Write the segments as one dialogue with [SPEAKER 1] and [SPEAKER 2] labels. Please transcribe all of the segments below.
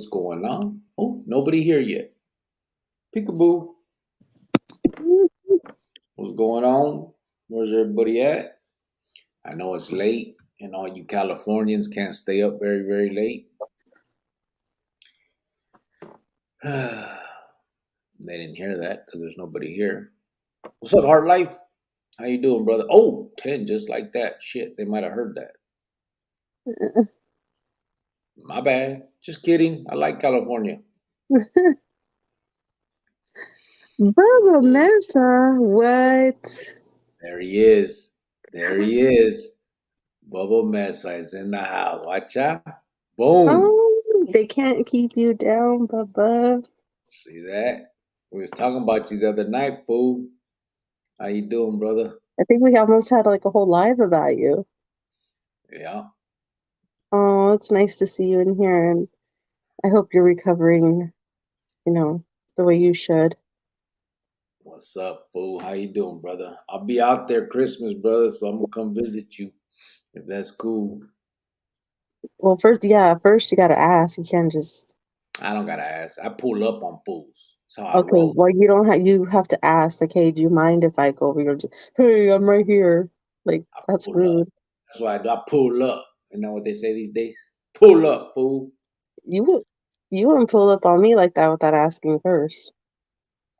[SPEAKER 1] what's going on? Oh, nobody here yet. Peekaboo. What's going on? Where's everybody at? I know it's late, and all you Californians can't stay up very, very late. They didn't hear that because there's nobody here. What's up, Heart Life? How you doing, brother? Oh, 10, just like that. Shit, they might have heard that. My bad. Just kidding. I like California.
[SPEAKER 2] Brother Mesa, what?
[SPEAKER 1] There he is. There he is. Bubba Mesa is in the house. Watch out. Boom.
[SPEAKER 2] Oh, they can't keep you down, Bubba.
[SPEAKER 1] See that? We was talking about you the other night, fool. How you doing, brother?
[SPEAKER 2] I think we almost had like a whole live about you.
[SPEAKER 1] Yeah.
[SPEAKER 2] Oh, it's nice to see you in here, and I hope you're recovering, the way you should.
[SPEAKER 1] What's up, fool? How you doing, brother? I'll be out there Christmas, brother, so I'm gonna come visit you if that's cool.
[SPEAKER 2] Well, first you gotta ask. You can't just.
[SPEAKER 1] I don't gotta ask. I pull up on fools. That's how I
[SPEAKER 2] Okay,
[SPEAKER 1] roll.
[SPEAKER 2] well, you don't have. You have to ask. Like, hey, do you mind if I go over here? Hey, I'm right here. Like, that's rude.
[SPEAKER 1] That's why I do. I pull up. You know what they say these days? Pull up, fool.
[SPEAKER 2] You wouldn't pull up on me like that without asking first.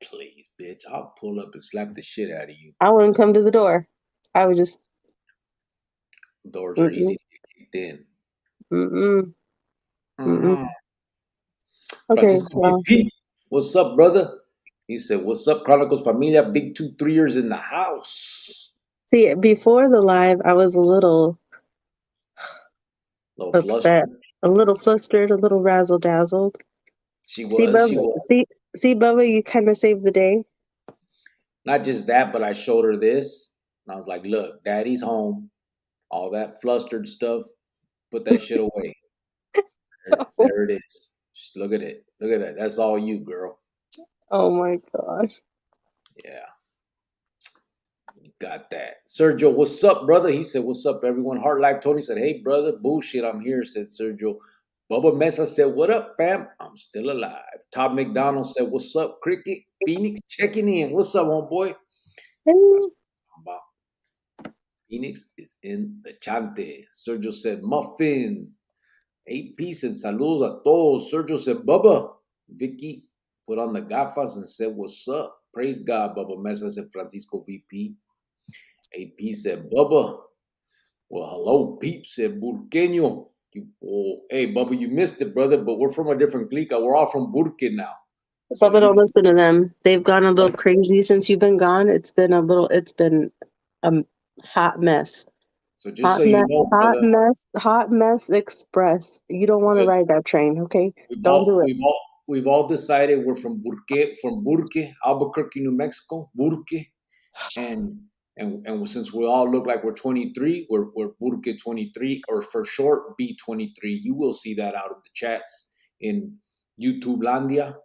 [SPEAKER 1] Please, bitch. I'll pull up and slap the shit out of you.
[SPEAKER 2] I wouldn't come to the door. I would just.
[SPEAKER 1] Doors are easy to get kicked in.
[SPEAKER 2] Okay,
[SPEAKER 1] Francisco VP, what's up, brother? He said, what's up, Chronicles Familia? Big 2-3ers in the house.
[SPEAKER 2] See, before the live, I was a little upset,
[SPEAKER 1] flustered.
[SPEAKER 2] a little flustered, a little razzle-dazzled.
[SPEAKER 1] She was.
[SPEAKER 2] See, Bubba, you kind of saved the day.
[SPEAKER 1] Not just that, but I showed her this. And I was like, look, daddy's home. All that flustered stuff, put that shit away. There it is. Just look at it. Look at that. That's all you, girl.
[SPEAKER 2] Oh, my gosh.
[SPEAKER 1] Yeah. Got that. Sergio, what's up, brother? He said, what's up, everyone? Heart Life Tony said, hey, brother. Bullshit, I'm here, said Sergio. Bubba Mesa said, what up, fam? I'm still alive. Todd McDonald said, what's up, Cricket? Phoenix checking in. What's up, homeboy?
[SPEAKER 2] Hey.
[SPEAKER 1] That's what I'm about. Phoenix is in the chante. Sergio said, muffin. 8 pieces. Saludos a todos. Sergio said, Bubba. Vicky put on the gafas and said, what's up? Praise God, Bubba Mesa said, Francisco VP. AP said, Bubba. Well, hello, Peep said, Burqueño. Hey, Bubba, you missed it, brother, but we're from a different clica. We're all from Burque now.
[SPEAKER 2] Bubba, don't listen to them. They've gone a little crazy since you've been gone. It's been a hot mess.
[SPEAKER 1] So just so you know, brother,
[SPEAKER 2] hot mess express. You don't want to ride that train, okay? Don't do it.
[SPEAKER 1] We've all decided we're from Burque, Albuquerque, New Mexico, Burque, and since we all look like we're 23, we're Burque 23, or for short, B23. You will see that out in the chats in YouTube Landia.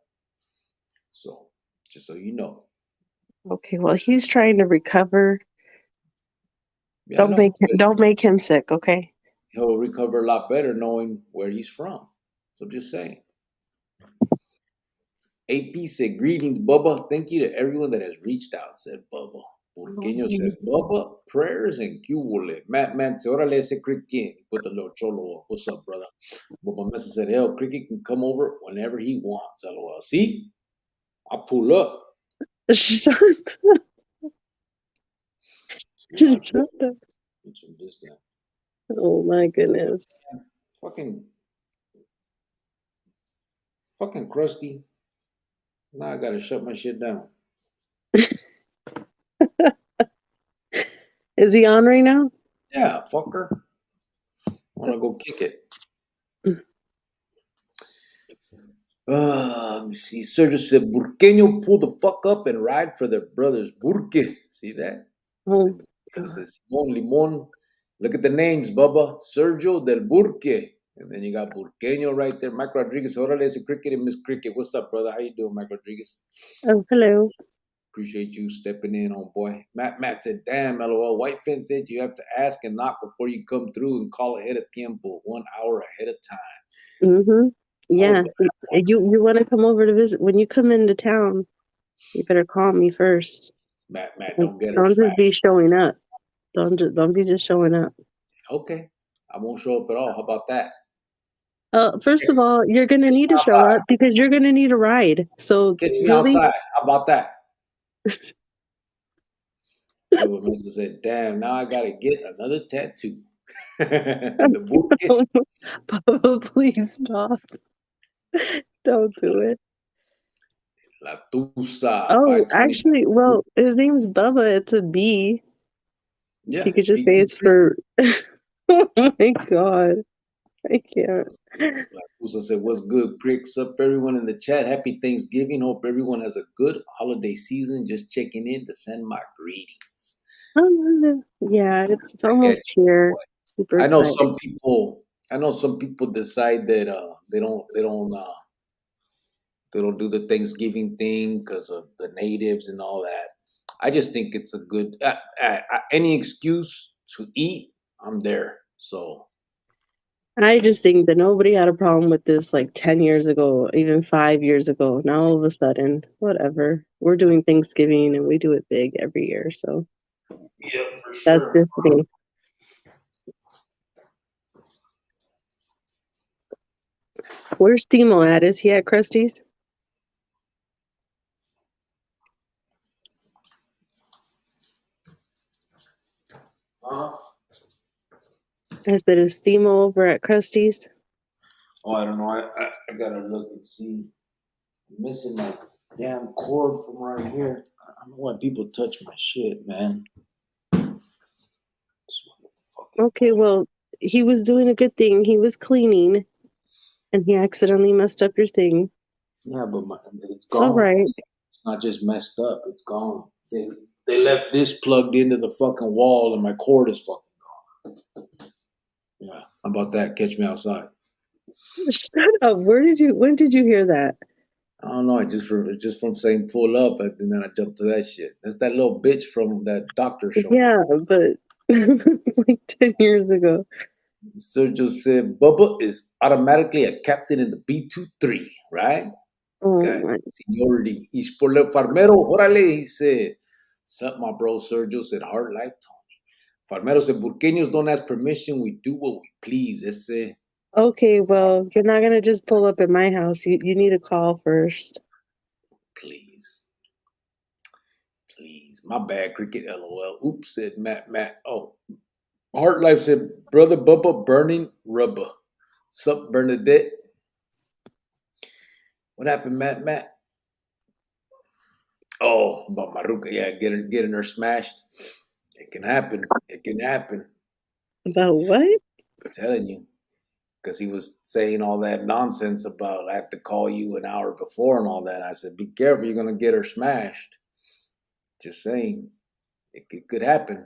[SPEAKER 1] So just so you know.
[SPEAKER 2] Okay, well, he's trying to recover. Yeah, don't make him sick, okay?
[SPEAKER 1] He'll recover a lot better knowing where he's from. So just saying. AP said, greetings, Bubba. Thank you to everyone that has reached out, said Bubba. Burqueño said, Bubba, prayers and cubole. Matt said, órale ese cricket. Put the little cholo. What's up, brother? Bubba Mesa said, hell, cricket can come over whenever he wants. LOL. See? I pull up.
[SPEAKER 2] Shut up. Oh my goodness.
[SPEAKER 1] Fucking crusty. Now I gotta shut my shit down.
[SPEAKER 2] Is he on right now?
[SPEAKER 1] Yeah, fucker. I wanna go kick it. Let me see. Sergio said, Burqueño, pull the fuck up and ride for their brothers. Burque. See that?
[SPEAKER 2] Oh,
[SPEAKER 1] says, Simon Limon. Look at the names, Bubba. Sergio del Burque. And then you got Burqueño right there. Mike Rodriguez. Órale ese cricket and Miss Cricket. What's up, brother? How you doing, Mike Rodriguez?
[SPEAKER 2] Oh, hello.
[SPEAKER 1] Appreciate you stepping in, homeboy. Matt said, damn, LOL. White Fin said you have to ask and knock before you come through and call ahead of tiempo, 1 hour ahead of time.
[SPEAKER 2] Mm-hmm. Yeah, you want to come over to visit? When you come into town, you better call me first.
[SPEAKER 1] Matt, don't get her
[SPEAKER 2] Don't just be
[SPEAKER 1] smashed.
[SPEAKER 2] showing up. Don't be just showing up.
[SPEAKER 1] Okay. I won't show up at all. How about that?
[SPEAKER 2] First of all, you're gonna
[SPEAKER 1] Catch
[SPEAKER 2] need
[SPEAKER 1] me
[SPEAKER 2] to show
[SPEAKER 1] outside.
[SPEAKER 2] up because you're gonna need a ride. So
[SPEAKER 1] Catch me
[SPEAKER 2] really,
[SPEAKER 1] outside. How about that? Little Mister said, damn, now I gotta get another tattoo. The buque.
[SPEAKER 2] please stop. Don't do it.
[SPEAKER 1] La Tusa
[SPEAKER 2] Oh,
[SPEAKER 1] 527.
[SPEAKER 2] actually, well, his name's Bubba. It's a B.
[SPEAKER 1] Yeah,
[SPEAKER 2] You could just say it's
[SPEAKER 1] B23.
[SPEAKER 2] for. Oh my god, I can't.
[SPEAKER 1] La Tusa said, what's good, Cricks? Up, everyone in the chat. Happy Thanksgiving. Hope everyone has a good holiday season. Just checking in to send my greetings.
[SPEAKER 2] Yeah, it's
[SPEAKER 1] I get
[SPEAKER 2] almost
[SPEAKER 1] you.
[SPEAKER 2] here. Super
[SPEAKER 1] I know
[SPEAKER 2] excited.
[SPEAKER 1] some people. I know some people decide that they don't do the Thanksgiving thing because of the natives and all that. I just think it's a good any excuse to eat. I'm there. So
[SPEAKER 2] I just think that nobody had a problem with this like 10 years ago, even 5 years ago. Now all of a sudden, whatever. We're doing Thanksgiving and we do it big every year. So
[SPEAKER 1] yeah, for
[SPEAKER 2] that's
[SPEAKER 1] sure.
[SPEAKER 2] just me. Where's Timo at? Is he at Krusty's? I said, is Timo over at Krusty's?
[SPEAKER 1] Oh, I don't know. I gotta look and see. I'm missing my damn cord from right here. I don't know why people touch my shit, man.
[SPEAKER 2] Okay, well, he was doing a good thing. He was cleaning and he accidentally messed up your thing.
[SPEAKER 1] Yeah, but it's
[SPEAKER 2] It's all
[SPEAKER 1] gone.
[SPEAKER 2] right.
[SPEAKER 1] It's not just messed up. It's gone. They left this plugged into the fucking wall, and my cord is fucking gone. Yeah, how about that? Catch me outside.
[SPEAKER 2] Shut up. When did you hear that?
[SPEAKER 1] I don't know. Just from saying pull up, and then I jumped to that shit. That's that little bitch from that doctor show.
[SPEAKER 2] Yeah, but like 10 years ago.
[SPEAKER 1] Sergio said Bubba is automatically a captain in the B-23, right?
[SPEAKER 2] Oh
[SPEAKER 1] Got
[SPEAKER 2] my.
[SPEAKER 1] seniority. Y por el farmero, órale, he said. Sup, my bro? Sergio said hard life, Tony. Farmero said Burqueños don't ask permission. We do what we please. Ese.
[SPEAKER 2] Okay, well, you're not gonna just pull up at my house. You need to call first.
[SPEAKER 1] Please. Please. My bad, Cricket, LOL. Oops, said Matt. Oh. Heart Life said, Brother Bubba burning rubber. Sup, Bernadette? What happened, Matt? Oh, about Maruka. Yeah, getting her smashed. It can happen. It can happen.
[SPEAKER 2] About what?
[SPEAKER 1] I'm telling you. Because he was saying all that nonsense about I have to call you an hour before and all that. I said, be careful, you're going to get her smashed. Just saying. It could happen.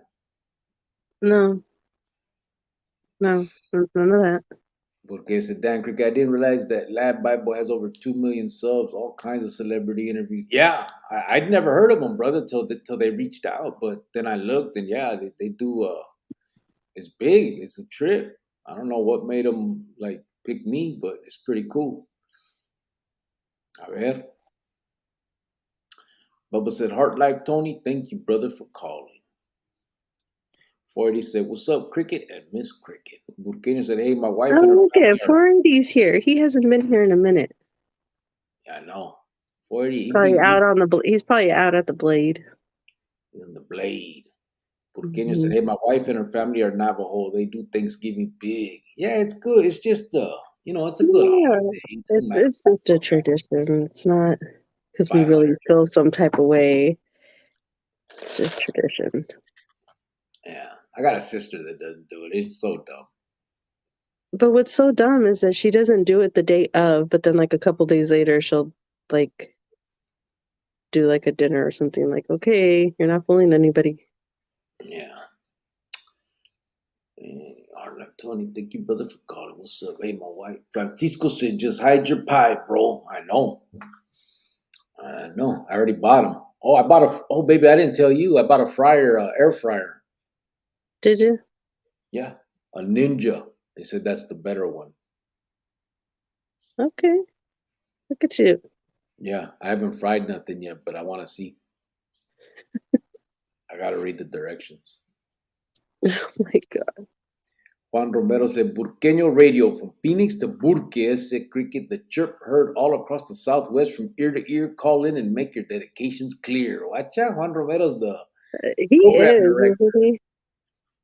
[SPEAKER 2] No, none of that.
[SPEAKER 1] Porque said, Dan Crick, I didn't realize that Lab Bible has over 2 million subs, all kinds of celebrity interviews. Yeah, I'd never heard of them, brother, till they reached out. But then I looked, and yeah, they do. It's big. It's a trip. I don't know what made them like pick me, but it's pretty cool. A ver. Bubba said, Heart Life Tony, thank you, brother, for calling. 480 said, what's up, Cricket and Miss Cricket? Burkina said, hey, my wife and her
[SPEAKER 2] Oh,
[SPEAKER 1] family
[SPEAKER 2] okay. 480's here. He hasn't been here in a minute.
[SPEAKER 1] Yeah, I know. 480,
[SPEAKER 2] He's probably out on the. He's probably out at the Blade.
[SPEAKER 1] He's on the Blade. Burkina said,
[SPEAKER 2] Mm-hmm.
[SPEAKER 1] hey, my wife and her family are Navajo. They do Thanksgiving big. Yeah, it's good. It's just, it's a good
[SPEAKER 2] Yeah,
[SPEAKER 1] holiday.
[SPEAKER 2] it's just a tradition. It's not because we
[SPEAKER 1] 500.
[SPEAKER 2] really feel some type of way. It's just tradition.
[SPEAKER 1] Yeah, I got a sister that doesn't do it. It's so dumb.
[SPEAKER 2] But what's so dumb is that she doesn't do it the day of, but then like a couple days later, she'll like do like a dinner or something. Like, okay, you're not fooling anybody.
[SPEAKER 1] Yeah. All right, Tony, thank you, brother, for calling. What's up? Hey, my wife. Francisco said, just hide your pie, bro. I know. I already bought them. Oh, baby, I didn't tell you. I bought a fryer, air fryer.
[SPEAKER 2] Did you?
[SPEAKER 1] Yeah, a Ninja. They said that's the better one.
[SPEAKER 2] Okay. Look at you.
[SPEAKER 1] Yeah, I haven't fried nothing yet, but I want to see. I got to read the directions.
[SPEAKER 2] Oh my God.
[SPEAKER 1] Juan Romero said, Burqueño Radio from Phoenix to Burque, ese cricket, the chirp heard all across the Southwest from ear to ear. Call in and make your dedications clear. Watch out, Juan Romero's the
[SPEAKER 2] He
[SPEAKER 1] program
[SPEAKER 2] is,
[SPEAKER 1] director.
[SPEAKER 2] isn't he?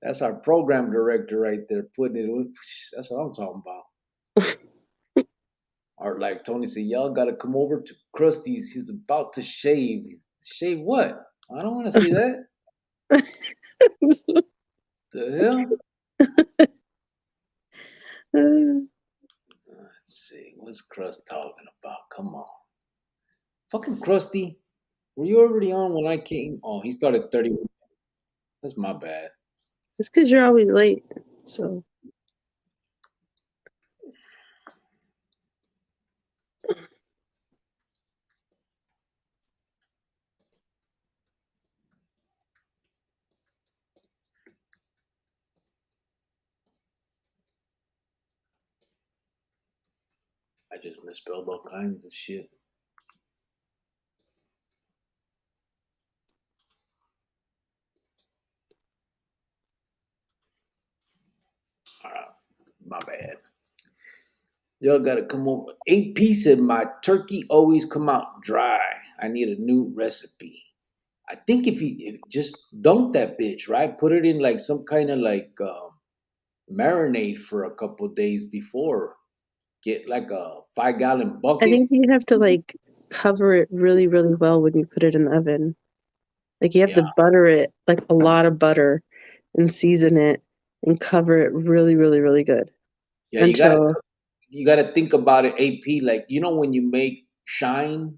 [SPEAKER 1] That's our program director right there, putting it. That's what I'm talking about. Art like Tony said, y'all got to come over to Krusty's. He's about to shave. Shave what? I don't want to see that. The hell? Let's see. What's Crust talking about? Come on. Fucking Krusty. Were you already on when I came? Oh, he started 31. That's my bad.
[SPEAKER 2] It's because you're always late. So
[SPEAKER 1] I just misspelled all kinds of shit. All right. My bad. Y'all gotta come over. AP said my turkey always come out dry. I need a new recipe. I think if just dunk that bitch, right? Put it in like some kind of like marinade for a couple days before. Get like a 5-gallon
[SPEAKER 2] I
[SPEAKER 1] bucket.
[SPEAKER 2] think you have to like cover it really, really well when you put it in the oven. Like you have
[SPEAKER 1] Yeah,
[SPEAKER 2] to butter it, like a lot of butter, and season it and cover it really, really, really good
[SPEAKER 1] yeah.
[SPEAKER 2] until
[SPEAKER 1] You gotta think about it, AP. Like when you make shine,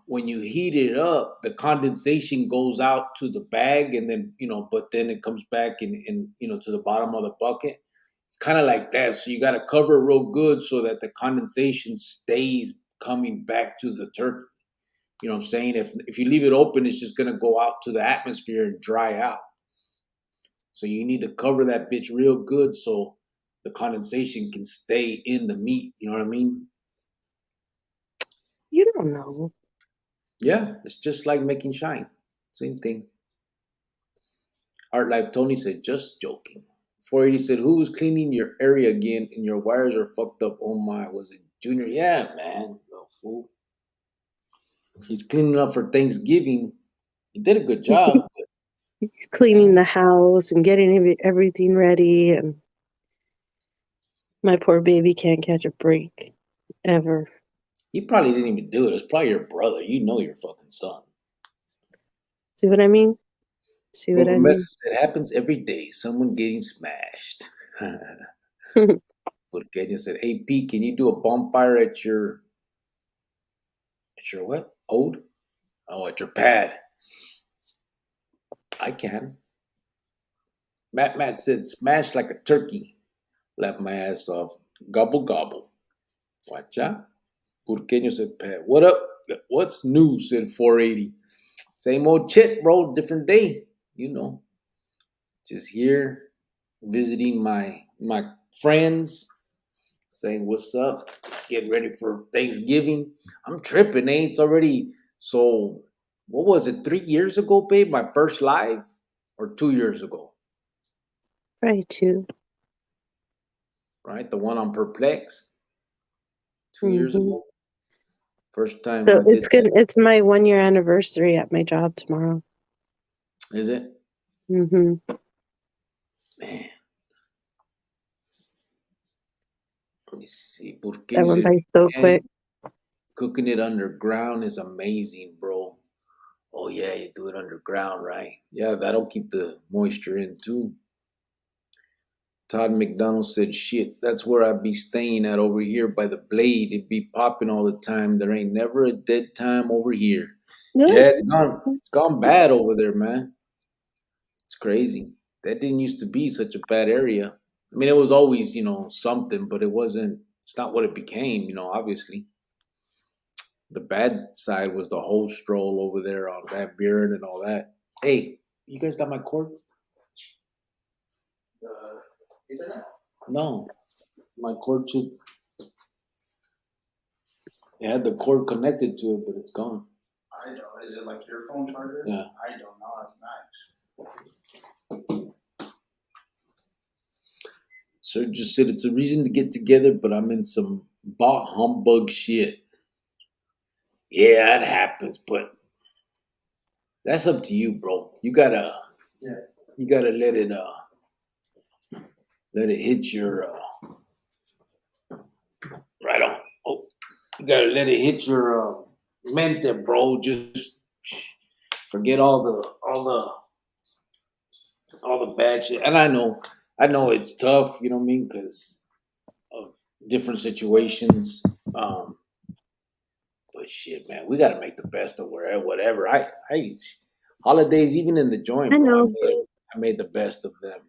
[SPEAKER 1] when you heat it up, the condensation goes out to the bag, and then but then it comes back in to the bottom of the bucket. It's kind of like that. So you got to cover it real good so that the condensation stays coming back to the turkey. You know what I'm saying? If you leave it open, it's just gonna go out to the atmosphere and dry out. So you need to cover that bitch real good so the condensation can stay in the meat. You know what I mean?
[SPEAKER 2] you don't know.
[SPEAKER 1] Yeah, it's just like making shine. Same thing. Art Life Tony said, just joking. 480 said, who was cleaning your area again and your wires are fucked up? Oh my, was it Junior? Yeah, man. Little fool. He's cleaning up for Thanksgiving. He did a good job. But,
[SPEAKER 2] Cleaning the house and getting everything ready, and my poor baby can't catch a break ever.
[SPEAKER 1] he probably didn't even do it. It's probably your brother. You know your fucking son.
[SPEAKER 2] See what I mean? See what
[SPEAKER 1] Bubba
[SPEAKER 2] I mean?
[SPEAKER 1] Message said, happens every day. Someone getting smashed. Burgueño said, AP, can you do a bonfire at your what? Ode? Oh, at your pad. I can. Matt said, smash like a turkey. Laugh my ass off. Gobble gobble. Facha. Burqueño said, Pat, what up? What's new? Said 480. Same old shit, bro. Different day. Just here visiting my friends, saying what's up, getting ready for Thanksgiving. I'm tripping, eh? It's already so what was it, 3 years ago, babe? My first live? Or 2 years ago,
[SPEAKER 2] Probably too.
[SPEAKER 1] right? The one on Perplex. 2 years
[SPEAKER 2] Hmm.
[SPEAKER 1] ago. First time
[SPEAKER 2] So
[SPEAKER 1] I did
[SPEAKER 2] it's
[SPEAKER 1] that.
[SPEAKER 2] good. It's my 1 year anniversary at my job tomorrow.
[SPEAKER 1] Is it?
[SPEAKER 2] Hmm.
[SPEAKER 1] Man. Let me see.
[SPEAKER 2] That
[SPEAKER 1] Burqueño
[SPEAKER 2] went
[SPEAKER 1] said, if
[SPEAKER 2] by
[SPEAKER 1] you
[SPEAKER 2] so
[SPEAKER 1] can,
[SPEAKER 2] quick.
[SPEAKER 1] cooking it underground is amazing, bro. Oh yeah, you do it underground, right? Yeah, that'll keep the moisture in too. Todd McDonald said, shit, that's where I be staying at over here by the blade. It be popping all the time. There ain't never a dead time over here. Yeah, it's gone bad over there, man. It's crazy. That didn't used to be such a bad area. I mean, it was always, something, but it's not what it became, obviously. The bad side was the whole stroll over there on Van Buren and all that. Hey, you guys got my cord? Internet? No, my cord too. It had the cord connected to it, but it's gone.
[SPEAKER 3] I don't. Is it like your phone charger?
[SPEAKER 1] Yeah.
[SPEAKER 3] I don't know. It's nice.
[SPEAKER 1] Sir just said it's a reason to get together, but I'm in some bot humbug shit. Yeah, it happens, but that's up to you, bro. You gotta let it hit your right on. Oh, you gotta let it hit your mente, bro. Just forget all the bad shit. And I know it's tough. You know what I mean? Because of different situations. But shit, man, we gotta make the best of whatever. I holidays, even in the joint,
[SPEAKER 2] I
[SPEAKER 1] bro.
[SPEAKER 2] know,
[SPEAKER 1] I made the best of them.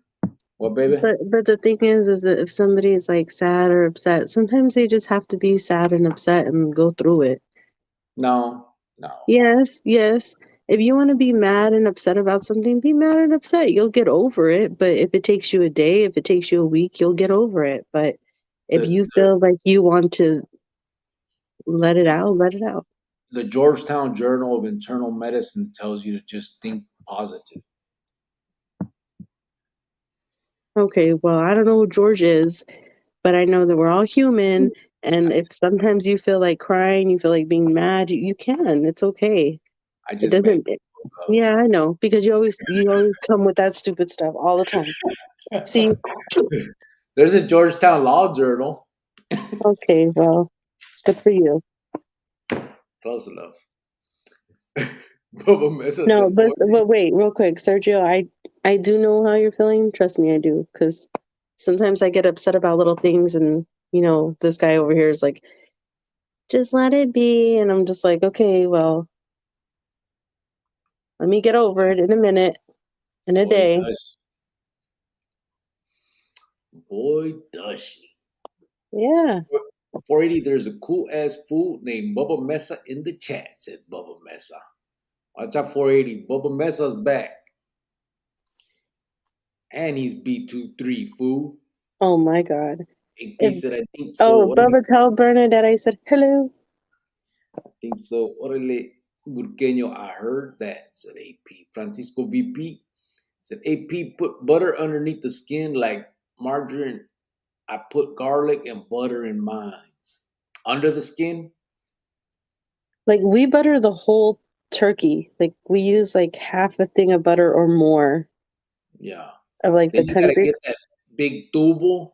[SPEAKER 1] What, baby?
[SPEAKER 2] but the thing is that if somebody is like sad or upset, sometimes they just have to be sad and upset and go through it.
[SPEAKER 1] No.
[SPEAKER 2] Yes. If you want to be mad and upset about something, be mad and upset. You'll get over it. But if it takes you a day, if it takes you a week, you'll get over it. But if you feel like you want to let it out, let it out.
[SPEAKER 1] The Georgetown Journal of Internal Medicine tells you to just think positive.
[SPEAKER 2] Okay, well, I don't know who George is, but I know that we're all human. And if sometimes you feel like crying, you feel like being mad, you can. It's okay.
[SPEAKER 1] I
[SPEAKER 2] It
[SPEAKER 1] just made
[SPEAKER 2] doesn't. Yeah, I know, because you always come with that stupid stuff all the time. See,
[SPEAKER 1] There's a Georgetown Law Journal.
[SPEAKER 2] okay, well, good for you.
[SPEAKER 1] Close enough. Bubba Mesa
[SPEAKER 2] No,
[SPEAKER 1] said
[SPEAKER 2] but wait, real quick, Sergio, I do know how you're feeling. Trust me, I do, because sometimes I get upset about little things, and this guy over here is like, just let it be, and I'm just like, okay, well, let me get over it in a minute, in a day.
[SPEAKER 1] Boy, does she.
[SPEAKER 2] Yeah.
[SPEAKER 1] 480, there's a cool ass fool named Bubba Mesa in the chat, said Bubba Mesa. Watch out, 480. Bubba Mesa's back. And he's B23, fool.
[SPEAKER 2] Oh my God.
[SPEAKER 1] AP said, I think so.
[SPEAKER 2] Bubba, tell Bernadette I said hello.
[SPEAKER 1] I think so. Orale, Burqueño, I heard that, said AP. Francisco VP said, AP, put butter underneath the skin like margarine. I put garlic and butter in mine. Under the skin?
[SPEAKER 2] Like, we butter the whole turkey. Like, we use like half a thing of butter or more.
[SPEAKER 1] Yeah.
[SPEAKER 2] Of like
[SPEAKER 1] Then
[SPEAKER 2] the
[SPEAKER 1] you gotta
[SPEAKER 2] country.
[SPEAKER 1] get that big tubo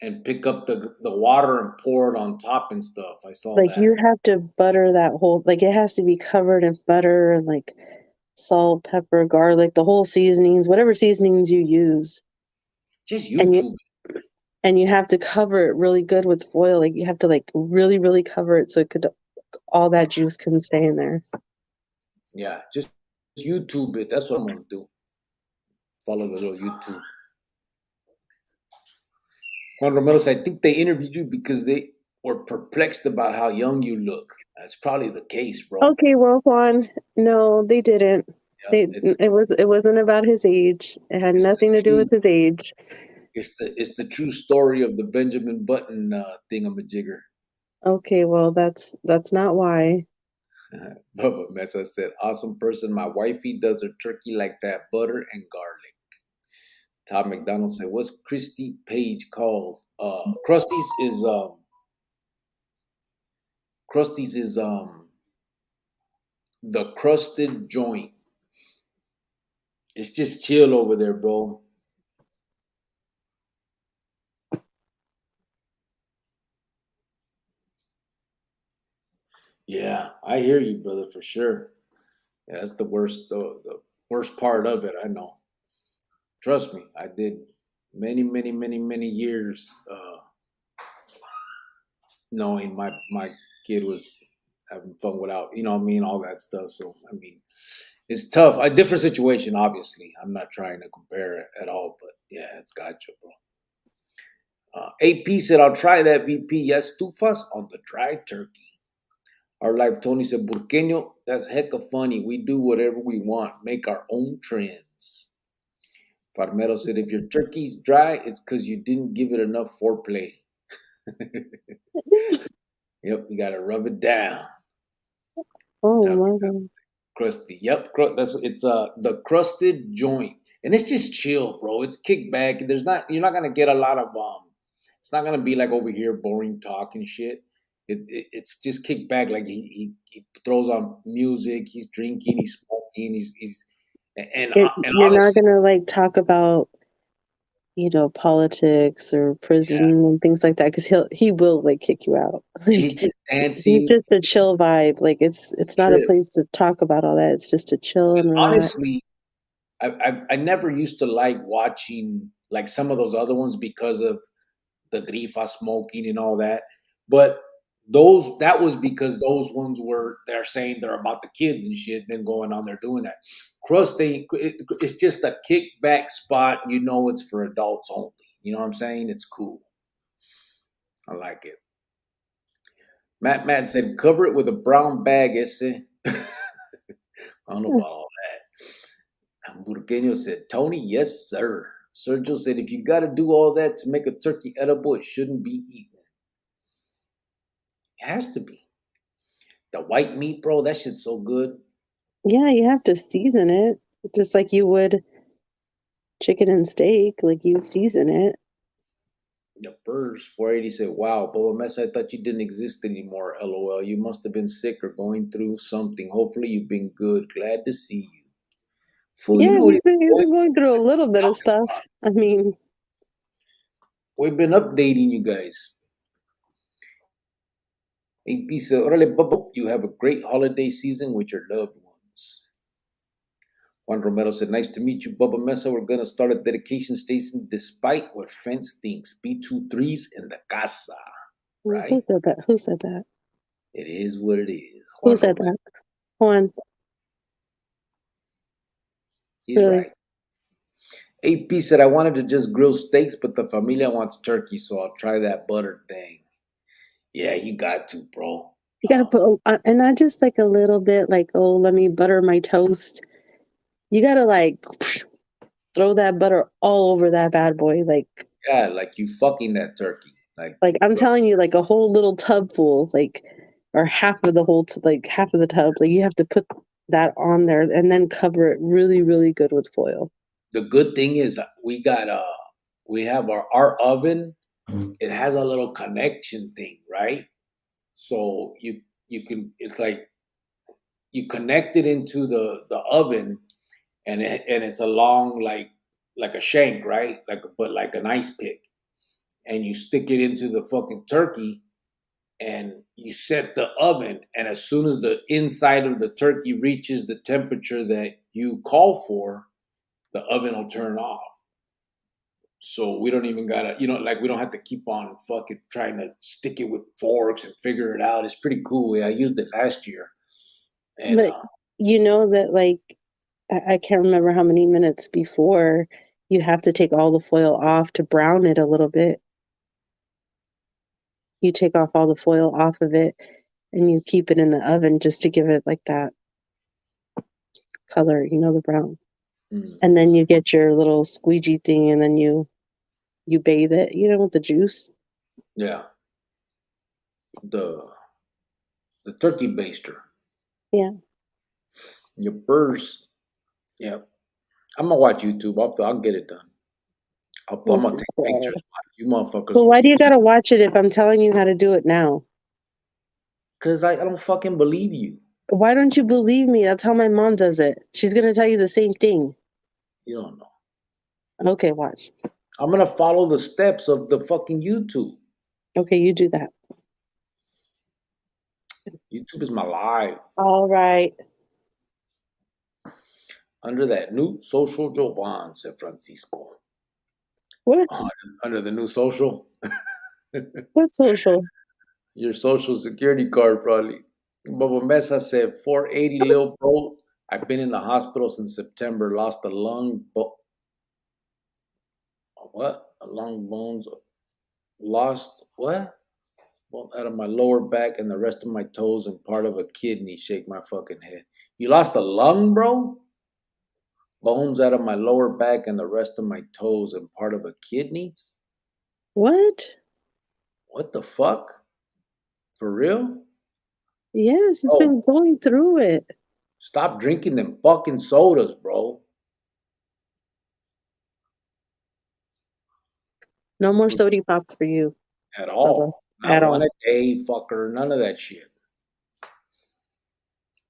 [SPEAKER 1] and pick up the water and pour it on top and stuff. I saw
[SPEAKER 2] Like,
[SPEAKER 1] that.
[SPEAKER 2] you have to butter that whole, like, it has to be covered in butter and like salt, pepper, garlic, the whole seasonings, whatever seasonings you use.
[SPEAKER 1] Just YouTube.
[SPEAKER 2] And you have to cover it really good with foil. Like, you have to like really, really cover it so all that juice can stay in there.
[SPEAKER 1] Yeah, just YouTube it. That's what I'm gonna do. Follow the little YouTube. Juan Romero said, I think they interviewed you because they were perplexed about how young you look. That's probably the case, bro.
[SPEAKER 2] Okay, well, Juan, no, they didn't.
[SPEAKER 1] Yeah,
[SPEAKER 2] It wasn't about his age. It had nothing to do with his age.
[SPEAKER 1] It's the true story of the Benjamin Button thingamajigger.
[SPEAKER 2] Okay, well, that's not why.
[SPEAKER 1] Bubba Mesa said, awesome person. My wifey does her turkey like that, butter and garlic. Todd McDonald said, what's Christy Page called? Krusty's is the crusted joint. It's just chill over there, bro. Yeah, I hear you, brother, for sure. Yeah, that's the worst part of it. I know. Trust me, I did many years knowing my kid was having fun without, you know what I mean, all that stuff. So I mean, it's tough. A different situation, obviously. I'm not trying to compare it at all, but yeah, it's gotcha, bro. AP said, I'll try that, VP. Yes, estufas on the dry turkey. Our life, Tony said, Burqueño, that's hecka funny. We do whatever we want, make our own trends. Farmero said, if your turkey's dry, it's because you didn't give it enough foreplay. Yep, you gotta rub it down.
[SPEAKER 2] Oh
[SPEAKER 1] Tell me
[SPEAKER 2] my
[SPEAKER 1] that
[SPEAKER 2] god.
[SPEAKER 1] was crusty. Yep, that's it's the crusted joint, and it's just chill, bro. It's kickback. You're not gonna get a lot of It's not gonna be like over here boring talk and shit. It's just kickback. Like he throws on music. He's drinking. He's smoking. He's and
[SPEAKER 2] You're not
[SPEAKER 1] honestly,
[SPEAKER 2] gonna like talk about, politics or prison
[SPEAKER 1] yeah.
[SPEAKER 2] and things like that because he will like kick you out.
[SPEAKER 1] And
[SPEAKER 2] Like
[SPEAKER 1] he's just
[SPEAKER 2] he's
[SPEAKER 1] dancing.
[SPEAKER 2] just a chill vibe. Like it's not a
[SPEAKER 1] Trip.
[SPEAKER 2] place to talk about all that. It's just to chill and relax.
[SPEAKER 1] Honestly, I never used to like watching like some of those other ones because of the grifa smoking and all that. But that was because those ones they're saying they're about the kids and shit, then going on there doing that. It's just a kickback spot. You know, it's for adults only. You know what I'm saying? It's cool. I like it. Matt said, cover it with a brown bag, ese. I don't know about all that. Burgueño said, Tony, yes, sir. Sergio said, if you got to do all that to make a turkey edible, it shouldn't be eaten. It has to be. The white meat, bro, that shit's so good.
[SPEAKER 2] Yeah, you have to season it just like you would chicken and steak. Like you season it.
[SPEAKER 1] The Burrs 480 said, wow, Boba Mess, I thought you didn't exist anymore. LOL. You must have been sick or going through something. Hopefully you've been good. Glad to see you. Fool, you
[SPEAKER 2] Yeah,
[SPEAKER 1] know what
[SPEAKER 2] he's been going through a little bit of stuff. I mean,
[SPEAKER 1] we've been updating you guys. Hey, Pisa, orale, Bubba, you have a great holiday season with your loved ones. Juan Romero said, nice to meet you, Bubba Mesa. We're going to start a dedication station despite what Fence thinks. B23's in the casa,
[SPEAKER 2] who
[SPEAKER 1] right?
[SPEAKER 2] said that? Who said that?
[SPEAKER 1] It is what it is.
[SPEAKER 2] Who
[SPEAKER 1] Juan
[SPEAKER 2] said
[SPEAKER 1] Romero,
[SPEAKER 2] that? Juan,
[SPEAKER 1] he's
[SPEAKER 2] really?
[SPEAKER 1] right. AP said, I wanted to just grill steaks, but the familia wants turkey, so I'll try that butter thing. Yeah, you got to, bro.
[SPEAKER 2] You gotta put, and not just like a little bit, like, oh, let me butter my toast. You gotta like throw that butter all over that bad boy.
[SPEAKER 1] Yeah, like you fucking that turkey.
[SPEAKER 2] Like I'm telling you, like a whole little tub full, like, or half of the whole, like half of the tub. Like you have to put that on there and then cover it really, really good with foil.
[SPEAKER 1] the good thing is we have our oven. It has a little connection thing, right? So you can it's like you connect it into the oven and it's a long like a shank, right? Like an ice pick. And you stick it into the fucking turkey and you set the oven, and as soon as the inside of the turkey reaches the temperature that you call for, the oven will turn off. So we don't even gotta, like we don't have to keep on fucking trying to stick it with forks and figure it out. It's pretty cool. I used it last year, and
[SPEAKER 2] But you know that like I can't remember how many minutes before you have to take all the foil off to brown it a little bit. You take off all the foil off of it and you keep it in the oven just to give it like that color, the brown. And then you get your little squeegee thing and then you bathe it, with the juice.
[SPEAKER 1] yeah, the turkey baster.
[SPEAKER 2] Yeah.
[SPEAKER 1] Your burst. Yeah, I'm gonna watch YouTube. I'll get it done. I'm gonna take pictures. You motherfuckers.
[SPEAKER 2] But why do you gotta watch it if I'm telling you how to do it now?
[SPEAKER 1] Because I don't fucking believe you.
[SPEAKER 2] Why don't you believe me? That's how my mom does it. She's gonna tell you the same thing.
[SPEAKER 1] You don't know.
[SPEAKER 2] Okay, watch.
[SPEAKER 1] I'm gonna follow the steps of the fucking YouTube.
[SPEAKER 2] Okay, you do that.
[SPEAKER 1] YouTube is my life.
[SPEAKER 2] All right.
[SPEAKER 1] Under that new social Jovan, said Francisco.
[SPEAKER 2] What?
[SPEAKER 1] Under the new social?
[SPEAKER 2] What social?
[SPEAKER 1] Your social security card, probably. Bubba Mesa said, 480 Lil Bro. I've been in the hospital since September. Lost a lung. What? A lung bones. Lost what? Well, out of my lower back and the rest of my toes and part of a kidney. Shake my fucking head. You lost a lung, bro? Bones out of my lower back and the rest of my toes and part of a kidney?
[SPEAKER 2] What?
[SPEAKER 1] What the fuck? For real?
[SPEAKER 2] Yes, it's
[SPEAKER 1] Oh,
[SPEAKER 2] been going through it.
[SPEAKER 1] stop drinking them fucking sodas, bro.
[SPEAKER 2] No more sody pops for you,
[SPEAKER 1] At
[SPEAKER 2] Bubba.
[SPEAKER 1] all.
[SPEAKER 2] At
[SPEAKER 1] Not one
[SPEAKER 2] all.
[SPEAKER 1] a day, fucker. None of that shit.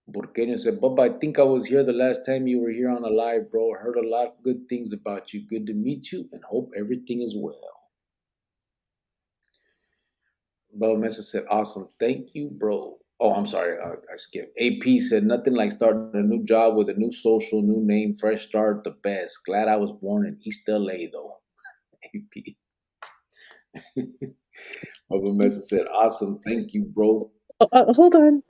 [SPEAKER 1] Burqueño said, Bubba, I think I was here the last time you were here on a live, bro. Heard a lot of good things about you. Good to meet you and hope everything is well. Bubba Mesa said, awesome. Thank you, bro. Oh, I'm sorry. I skipped. AP said, nothing like starting a new job with a new social, new name, fresh start, the best. Glad I was born in East LA, though. AP. Bubba Mesa said, awesome. Thank you, bro.
[SPEAKER 2] Hold on.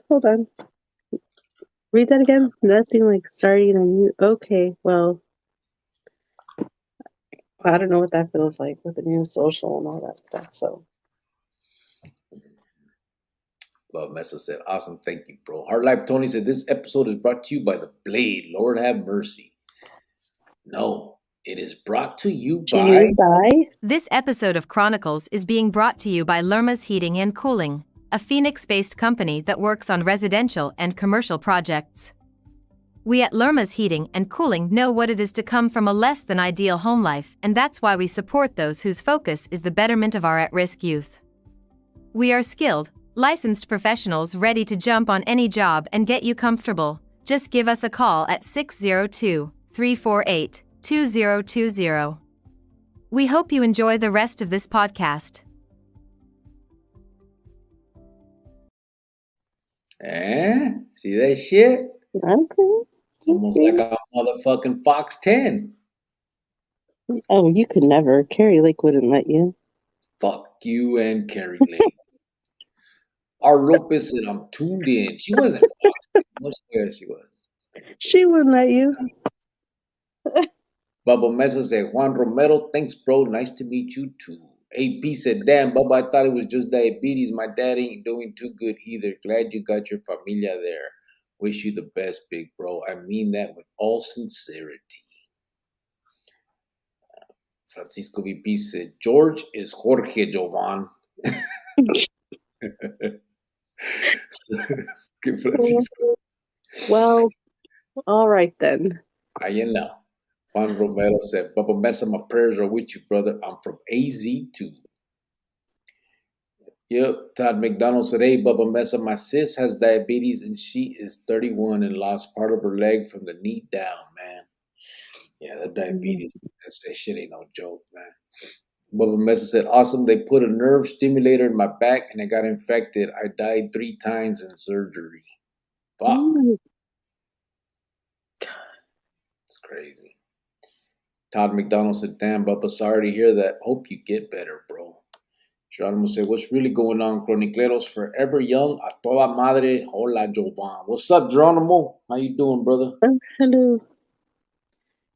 [SPEAKER 2] Read that again. Nothing like starting a new. Okay, well, I don't know what that feels like with a new social and all that stuff. So
[SPEAKER 1] Bubba Mesa said, awesome. Thank you, bro. Heart Life Tony said, this episode is brought to you by The Blade. Lord have mercy. No, it is brought to you by.
[SPEAKER 4] This episode of Chronicles is being brought to you by Lerma's Heating and Cooling, a Phoenix-based company that works on residential and commercial projects. We at Lerma's Heating and Cooling know what it is to come from a less than ideal home life, and that's why we support those whose focus is the betterment of our at-risk youth. We are skilled, licensed professionals ready to jump on any job and get you comfortable. Just give us a call at 602-348-2020. We hope you enjoy the rest of this podcast.
[SPEAKER 1] See that shit?
[SPEAKER 2] okay.
[SPEAKER 1] It's almost like a motherfucking Fox 10.
[SPEAKER 2] Oh, you could never. Carrie Lake wouldn't let you.
[SPEAKER 1] Fuck you and Carrie Lake. Our Lopez said, I'm tuned in. She wasn't Fox 10. Yeah, she was.
[SPEAKER 2] She wouldn't let you.
[SPEAKER 1] Bubba Mesa said, Juan Romero, thanks, bro. Nice to meet you, too. AP said, damn, Bubba, I thought it was just diabetes. My dad ain't doing too good either. Glad you got your familia there. Wish you the best, big bro. I mean that with all sincerity. Francisco VP said, George is Jorge Jovan. Francisco.
[SPEAKER 2] Well, all right then.
[SPEAKER 1] I know. Juan Romero said, Bubba Mesa, my prayers are with you, brother. I'm from AZ too. Yep. Todd McDonald said, hey, Bubba Mesa, my sis has diabetes and she is 31 and lost part of her leg from the knee down, man. Yeah, that diabetes, that shit ain't no joke, man. Bubba Mesa said, awesome. They put a nerve stimulator in my back and I got infected. I died 3 times in surgery. Fuck. It's crazy. Todd McDonald said, damn, Bubba, sorry to hear that. Hope you get better, bro. Geronimo said, what's really going on, Chronicleros? Forever young, a toda madre. Hola, Jovan. What's up, Geronimo? How you doing, brother?
[SPEAKER 2] Hello.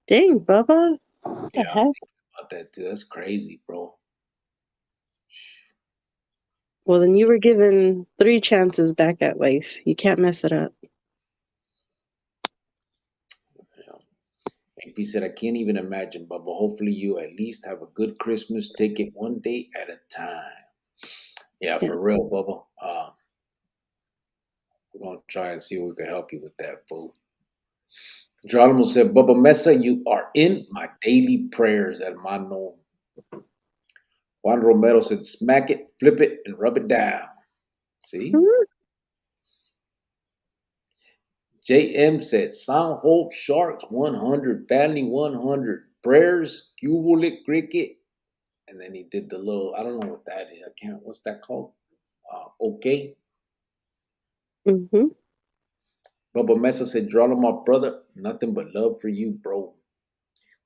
[SPEAKER 2] Dang, Bubba. What the
[SPEAKER 1] Yeah,
[SPEAKER 2] heck?
[SPEAKER 1] about that, too. That's crazy, bro.
[SPEAKER 2] Well, then you were given 3 chances back at life. You can't mess it up.
[SPEAKER 1] AP said, I can't even imagine, Bubba. Hopefully you at least have a good Christmas. Take it one day at a time. Yeah, for real, Bubba. We're going to try and see if we can help you with that, fool. Geronimo said, Bubba Mesa, you are in my daily prayers, hermano. Juan Romero said, smack it, flip it, and rub it down. See? JM said, Sound Hope Sharks 100, Family 100, Prayers, Cubulic Cricket. And then he did the little, I don't know what that is. What's that called? Okay. Bubba Mesa said, Geronimo, my brother, nothing but love for you, bro.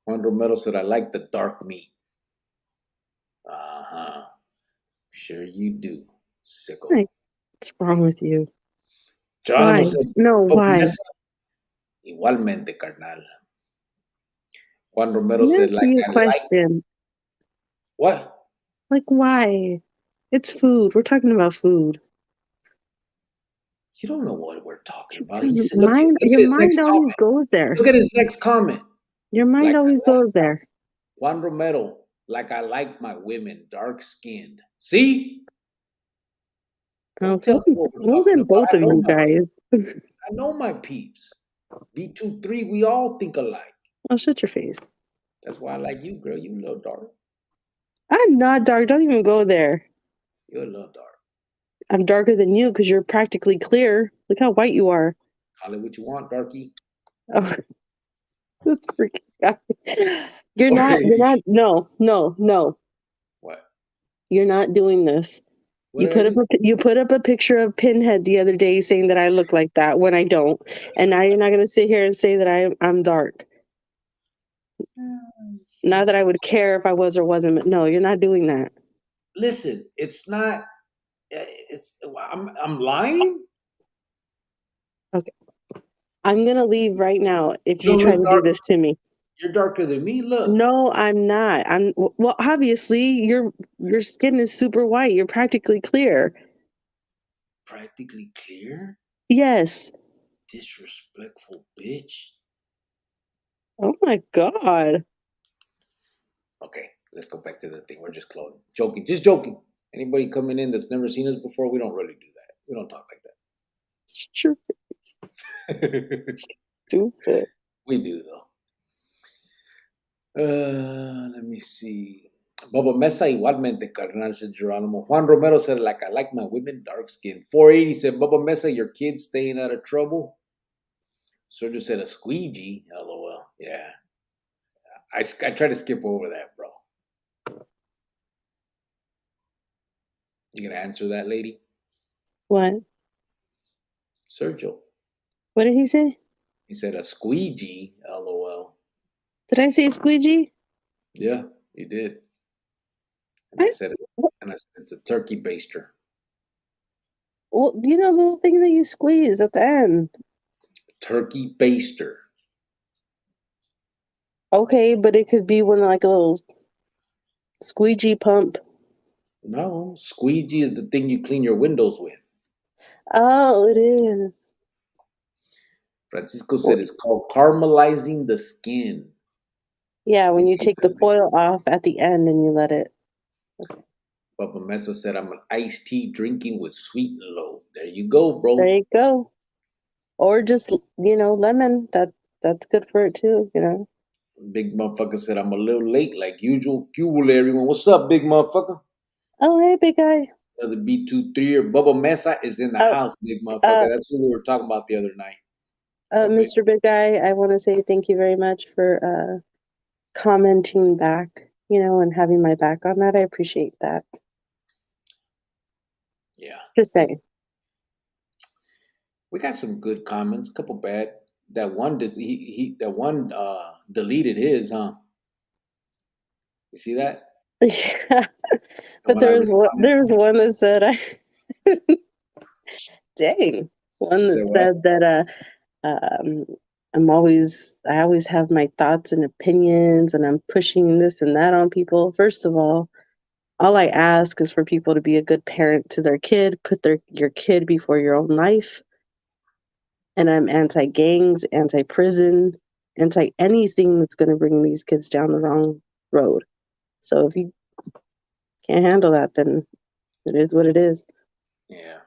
[SPEAKER 1] Juan Romero said, I like the dark meat. Uh-huh. Sure you do, sicko.
[SPEAKER 2] What's wrong with you?
[SPEAKER 1] Geronimo said,
[SPEAKER 2] No, why?
[SPEAKER 1] Mesa, igualmente, carnal. Juan Romero said, like
[SPEAKER 2] you
[SPEAKER 1] I
[SPEAKER 2] question.
[SPEAKER 1] like. What?
[SPEAKER 2] Like, why? It's food. We're talking about food.
[SPEAKER 1] You don't know what we're talking about.
[SPEAKER 2] Your
[SPEAKER 1] He said, look at
[SPEAKER 2] your
[SPEAKER 1] his
[SPEAKER 2] mind
[SPEAKER 1] next
[SPEAKER 2] always
[SPEAKER 1] comment.
[SPEAKER 2] goes there.
[SPEAKER 1] Look at his next comment.
[SPEAKER 2] Your mind always goes there.
[SPEAKER 1] Juan Romero, like I like my women dark skinned. See? Don't tell me what we're
[SPEAKER 2] Well,
[SPEAKER 1] talking
[SPEAKER 2] then
[SPEAKER 1] about.
[SPEAKER 2] both of you guys.
[SPEAKER 1] I know my peeps. B23, we all think alike.
[SPEAKER 2] Oh, shut your face.
[SPEAKER 1] That's why I like you, girl. You a little dark.
[SPEAKER 2] I'm not dark. Don't even go there.
[SPEAKER 1] You're a little dark.
[SPEAKER 2] I'm darker than you because you're practically clear. Look how white you are.
[SPEAKER 1] Call it what you want, darky.
[SPEAKER 2] Oh, this freaking guy. You're not, no.
[SPEAKER 1] What?
[SPEAKER 2] You're not doing this.
[SPEAKER 1] What did I do?
[SPEAKER 2] You put up a picture of Pinhead the other day saying that I look like that when I don't. And now you're not going to sit here and say that I'm dark. Not that I would care if I was or wasn't, but no, you're not doing that.
[SPEAKER 1] Listen, it's not. I'm lying.
[SPEAKER 2] Okay. I'm going to leave right now if you
[SPEAKER 1] don't
[SPEAKER 2] try
[SPEAKER 1] look
[SPEAKER 2] to
[SPEAKER 1] dark.
[SPEAKER 2] do this to me.
[SPEAKER 1] You're darker than me. Look.
[SPEAKER 2] No, I'm not. Well, obviously your skin is super white. You're practically clear.
[SPEAKER 1] Practically clear.
[SPEAKER 2] Yes.
[SPEAKER 1] Disrespectful bitch.
[SPEAKER 2] Oh my God.
[SPEAKER 1] Okay, let's go back to the thing. We're just cloning. Joking. Just joking. Anybody coming in that's never seen us before, we don't really do that. We don't talk like
[SPEAKER 2] Sure.
[SPEAKER 1] that.
[SPEAKER 2] Stupid.
[SPEAKER 1] We do, though. Let me see. Bubba Mesa igualmente, carnal, said Geronimo. Juan Romero said, like, I like my women dark skin. 480 said, Bubba Mesa, your kid's staying out of trouble. Sergio said, a squeegee. LOL. Yeah. I try to skip over that, bro. You gonna answer that, lady?
[SPEAKER 2] What?
[SPEAKER 1] Sergio.
[SPEAKER 2] What did he say?
[SPEAKER 1] He said, a squeegee. LOL.
[SPEAKER 2] Did I say squeegee?
[SPEAKER 1] Yeah, you did. And I said, it's a turkey baster.
[SPEAKER 2] Well, you know the little thing that you squeeze at the end.
[SPEAKER 1] Turkey baster.
[SPEAKER 2] Okay, but it could be one like a little squeegee pump.
[SPEAKER 1] No, squeegee is the thing you clean your windows with.
[SPEAKER 2] Oh, it is.
[SPEAKER 1] Francisco said it's called caramelizing the skin.
[SPEAKER 2] Yeah, when you take the foil off at the end and you let it.
[SPEAKER 1] Papa Mesa said, I'm an iced tea drinking with sweet and low. There you go, bro.
[SPEAKER 2] There you go. Or just, lemon. That's good for it too,
[SPEAKER 1] Big motherfucker said, I'm a little late like usual. Cubal, everyone. What's up, big motherfucker?
[SPEAKER 2] Oh, hey, big guy.
[SPEAKER 1] The B23 Bubba Mesa is in the house, big motherfucker. That's what we were talking about the other night.
[SPEAKER 2] Mr. Big Guy, I want to say thank you very much for commenting back, and having my back on that. I appreciate that.
[SPEAKER 1] Yeah.
[SPEAKER 2] Just saying.
[SPEAKER 1] We got some good comments, a couple bad. That one deleted his, huh? You see that?
[SPEAKER 2] Yeah. But there was one that said dang. One that said that I always have my thoughts and opinions and I'm pushing this and that on people. First of all I ask is for people to be a good parent to their kid, put your kid before your own life. And I'm anti-gangs, anti-prison, anti-anything that's going to bring these kids down the wrong road. So if you can't handle that, then it is what it is.
[SPEAKER 1] Yeah.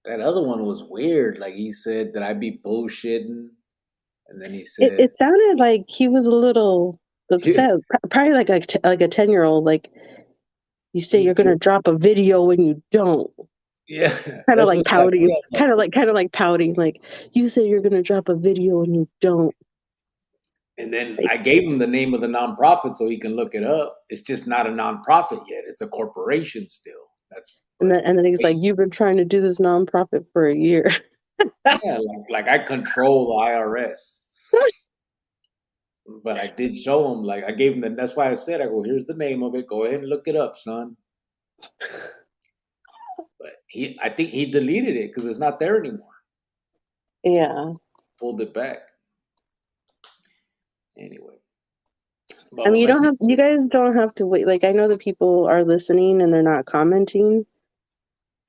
[SPEAKER 1] That other one was weird. Like he said that I'd be bullshitting. And then he said...
[SPEAKER 2] It sounded like he was a little upset. Probably like a 10-year-old. Like, you say you're going to drop a video when you don't.
[SPEAKER 1] Yeah.
[SPEAKER 2] Kind of like pouting. Kind of like pouting. Like, you say you're going to drop a video and you don't.
[SPEAKER 1] And then I gave him the name of the nonprofit so he can look it up. It's just not a nonprofit yet. It's a corporation still.
[SPEAKER 2] And then he's like, you've been trying to do this nonprofit for a year.
[SPEAKER 1] Yeah, like I control the IRS. But I did show him, like I gave him that's why I said, I go, here's the name of it. Go ahead and look it up, son. But I think he deleted it because it's not there anymore.
[SPEAKER 2] Yeah.
[SPEAKER 1] Pulled it back. Anyway.
[SPEAKER 2] I mean, you guys don't have to wait. Like, I know that people are listening and they're not commenting,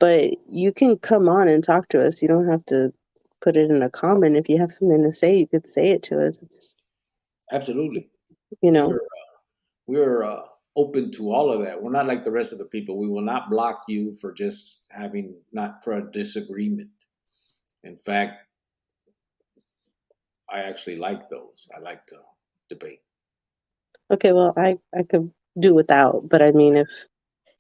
[SPEAKER 2] but you can come on and talk to us. You don't have to put it in a comment. If you have something to say, you could say it to us. It's
[SPEAKER 1] absolutely.
[SPEAKER 2] We're
[SPEAKER 1] open to all of that. We're not like the rest of the people. We will not block you for just having not for a disagreement. In fact, I actually like those. I like to debate.
[SPEAKER 2] Okay, well, I could do without, but I mean, if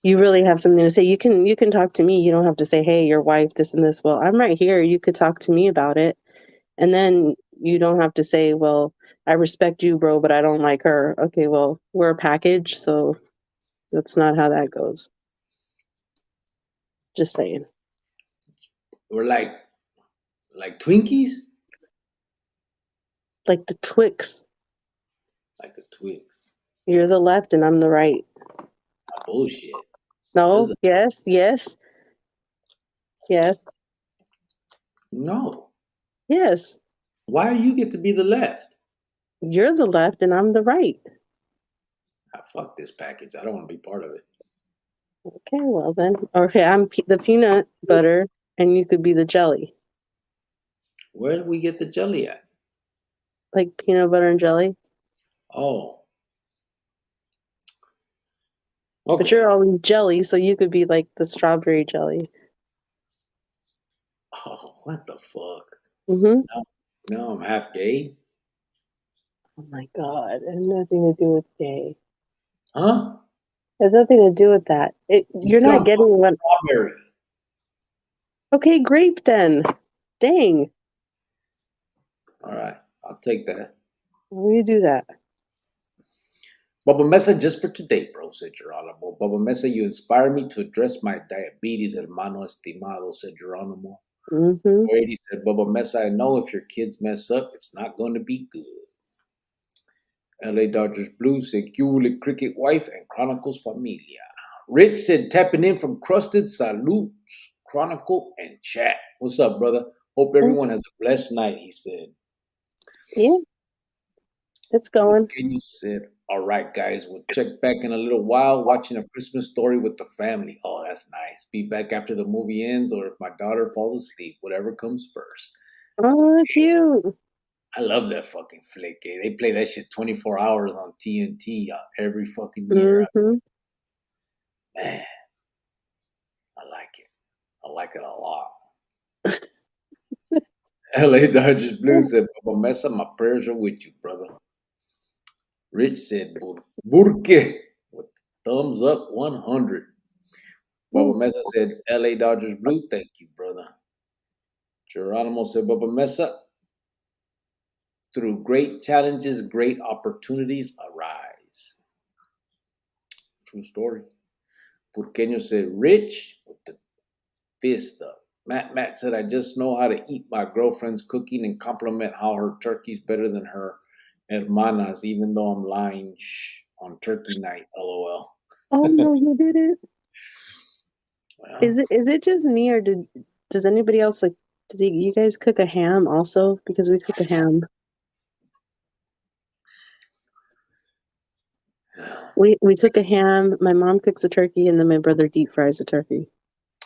[SPEAKER 2] you really have something to say, you can talk to me. You don't have to say, "Hey, your wife, this and this." Well, I'm right here. You could talk to me about it, and then you don't have to say, "Well, I respect you, bro, but I don't like her." Okay, well, we're a package, so that's not how that goes. Just saying.
[SPEAKER 1] We're like Twinkies,
[SPEAKER 2] Like the Twix.
[SPEAKER 1] like the Twigs.
[SPEAKER 2] You're the left and I'm the right.
[SPEAKER 1] Bullshit.
[SPEAKER 2] No, yes, yes, yes,
[SPEAKER 1] No.
[SPEAKER 2] yes.
[SPEAKER 1] Why do you get to be the left?
[SPEAKER 2] You're the left and I'm the right.
[SPEAKER 1] Fuck this package. I don't want to be part of it.
[SPEAKER 2] Okay, well then. Okay, I'm the peanut butter and you could be the jelly.
[SPEAKER 1] Where did we get the jelly at?
[SPEAKER 2] Like peanut butter and jelly.
[SPEAKER 1] Oh. Okay.
[SPEAKER 2] But you're always jelly, so you could be like the strawberry jelly.
[SPEAKER 1] Oh, what the fuck?
[SPEAKER 2] Mm-hmm.
[SPEAKER 1] Now I'm half gay?
[SPEAKER 2] Oh my God. It has nothing to do with gay.
[SPEAKER 1] Huh?
[SPEAKER 2] It has nothing to do with that. You're
[SPEAKER 1] said
[SPEAKER 2] not
[SPEAKER 1] I'm
[SPEAKER 2] getting what.
[SPEAKER 1] strawberry.
[SPEAKER 2] Okay, grape then. Dang.
[SPEAKER 1] All right. I'll take that.
[SPEAKER 2] Why do you do that?
[SPEAKER 1] Bubba Mesa, just for today, bro, said Geronimo. Bubba Mesa, you inspire me to address my diabetes, hermano estimado, said Geronimo.
[SPEAKER 2] Mm-hmm.
[SPEAKER 1] Brady said, Bubba Mesa, I know if your kids mess up, it's not going to be good. LA Dodgers Blue said, Cule Cricket Wife and Chronicles Familia. Rich said, tapping in from Crusted Salutes, Chronicle and Chat. What's up, brother? Hope everyone has a blessed night, he said.
[SPEAKER 2] Yeah. It's going.
[SPEAKER 1] You said, all right, guys, we'll check back in a little while watching A Christmas Story with the family. Oh, that's nice. Be back after the movie ends or if my daughter falls asleep, whatever comes first.
[SPEAKER 2] Oh, cute.
[SPEAKER 1] I love that fucking flick. Eh? They play that shit 24 hours on TNT every fucking year.
[SPEAKER 2] Mm-hmm.
[SPEAKER 1] Man, I like it. I like it a lot. LA Dodgers Blue said, Papa Mesa, my prayers are with you, brother. Rich said, Burke, with thumbs up 100. Baba Mesa said, LA Dodgers Blue, thank you, brother. Geronimo said, Baba Mesa, through great challenges, great opportunities arise. True story. Purqueño said, Rich, with the fist up. Matt said, I just know how to eat my girlfriend's cooking and compliment how her turkey's better than her hermanas, even though I'm lying on turkey night, LOL.
[SPEAKER 2] Oh no, you didn't.
[SPEAKER 1] Well,
[SPEAKER 2] Is it just me or does anybody else like? Did you guys cook a ham also? Because we cook a ham. We cook a ham. My mom cooks a turkey, and then my brother deep fries a turkey.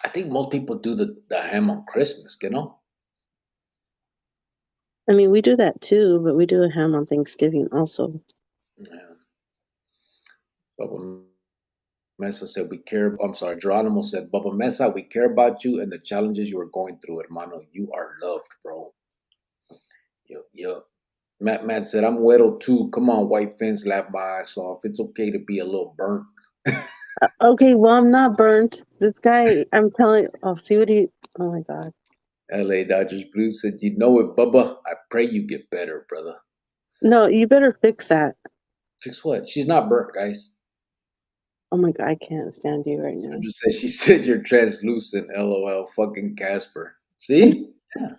[SPEAKER 1] I think most people do the ham on Christmas, you know?
[SPEAKER 2] I mean, we do that too, but we do a ham on Thanksgiving also.
[SPEAKER 1] Yeah. Bubba Mesa said, I'm sorry, Geronimo said, Bubba Mesa, we care about you and the challenges you are going through, hermano. You are loved, bro. Yup. Matt said, I'm Weddle too. Come on, white fence, laugh my ass off. It's okay to be a little burnt.
[SPEAKER 2] Okay, well, I'm not burnt. This guy, I'm telling. Oh, see what he. Oh my God.
[SPEAKER 1] LA Dodgers Blue said, you know it, Bubba. I pray you get better, brother.
[SPEAKER 2] No, you better fix that.
[SPEAKER 1] Fix what? She's not burnt, guys.
[SPEAKER 2] Oh my God, I can't stand you right now.
[SPEAKER 1] She said you're translucent, LOL, fucking Casper. See? Yeah.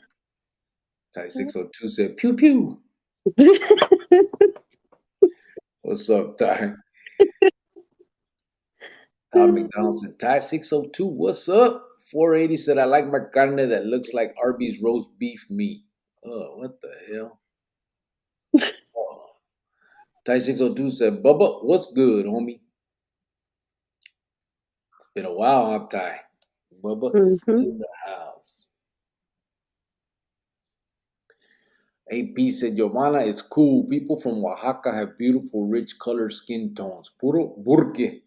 [SPEAKER 1] Ty 602 said, pew pew. What's up, Ty? Tom McDonald said, Ty 602, what's up? 480 said, I like my carne that looks like Arby's roast beef meat. Oh, what the hell? Oh. Ty 602 said, Bubba, what's good, homie? It's been a while, huh, Ty? Bubba is in the house. AP said, Giovanna, it's cool. People from Oaxaca have beautiful, rich color skin tones. Puro burque.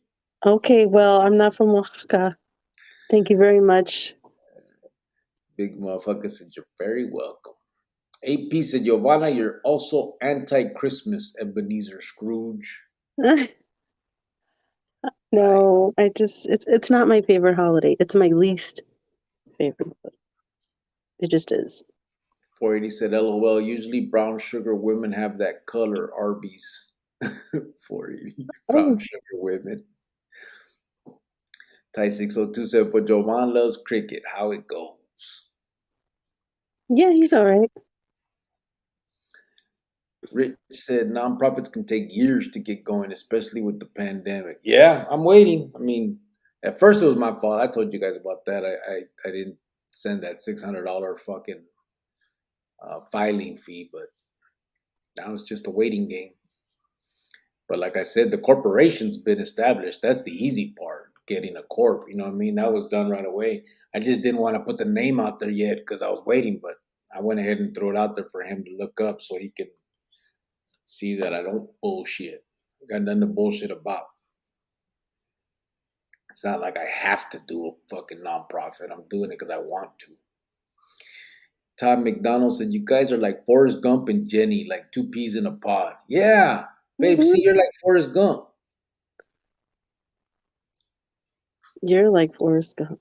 [SPEAKER 2] Okay, well, I'm not from Oaxaca. Thank you very much.
[SPEAKER 1] Big motherfucker said, you're very welcome. AP said, Giovanna, you're also anti-Christmas, Ebenezer Scrooge.
[SPEAKER 2] No, it's not my favorite holiday. It's my least favorite. It just is.
[SPEAKER 1] 480 said, LOL, usually brown sugar women have that color, Arby's. 480, brown
[SPEAKER 2] Oh,
[SPEAKER 1] sugar women. Ty 602 said, but Jovan loves cricket. How it goes.
[SPEAKER 2] yeah, he's all right.
[SPEAKER 1] Rich said, nonprofits can take years to get going, especially with the pandemic. Yeah, I'm waiting. I mean, at first it was my fault. I told you guys about that. I didn't send that $600 fucking filing fee, but now it's just a waiting game. But like I said, the corporation's been established. That's the easy part, getting a corp. You know what I mean? That was done right away. I just didn't want to put the name out there yet because I was waiting, but I went ahead and threw it out there for him to look up so he can see that I don't bullshit. I got nothing to bullshit about. It's not like I have to do a fucking nonprofit. I'm doing it because I want to. Todd McDonald said, you guys are like Forrest Gump and Jenny, like two peas in a pod. Yeah, babe, see, you're like Forrest Gump.
[SPEAKER 2] You're like Forrest Gump.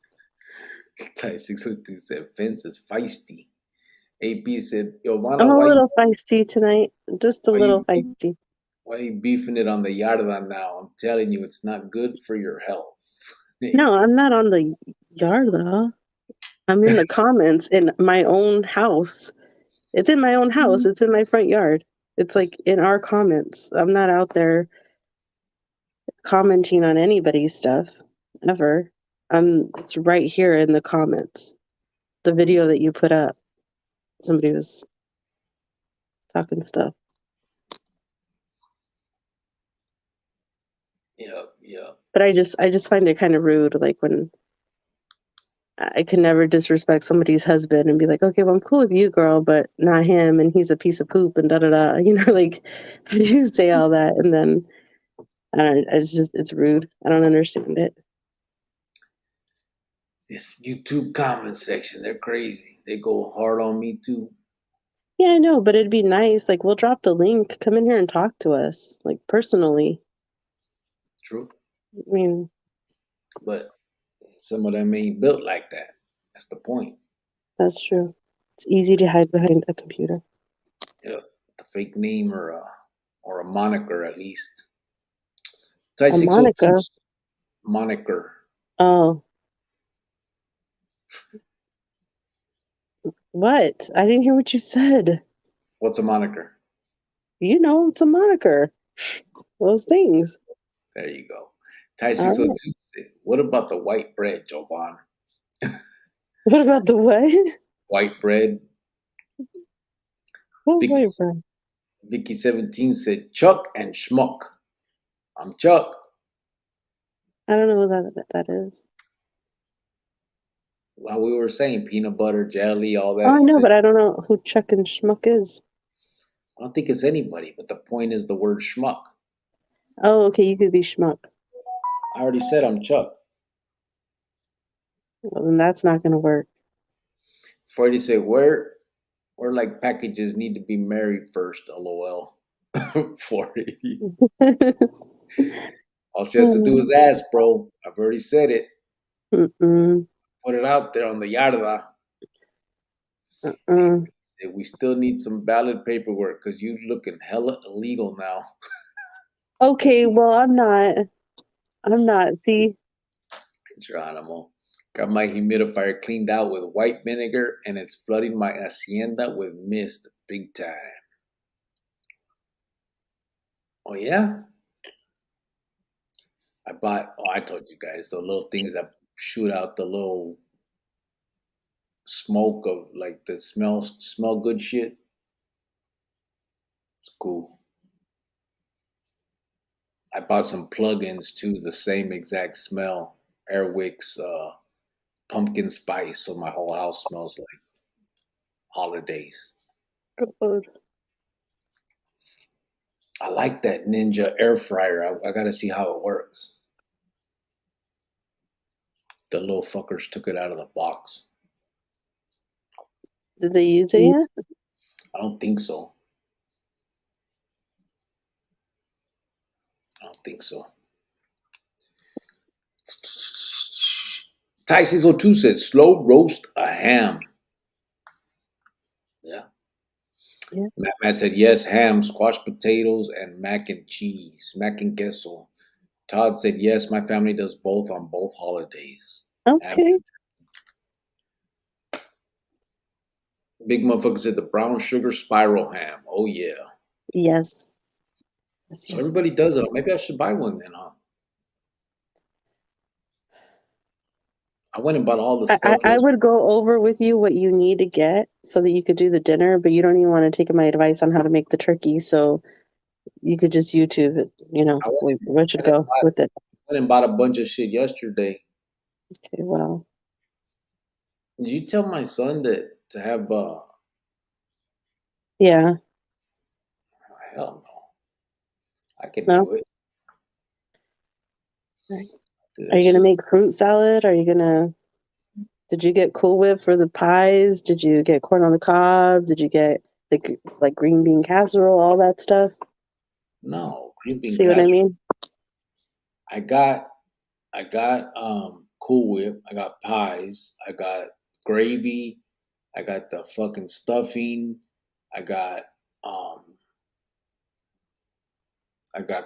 [SPEAKER 1] Ty 602 said, Vince is feisty. AP said, Giovanna,
[SPEAKER 2] I'm a
[SPEAKER 1] why
[SPEAKER 2] little feisty tonight. Just a little
[SPEAKER 1] you
[SPEAKER 2] feisty.
[SPEAKER 1] why you beefing it on the yarda now? I'm telling you, it's not good for your health.
[SPEAKER 2] No, I'm not on the yard though. I'm in the comments in my own house. It's in my own house. It's in my front yard. It's like in our comments. I'm not out there commenting on anybody's stuff ever. It's right here in the comments. The video that you put up. Somebody was talking stuff.
[SPEAKER 1] Yeah.
[SPEAKER 2] But I just find it kind of rude, like when I can never disrespect somebody's husband and be like, okay, well, I'm cool with you, girl, but not him, and he's a piece of poop, and da da da. You know, like, how do you say all that? And then I don't. It's rude. I don't understand it.
[SPEAKER 1] This YouTube comment section, they're crazy. They go hard on me too.
[SPEAKER 2] Yeah, I know, but it'd be nice. Like, we'll drop the link. Come in here and talk to us, like personally.
[SPEAKER 1] True.
[SPEAKER 2] I mean,
[SPEAKER 1] But some of them ain't built like that. That's the point.
[SPEAKER 2] that's true. It's easy to hide behind a computer.
[SPEAKER 1] Yeah. The fake name or a moniker at least. Type
[SPEAKER 2] A
[SPEAKER 1] 602
[SPEAKER 2] Monica.
[SPEAKER 1] moniker.
[SPEAKER 2] Oh, what? I didn't hear what you said.
[SPEAKER 1] What's a moniker?
[SPEAKER 2] You know, it's a moniker. Those things.
[SPEAKER 1] There you go. Type
[SPEAKER 2] All right.
[SPEAKER 1] 602 said, what about the white bread, Jovan?
[SPEAKER 2] What about the what?
[SPEAKER 1] White bread.
[SPEAKER 2] What
[SPEAKER 1] Vicky,
[SPEAKER 2] white bread?
[SPEAKER 1] Vicky 17 said, Chuck and Schmuck. I'm Chuck.
[SPEAKER 2] I don't know what that is.
[SPEAKER 1] Well, we were saying peanut butter, jelly, all that.
[SPEAKER 2] Oh, I
[SPEAKER 1] You
[SPEAKER 2] know,
[SPEAKER 1] said,
[SPEAKER 2] but I don't know who Chuck and Schmuck is.
[SPEAKER 1] I don't think it's anybody, but the point is the word schmuck.
[SPEAKER 2] Oh, okay, you could be Schmuck.
[SPEAKER 1] I already said I'm Chuck.
[SPEAKER 2] Well, then that's not going to work.
[SPEAKER 1] Freddie said, where like packages need to be married first, lol. 480. All she has to do is ask, bro. I've already said it.
[SPEAKER 2] Mm-mm.
[SPEAKER 1] Put it out there on the yarda.
[SPEAKER 2] Uh-uh.
[SPEAKER 1] We still need some valid paperwork because you looking hella illegal now.
[SPEAKER 2] Okay, well, I'm not. See,
[SPEAKER 1] Geronimo. Got my humidifier cleaned out with white vinegar and it's flooding my hacienda with mist big time. Oh, yeah? I told you guys, the little things that shoot out the little smoke of like the smell good shit. It's cool. I bought some plugins too, the same exact smell. Airwick's pumpkin spice, so my whole house smells like holidays.
[SPEAKER 2] God.
[SPEAKER 1] I like that Ninja air fryer. I gotta see how it works. The little fuckers took it out of the box.
[SPEAKER 2] Did they use it yet?
[SPEAKER 1] I don't think so. I don't think so. Ty 602 says slow roast a ham. Yeah.
[SPEAKER 2] Yeah.
[SPEAKER 1] Matt said yes, ham, squash potatoes, and mac and cheese. Mac and queso. Todd said yes, my family does both on both holidays.
[SPEAKER 2] Okay.
[SPEAKER 1] Big motherfucker said the brown sugar spiral ham. Oh yeah.
[SPEAKER 2] Yes.
[SPEAKER 1] So everybody does it. Maybe I should buy one then, huh? I went and bought all the stuff.
[SPEAKER 2] I would go over with you what you need to get so that you could do the dinner, but you don't even want to take my advice on how to make the turkey, so you could just YouTube it, where should go with it.
[SPEAKER 1] I went and bought a bunch of shit yesterday.
[SPEAKER 2] Okay, well.
[SPEAKER 1] Did you tell my son that to have
[SPEAKER 2] Yeah.
[SPEAKER 1] hell no. I can
[SPEAKER 2] No?
[SPEAKER 1] do it.
[SPEAKER 2] Right. Are you gonna make fruit salad? Did you get Cool Whip for the pies? Did you get corn on the cob? Did you get like green bean casserole, all that stuff?
[SPEAKER 1] No, green bean
[SPEAKER 2] See what I mean?
[SPEAKER 1] I got Cool Whip, I got pies, I got gravy, I got the fucking stuffing, I got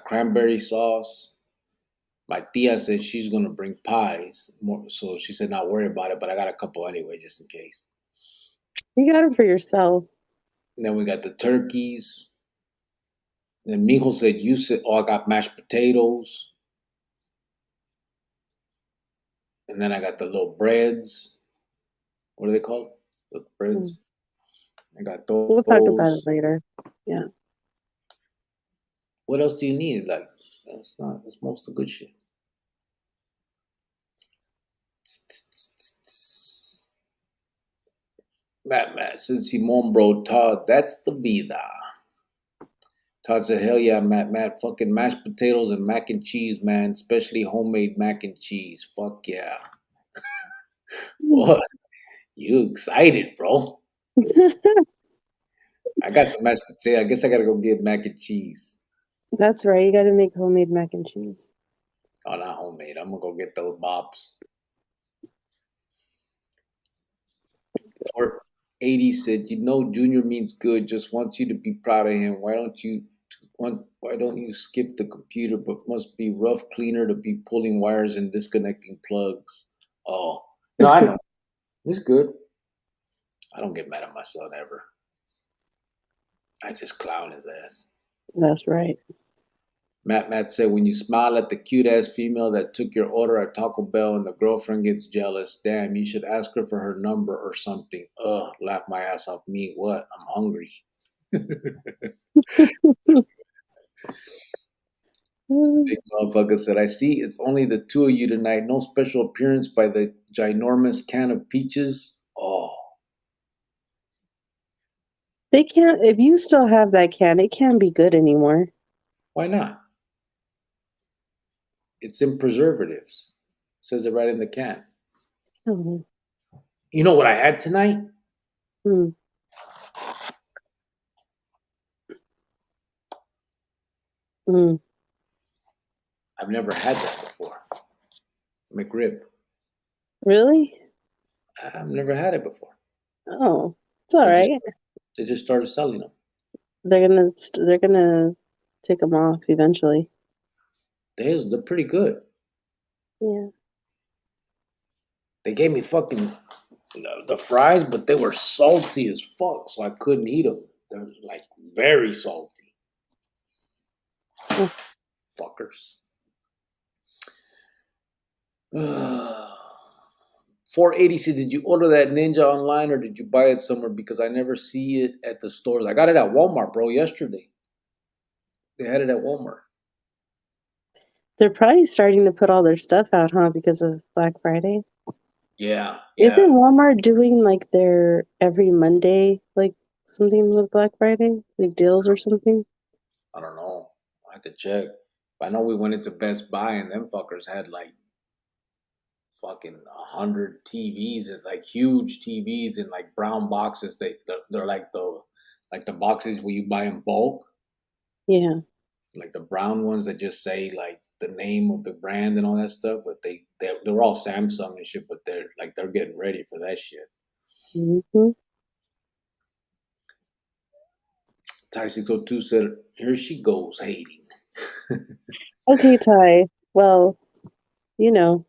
[SPEAKER 1] cranberry sauce. My tia said she's gonna bring pies, so she said not worry about it, but I got a couple anyway just in case.
[SPEAKER 2] You got them for yourself.
[SPEAKER 1] And then we got the turkeys. Then Mijo said I got mashed potatoes. And then I got the little breads. What are they called? The breads. I got those.
[SPEAKER 2] We'll talk about it later. Yeah.
[SPEAKER 1] What else do you need? Like, that's most of the good shit. Matt said Simone, bro. Todd, that's the vida. Todd said, hell yeah, Matt, fucking mashed potatoes and mac and cheese, man. Especially homemade mac and cheese. Fuck yeah. What? You excited, bro? I got some mashed potato. I guess I gotta go get mac and cheese.
[SPEAKER 2] That's right. You gotta make homemade mac and cheese.
[SPEAKER 1] Oh, not homemade. I'm gonna go get those bobs. 480 said, Junior means good. Just wants you to be proud of him. Why don't you skip the computer? But must be rough cleaner to be pulling wires and disconnecting plugs. Oh no, I know. He's good. I don't get mad at my son ever. I just clown his ass.
[SPEAKER 2] That's right.
[SPEAKER 1] Matt said, when you smile at the cute-ass female that took your order at Taco Bell and the girlfriend gets jealous, damn, you should ask her for her number or something. Laugh my ass off. Me, what? I'm hungry. Big motherfucker said, I see it's only the two of you tonight. No special appearance by the ginormous can of peaches. Oh.
[SPEAKER 2] They can't, if you still have that can, it can't be good anymore.
[SPEAKER 1] Why not? It's in preservatives. It says it right in the can.
[SPEAKER 2] Mm-hmm.
[SPEAKER 1] You know what I had tonight? I've never had that before. McRib.
[SPEAKER 2] Really?
[SPEAKER 1] I've never had it before.
[SPEAKER 2] Oh, it's all right.
[SPEAKER 1] They just started selling them.
[SPEAKER 2] They're gonna take them off eventually.
[SPEAKER 1] They're pretty good.
[SPEAKER 2] Yeah.
[SPEAKER 1] They gave me fucking the fries, but they were salty as fuck, so I couldn't eat them. They're like very salty. Fuckers. 480 said, did you order that Ninja online or did you buy it somewhere? Because I never see it at the stores. I got it at Walmart, bro, yesterday. They had it at Walmart.
[SPEAKER 2] They're probably starting to put all their stuff out, huh? Because of Black Friday.
[SPEAKER 1] Yeah.
[SPEAKER 2] Isn't Walmart doing like their every Monday like something with Black Friday? Like deals or something?
[SPEAKER 1] I don't know. I have to check. But I know we went into Best Buy and them fuckers had like fucking 100 TVs and like huge TVs in like brown boxes. They're like the boxes where you buy in bulk,
[SPEAKER 2] Yeah.
[SPEAKER 1] like the brown ones that just say like the name of the brand and all that stuff. But they're all Samsung and shit. But they're getting ready for that shit.
[SPEAKER 2] Mm-hmm.
[SPEAKER 1] Ty 602 said, "Here she goes hating."
[SPEAKER 2] Okay, Ty. Well, you know,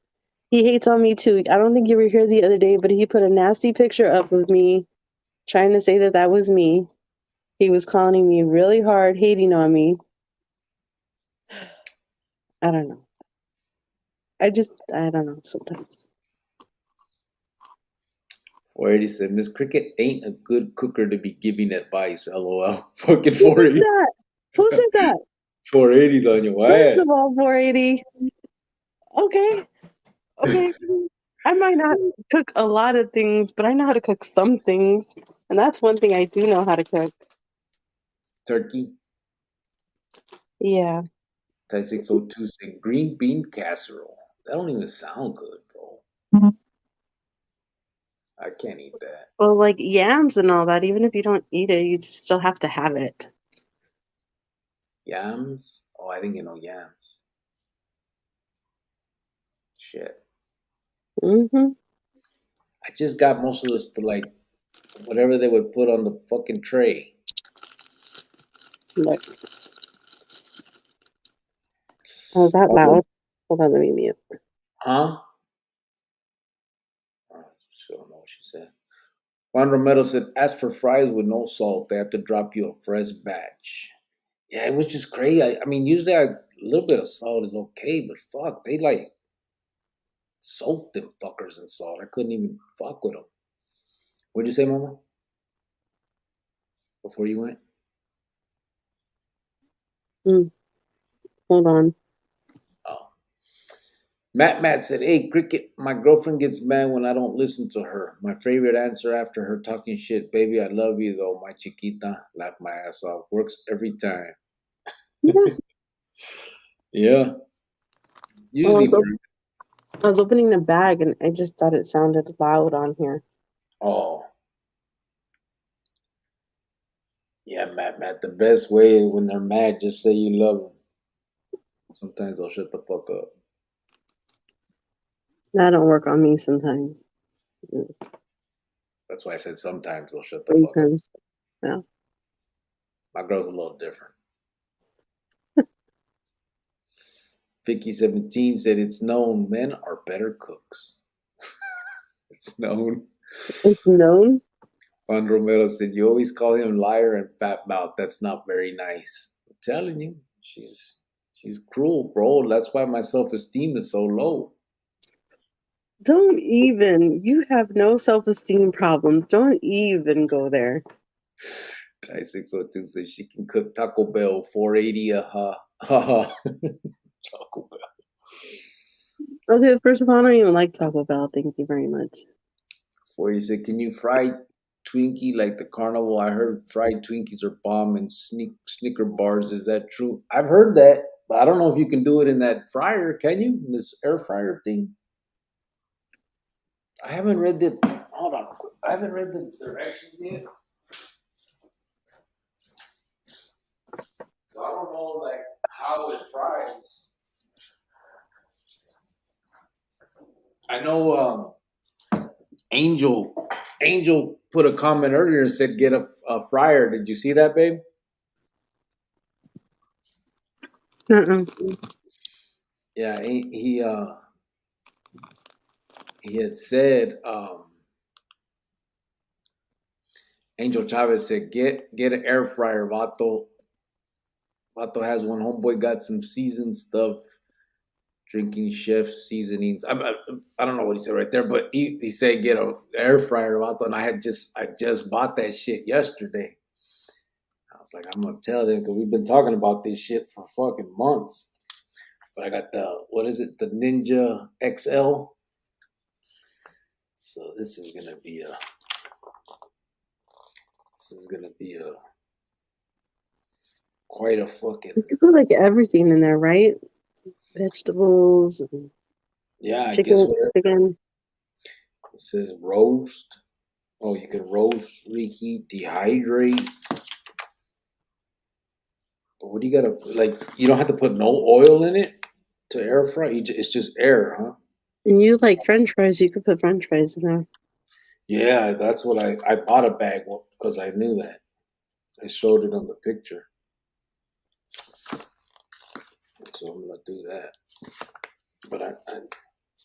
[SPEAKER 2] he hates on me too. I don't think you were here the other day, but he put a nasty picture up of me trying to say that that was me. He was clowning me really hard, hating on me. I don't know. I don't know sometimes.
[SPEAKER 1] 480 said, "Miss Cricket ain't a good cooker to be giving advice." LOL. Fucking
[SPEAKER 2] Who said
[SPEAKER 1] 480.
[SPEAKER 2] that? Who said that?
[SPEAKER 1] 480's on your
[SPEAKER 2] First
[SPEAKER 1] ass.
[SPEAKER 2] of all, 480. Okay. Okay. I might not cook a lot of things, but I know how to cook some things. And that's one thing I do know how to cook.
[SPEAKER 1] Turkey.
[SPEAKER 2] Yeah.
[SPEAKER 1] Ty 602 said, "Green bean casserole." That don't even sound good, bro. I can't eat that.
[SPEAKER 2] Well, like yams and all that, even if you don't eat it, you just still have to have it.
[SPEAKER 1] Yams? Oh, I didn't get no yams. Shit.
[SPEAKER 2] Mm-hmm.
[SPEAKER 1] I just got most of this to like whatever they would put on the fucking tray.
[SPEAKER 2] Look. Oh, is that loud? Hold on, let me mute.
[SPEAKER 1] Huh? Oh, still don't know what she said. Juan Romero said, "Ask for fries with no salt. They have to drop you a fresh batch." Yeah, it was just crazy. I mean, usually a little bit of salt is okay, but fuck, they like soaked them fuckers in salt. I couldn't even fuck with them. What'd you say, Mama? Before you went?
[SPEAKER 2] Hold on.
[SPEAKER 1] Oh. Matt said, "Hey, Cricket, my girlfriend gets mad when I don't listen to her. My favorite answer after her talking shit, baby, I love you though, my chiquita." Laugh my ass off. Works every time. Yeah. Usually
[SPEAKER 2] Well,
[SPEAKER 1] works.
[SPEAKER 2] I was opening the bag and I just thought it sounded loud on here.
[SPEAKER 1] Oh. Yeah, Matt. The best way when they're mad, just say you love them. Sometimes they'll shut the fuck up.
[SPEAKER 2] That don't work on me sometimes.
[SPEAKER 1] That's why I said sometimes they'll shut the fuck up.
[SPEAKER 2] Sometimes. Yeah.
[SPEAKER 1] My girl's a little different. Vicky17 said, "It's known men are better cooks." It's known.
[SPEAKER 2] It's known.
[SPEAKER 1] Juan Romero said, "You always call him liar and fat mouth. That's not very nice." I'm telling you, she's cruel, bro. That's why my self-esteem is so low.
[SPEAKER 2] Don't even. You have no self-esteem problems. Don't even go there.
[SPEAKER 1] Ty 602 says she can cook Taco Bell. 480, ha. Taco Bell.
[SPEAKER 2] Okay, first of all, I don't even like Taco Bell. Thank you very much.
[SPEAKER 1] 480 said, "Can you fry Twinkie like the carnival? I heard fried Twinkies are bomb and Snicker bars. Is that true?" I've heard that, but I don't know if you can do it in that fryer. Can you? In this air fryer thing? I haven't read the. Hold on. I haven't read the directions yet. So I don't know like how it fries. I know Angel put a comment earlier and said get a fryer. Did you see that, babe? Yeah, he had said Angel Chavez said get an air fryer. Vato has one. Homeboy got some seasoned stuff. Drinking chef seasonings. I don't know what he said right there, but he said get an air fryer. Vato, and I just bought that shit yesterday. I was like, I'm gonna tell them because we've been talking about this shit for fucking months. But I got what is it? The Ninja XL. So this is gonna be is gonna be quite a fucking.
[SPEAKER 2] You can put like everything in there, right? Vegetables, and
[SPEAKER 1] Yeah, I guess
[SPEAKER 2] chicken,
[SPEAKER 1] what
[SPEAKER 2] chicken.
[SPEAKER 1] it says roast. Oh, you can roast, reheat, dehydrate. But what do you gotta like? You don't have to put no oil in it to air fry. It's just air, huh?
[SPEAKER 2] And you like French fries, you could put French fries in there.
[SPEAKER 1] Yeah, that's what I bought a bag because I knew that. I showed it on the picture. So I'm gonna do that. But I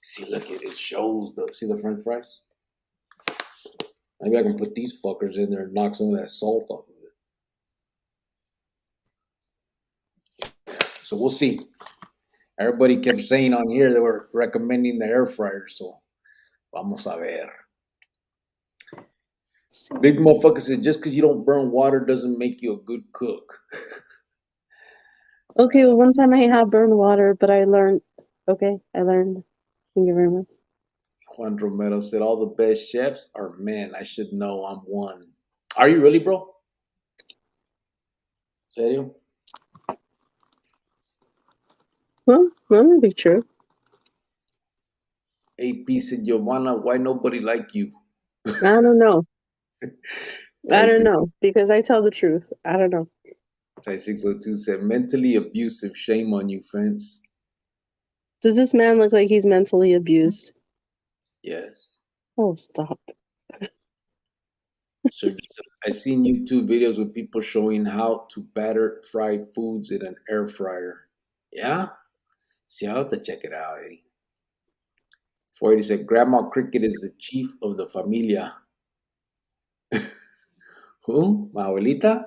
[SPEAKER 1] see, look, it shows see the French fries. Maybe I can put these fuckers in there and knock some of that salt off of it. So we'll see. Everybody kept saying on here they were recommending the air fryer, so vamos a ver. Big motherfucker said just because you don't burn water doesn't make you a good cook.
[SPEAKER 2] Okay, well, one time I had burned water, but I learned. Okay, I learned. Thank you very much.
[SPEAKER 1] Juan Romero said all the best chefs are men. I should know I'm one. Are you really, bro? Serio?
[SPEAKER 2] Well, that would be true.
[SPEAKER 1] AP said, Giovanna, why nobody like you?
[SPEAKER 2] I don't know. I don't
[SPEAKER 1] Ty602
[SPEAKER 2] know because I tell the truth. I don't know.
[SPEAKER 1] said, mentally abusive. Shame on you, Fence.
[SPEAKER 2] Does this man look like he's mentally abused?
[SPEAKER 1] Yes.
[SPEAKER 2] Oh, stop.
[SPEAKER 1] So I seen YouTube videos with people showing how to batter fry foods in an air fryer. Yeah? See, I'll have to check it out, eh? 480 said, Grandma Cricket is the chief of the familia. Who? My abuelita?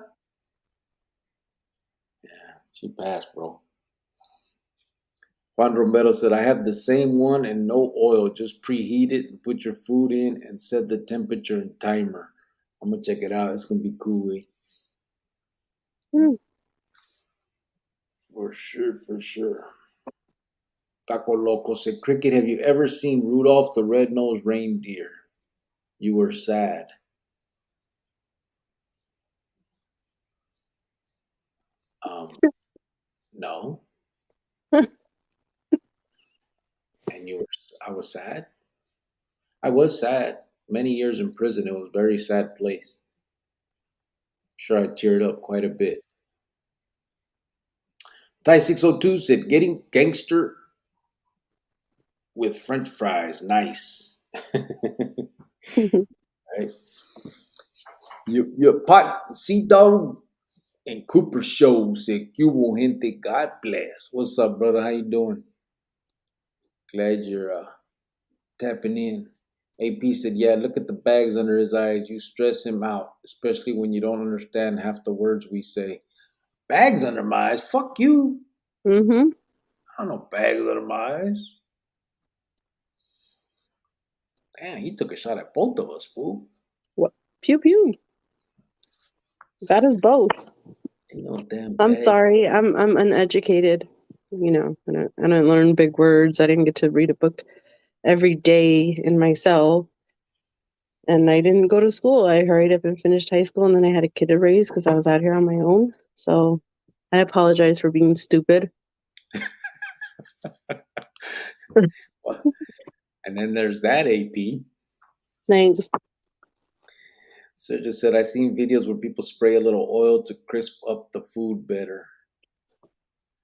[SPEAKER 1] Yeah, she passed, bro. Juan Romero said, I have the same one and no oil. Just preheat it and put your food in and set the temperature and timer. I'm going to check it out. It's going to be cool, eh?
[SPEAKER 2] Hmm.
[SPEAKER 1] For sure, for sure. Taco Loco said, Cricket, have you ever seen Rudolph the Red-Nosed Reindeer? You were sad. No. And I was sad? I was sad. Many years in prison. It was a very sad place. I'm sure I teared up quite a bit. Ty602 said, getting gangster with French fries. Nice. Right? Your pot, C-Dog and Cooper Show said, Cubo gente, God bless. What's up, brother? How you doing? Glad you're tapping in. AP said, yeah, look at the bags under his eyes. You stress him out, especially when you don't understand half the words we say. Bags under my eyes? Fuck you.
[SPEAKER 2] Mm-hmm.
[SPEAKER 1] I don't know bags under my eyes. Damn, he took a shot at both of us, fool.
[SPEAKER 2] What? Pew pew. That is both.
[SPEAKER 1] Ain't no damn
[SPEAKER 2] I'm
[SPEAKER 1] bag.
[SPEAKER 2] sorry. I'm uneducated. You know, I don't learn big words. I didn't get to read a book every day in my cell. And I didn't go to school. I hurried up and finished high school, and then I had a kid to raise because I was out here on my own. So I apologize for being stupid.
[SPEAKER 1] And then there's that AP.
[SPEAKER 2] Thanks.
[SPEAKER 1] So just said, I seen videos where people spray a little oil to crisp up the food better.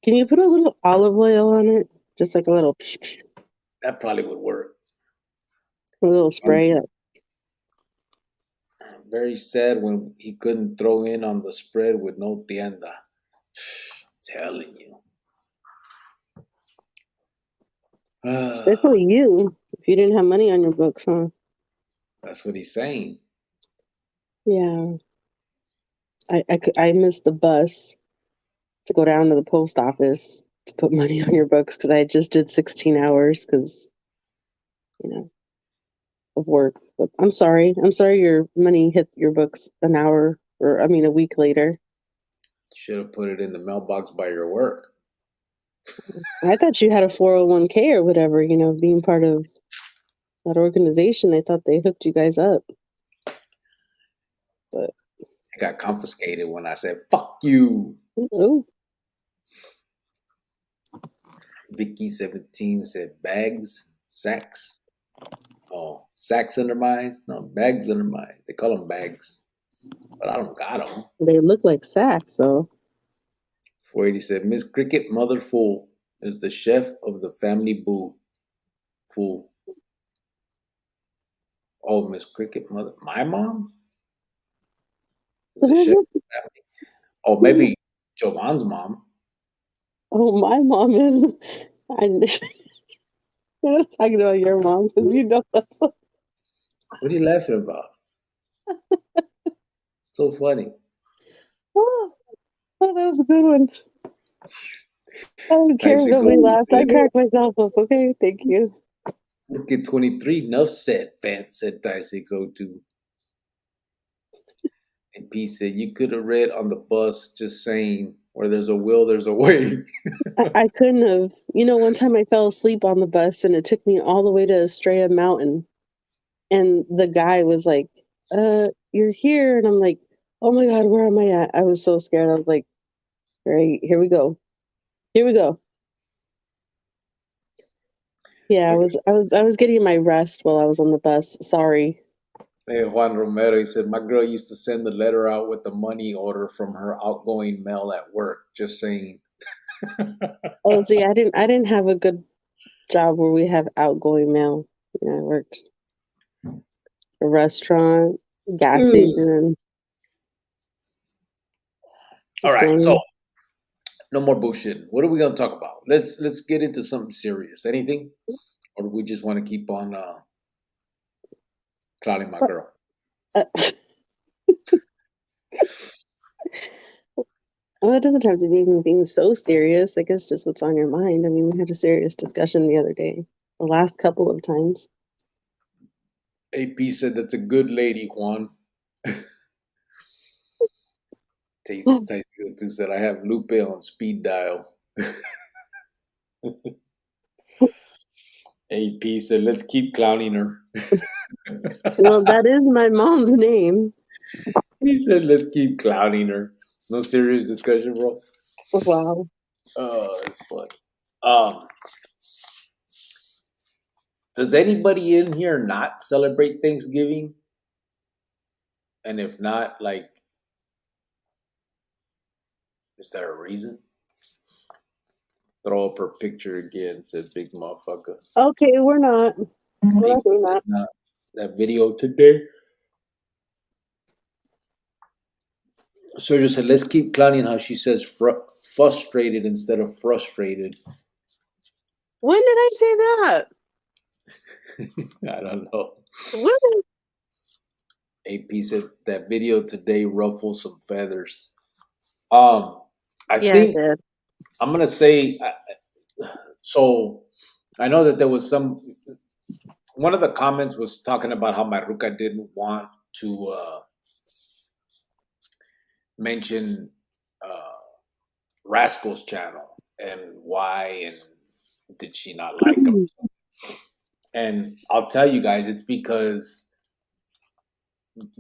[SPEAKER 2] Can you put a little olive oil on it? Just like a little
[SPEAKER 1] That probably would work.
[SPEAKER 2] spray.
[SPEAKER 1] Very sad when he couldn't throw in on the spread with no tienda. Telling you.
[SPEAKER 2] Especially you, if you didn't have money on your books, huh?
[SPEAKER 1] That's what he's saying.
[SPEAKER 2] Yeah. I missed the bus to go down to the post office to put money on your books because I just did 16 hours because, you know, of work. But I'm sorry. I'm sorry your money hit your books a week later.
[SPEAKER 1] Should have put it in the mailbox by your work.
[SPEAKER 2] I thought you had a 401k or whatever, you know, being part of that organization. I thought they hooked you guys up. But
[SPEAKER 1] got confiscated when I said, fuck you.
[SPEAKER 2] Oh,
[SPEAKER 1] Vicky17 said, bags, sacks. Oh, sacks under mine? No, bags under mine. They call them bags. But I don't got them.
[SPEAKER 2] they look like sacks, though.
[SPEAKER 1] 480 said, Miss Cricket Mother Fool is the chef of the family boo. Fool. Oh, Miss Cricket Mother. My mom? Is the chef of the family? Oh, maybe Jovan's mom.
[SPEAKER 2] Oh, my mom is. I was talking about your mom because you know that's.
[SPEAKER 1] What are you laughing about? So funny.
[SPEAKER 2] Oh, that was a good one. I don't care if
[SPEAKER 1] Tyson
[SPEAKER 2] nobody
[SPEAKER 1] Goldie
[SPEAKER 2] laughed. I
[SPEAKER 1] said,
[SPEAKER 2] cracked myself up. Okay, thank you.
[SPEAKER 1] look at 23. Enough said, fan said Ty 602. And P said, you could have read on the bus just saying, where there's a will, there's a way.
[SPEAKER 2] I couldn't have. You know, one time I fell asleep on the bus and it took me all the way to Estrella Mountain. And the guy was like, you're here. And I'm like, oh my God, where am I at? I was so scared. I was like, all right, here we go. Here we go. Yeah, I was getting my rest while I was on the bus. Sorry.
[SPEAKER 1] Hey, Juan Romero, he said, my girl used to send the letter out with the money order from her outgoing mail at work. Just saying.
[SPEAKER 2] Oh, see, I didn't have a good job where we have outgoing mail. Yeah, I worked a restaurant, gas station.
[SPEAKER 1] All right,
[SPEAKER 2] saying.
[SPEAKER 1] so no more bullshit. What are we gonna talk about? Let's get into something serious. Anything, or do we just want to keep on clowning my girl?
[SPEAKER 2] Well, it doesn't have to be anything so serious. I guess just what's on your mind. I mean, we had a serious discussion the other day, the last couple of times.
[SPEAKER 1] AP said that's a good lady, Juan. Tyson said I have Lupe on speed dial. AP said let's keep clowning her.
[SPEAKER 2] Well, that is my mom's name.
[SPEAKER 1] He said let's keep clowning her. No serious discussion, bro.
[SPEAKER 2] Wow.
[SPEAKER 1] Oh, that's funny. Does anybody in here not celebrate Thanksgiving? And if not, like, is there a reason? Throw up her picture again, said big motherfucker.
[SPEAKER 2] Okay, we're not. We're not doing that.
[SPEAKER 1] That video today. Sergio said, let's keep clowning how she says frustrated instead of frustrated.
[SPEAKER 2] When did I say that?
[SPEAKER 1] I don't know.
[SPEAKER 2] When?
[SPEAKER 1] AP said that video today ruffles some feathers. I think
[SPEAKER 2] I did.
[SPEAKER 1] I'm gonna say. So I know that there was one of the comments was talking about how my ruca didn't want to mention Rascal's channel and why, and did she not like him? And I'll tell you guys, it's because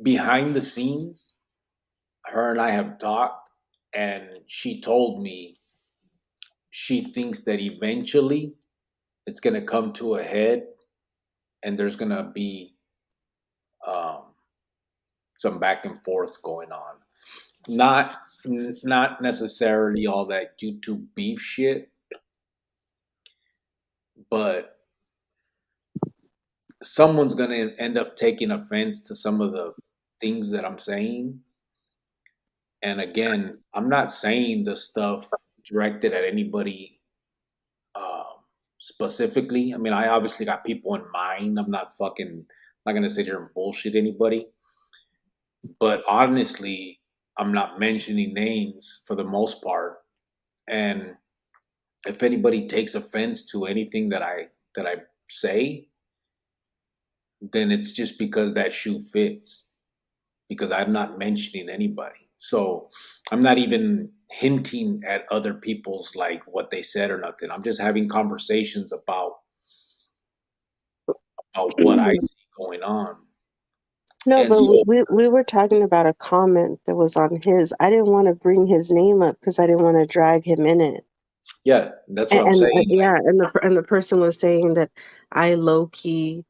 [SPEAKER 1] behind the scenes, her and I have talked, and she told me she thinks that eventually it's going to come to a head and there's going to be some back and forth going on. Not necessarily all that YouTube beef shit, but someone's going to end up taking offense to some of the things that I'm saying. And again, I'm not saying the stuff directed at anybody specifically. I mean, I obviously got people in mind. I'm not going to sit here and bullshit anybody. But honestly, I'm not mentioning names for the most part. And if anybody takes offense to anything that I say, then it's just because that shoe fits. Because I'm not mentioning anybody. So I'm not even hinting at other people's like what they said or nothing. I'm just having conversations about what I see going on.
[SPEAKER 2] No,
[SPEAKER 1] And
[SPEAKER 2] but
[SPEAKER 1] so,
[SPEAKER 2] we were talking about a comment that was on his. I didn't want to bring his name up because I didn't want to drag him in it.
[SPEAKER 1] yeah, that's what I'm
[SPEAKER 2] And
[SPEAKER 1] saying.
[SPEAKER 2] yeah, and the person was saying that I low key,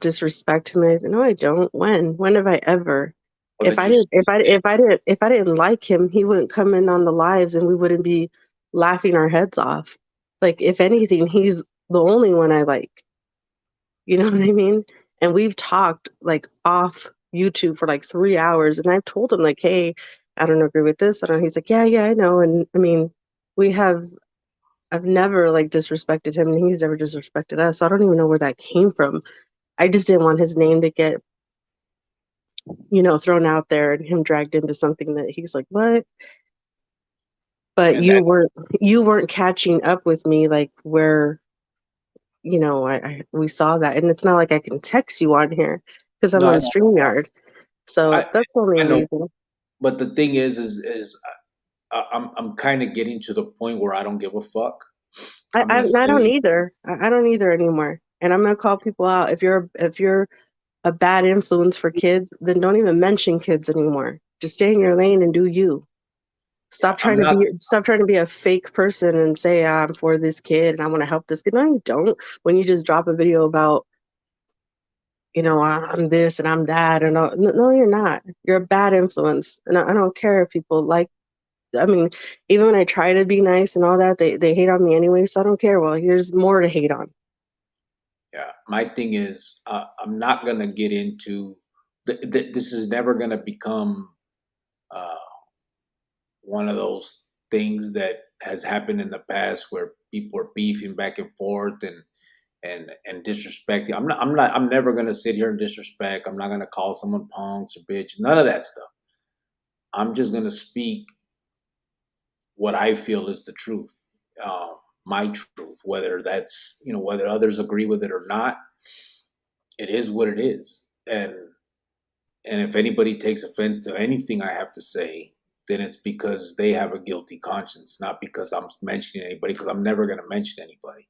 [SPEAKER 2] disrespect him. And I said, no, I don't. When have I ever?
[SPEAKER 1] Or that you speak it.
[SPEAKER 2] If I didn't like him, he wouldn't come in on the lives, and we wouldn't be laughing our heads off. Like, if anything, he's the only one I like. You know what I mean? And we've talked like off YouTube for like 3 hours, and I've told him like, hey, I don't agree with this. I don't. He's like, yeah, I know. And I mean, we have. I've never like disrespected him, and he's never disrespected us. So I don't even know where that came from. I just didn't want his name to get, thrown out there and him dragged into something that he's like, what? But
[SPEAKER 1] And that's
[SPEAKER 2] you weren't catching up with me like where, we saw that, and it's not like I can text you on here because I'm
[SPEAKER 1] no,
[SPEAKER 2] on StreamYard. So
[SPEAKER 1] I
[SPEAKER 2] that's the only
[SPEAKER 1] I know,
[SPEAKER 2] reason.
[SPEAKER 1] but the thing is I'm kind of getting to the point where I don't give a fuck.
[SPEAKER 2] I
[SPEAKER 1] I'm
[SPEAKER 2] I,
[SPEAKER 1] gonna
[SPEAKER 2] I don't
[SPEAKER 1] say
[SPEAKER 2] either. I don't either anymore. And I'm gonna call people out. If you're a bad influence for kids, then don't even mention kids anymore. Just stay in your lane and do you.
[SPEAKER 1] yeah, I'm not.
[SPEAKER 2] Stop trying to be a fake person and say, I'm for this kid and I want to help this kid. No, you don't. When you just drop a video about, I'm this and I'm that, and no, you're not. You're a bad influence, and I don't care if people like. I mean, even when I try to be nice and all that, they hate on me anyway. So I don't care. Well, here's more to hate on.
[SPEAKER 1] Yeah, my thing is I'm not gonna get into. This is never gonna become uh, one of those things that has happened in the past where people are beefing back and forth and disrespecting. I'm never gonna sit here and disrespect. I'm not gonna call someone punks or bitch. None of that stuff. I'm just gonna speak what I feel is the truth, my truth. Whether that's whether others agree with it or not, it is what it is. And if anybody takes offense to anything I have to say, then it's because they have a guilty conscience, not because I'm mentioning anybody. Because I'm never gonna mention anybody.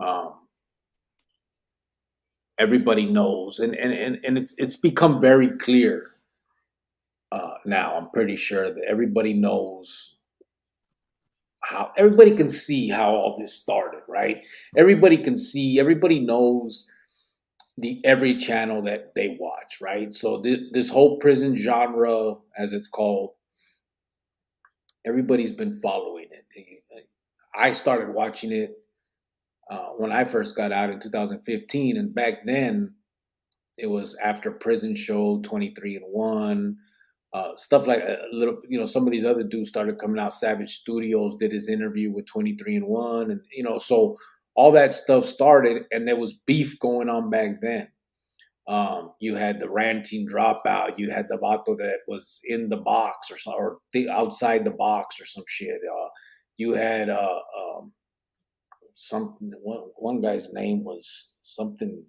[SPEAKER 1] Um, Everybody knows, and it's become very clear now. I'm pretty sure that everybody knows how. Everybody can see how all this started, right? Everybody knows every channel that they watch, right? So this whole prison genre, as it's called, everybody's been following it. I started watching it when I first got out in 2015, and back then it was after Prison Show, 23 and 1, stuff like a little. Some of these other dudes started coming out. Savage Studios did his interview with 23 and 1, and so all that stuff started, and there was beef going on back then. You had the ranting dropout. You had the vato that was in the box or outside the box or some shit. You had something. One guy's name was something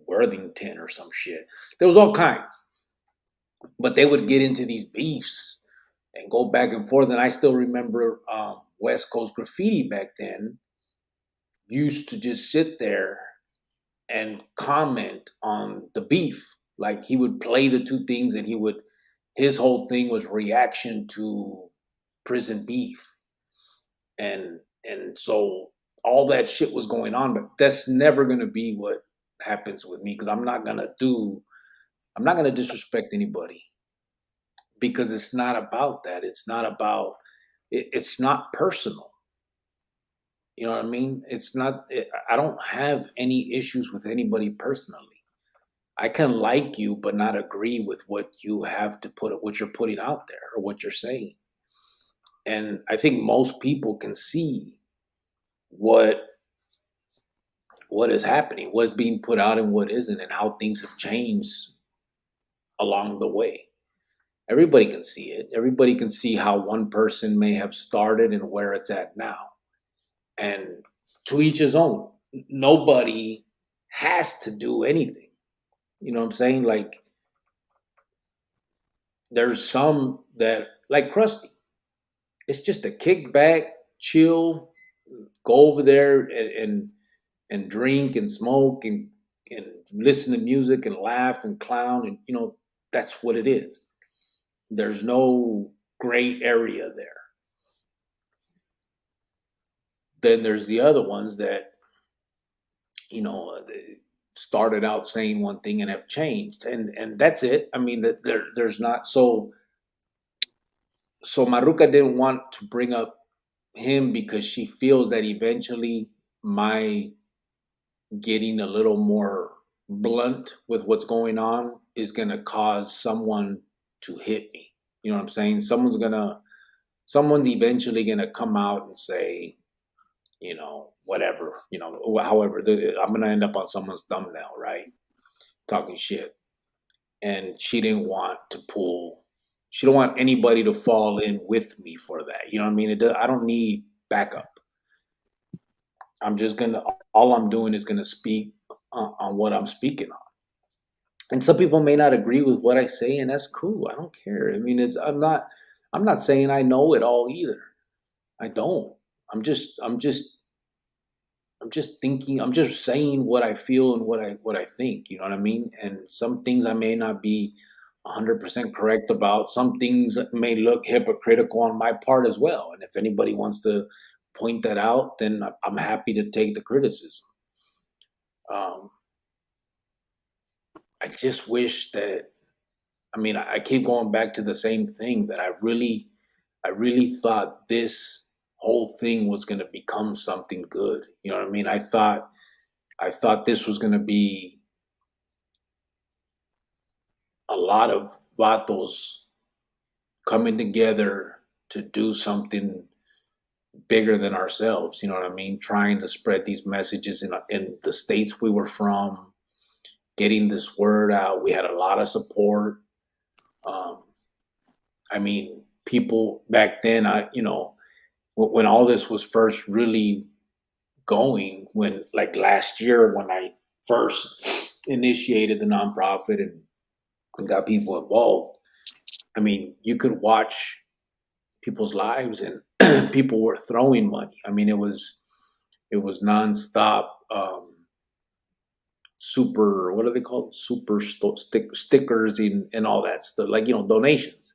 [SPEAKER 1] Worthington or some shit. There was all kinds, but they would get into these beefs and go back and forth. And I still remember West Coast Graffiti back then used to just sit there and comment on the beef. Like he would play the two things, and his whole thing was reaction to prison beef, and so all that shit was going on. But that's never gonna be what happens with me, because I'm not gonna disrespect anybody, because it's not about that. It's not about it's not personal. You know what I mean? I don't have any issues with anybody personally. I can like you, but not agree with what what you're putting out there or what you're saying. And I think most people can see what is happening, what's being put out and what isn't, and how things have changed along the way. Everybody can see it. Everybody can see how one person may have started and where it's at now. And to each his own. Nobody has to do anything. You know what I'm saying? Like, there's some that, like Krusty, it's just a kickback, chill, go over there and drink and smoke and and listen to music and laugh and clown, and that's what it is. There's no gray area there. Then there's the other ones that they started out saying one thing and have changed, and that's it. I mean, that there's not so Maruka didn't want to bring up him because she feels that eventually my getting a little more blunt with what's going on is going to cause someone to hit me. You know what I'm saying? Someone's eventually going to come out and say, whatever, however, I'm going to end up on someone's thumbnail, right? Talking shit. And she didn't want anybody to fall in with me for that. You know what I mean? I don't need backup. All I'm doing is going to speak on what I'm speaking on. And some people may not agree with what I say, and that's cool. I don't care. I mean, I'm not saying I know it all either. I don't. I'm just thinking, I'm just saying what I feel and what I think, you know what I mean? And some things I may not be 100% correct about. Some things may look hypocritical on my part as well. And if anybody wants to point that out, then I'm happy to take the criticism. I just wish that, I keep going back to the same thing, that I really thought this whole thing was going to become something good. You know what I mean? I thought this was going to be a lot of vatos coming together to do something bigger than ourselves. You know what I mean? Trying to spread these messages in the states we were from, getting this word out. We had a lot of support. People back then, when all this was first really going, when like last year, when I first initiated the nonprofit and got people involved, you could watch people's lives and people were throwing money. It was nonstop. Super, what are they called? Super stickers and all that stuff, like, donations.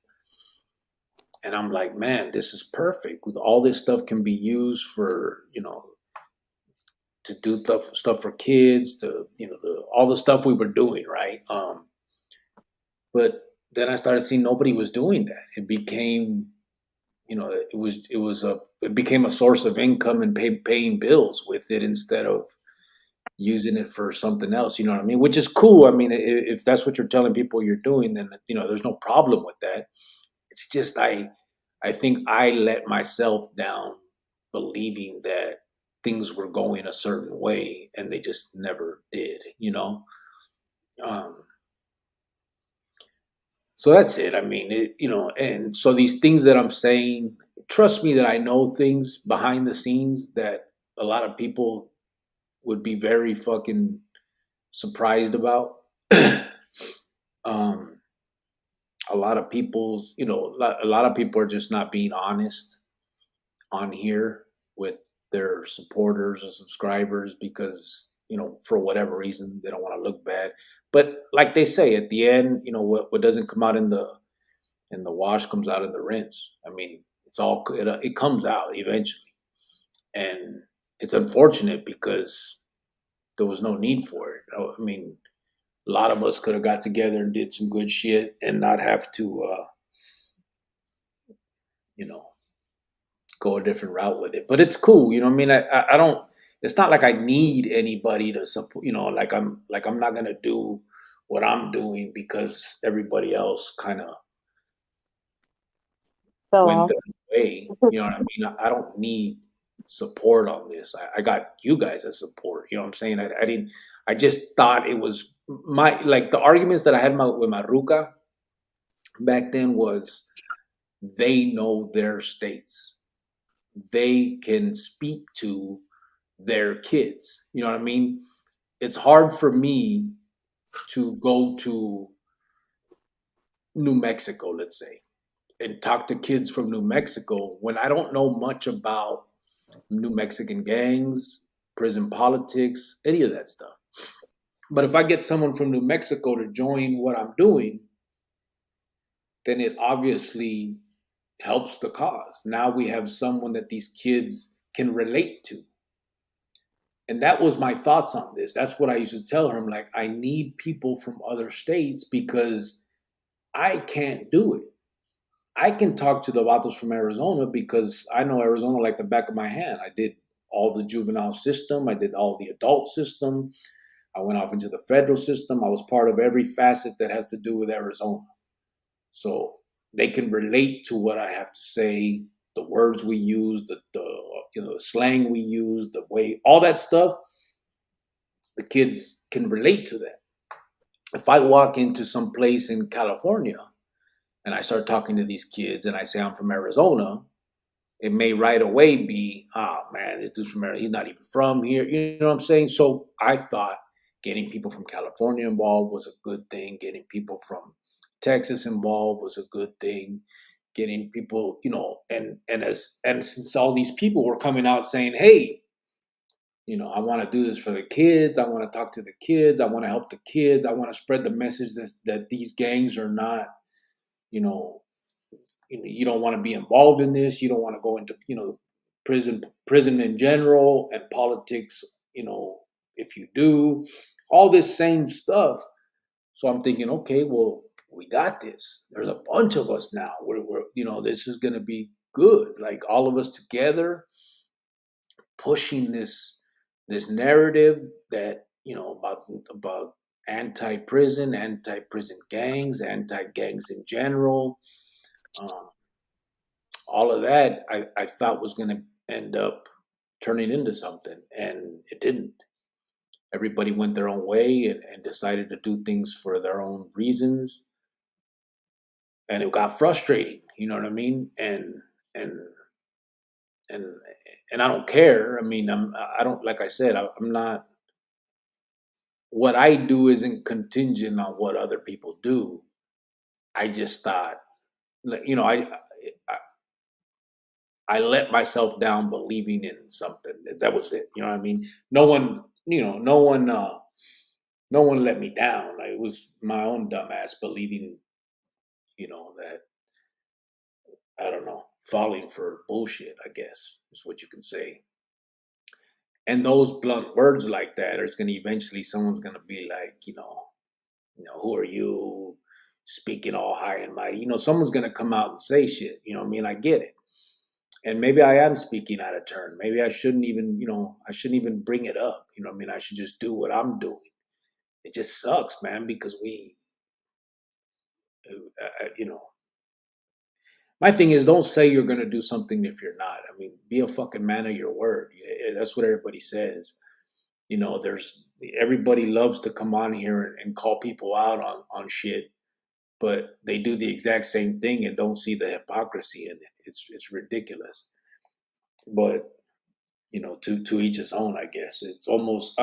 [SPEAKER 1] And I'm like, man, this is perfect. With all this stuff can be used for, to do stuff for kids, to, all the stuff we were doing, right? But then I started seeing nobody was doing that. It became, it became a source of income and paying bills with it instead of using it for something else, you know what I mean? Which is cool. If that's what you're telling people you're doing, then, there's no problem with that. It's just, I think I let myself down believing that things were going a certain way and they just never did, So that's it. And so these things that I'm saying, trust me that I know things behind the scenes that a lot of people would be very fucking surprised about. A lot of people's, a lot of people are just not being honest on here with their supporters or subscribers because, for whatever reason, they don't want to look bad. But like they say, at the end, what doesn't come out in the wash comes out in the rinse. It comes out eventually. And it's unfortunate because there was no need for it. A lot of us could have got together and did some good shit and not have to, go a different route with it. But it's cool, I don't. It's not like I need anybody to support. Like I'm not gonna do what I'm doing because everybody else kind of went their way. You know what I mean? I don't need support on this. I got you guys as support. You know what I'm saying? I didn't. I just thought it was the arguments that I had with Maruka back then was they know their states. They can speak to their kids. You know what I mean? It's hard for me to go to New Mexico, let's say, and talk to kids from New Mexico when I don't know much about New Mexican gangs, prison politics, any of that stuff. But if I get someone from New Mexico to join what I'm doing, then it obviously helps the cause. Now we have someone that these kids can relate to. And that was my thoughts on this. That's what I used to tell her. I'm like, I need people from other states because I can't do it. I can talk to the vatos from Arizona because I know Arizona like the back of my hand. I did all the juvenile system. I did all the adult system. I went off into the federal system. I was part of every facet that has to do with Arizona. So they can relate to what I have to say, the words we use, the slang we use, the way, all that stuff. The kids can relate to that. If I walk into some place in California and I start talking to these kids and I say I'm from Arizona, it may right away be, oh man, this dude's from Arizona. He's not even from here. You know what I'm saying? So I thought getting people from California involved was a good thing. Getting people from Texas involved was a good thing. Getting people, and since all these people were coming out saying, hey, I want to do this for the kids. I want to talk to the kids. I want to help the kids. I want to spread the message that these gangs are not, you don't want to be involved in this. You don't want to go into, prison in general and politics, if you do, all this same stuff. So I'm thinking, okay, well, we got this. There's a bunch of us now. We're this is going to be good. Like all of us together pushing this narrative that, about anti-prison gangs, anti-gangs in general. All of that I thought was going to end up turning into something, and it didn't. Everybody went their own way and decided to do things for their own reasons. And it got frustrating, you know what I mean? And and and I don't care. I mean, I don't, like I said, I'm not, what I do isn't contingent on what other people do. I just thought, I I let myself down believing in something. That was it. You know what I mean? No one, no one let me down. It was my own dumbass believing, that, I don't know, falling for bullshit, I guess is what you can say. And those blunt words like that are going to eventually, someone's going to be like, who are you speaking all high and mighty? Someone's going to come out and say shit. You know what I mean? I get it. And maybe I am speaking out of turn. Maybe I shouldn't even, bring it up. You know what I mean? I should just do what I'm doing. It just sucks, man, because my thing is, don't say you're going to do something if you're not. I mean, be a fucking man of your word. That's what everybody says. Everybody loves to come on here and call people out on shit, but they do the exact same thing and don't see the hypocrisy in it. It's ridiculous. But to each his own, I guess. It's almost,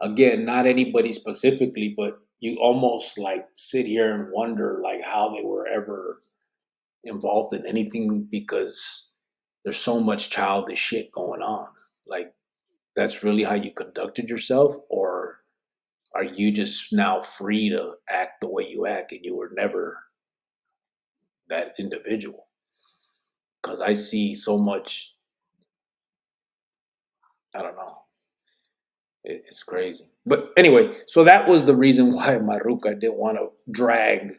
[SPEAKER 1] again, not anybody specifically, but you almost like sit here and wonder like how they were ever involved in anything, because there's so much childish shit going on. Like, that's really how you conducted yourself, or are you just now free to act the way you act and you were never that individual? Because I see so much, I don't know. It's crazy. But anyway, so that was the reason why Maruca didn't want to drag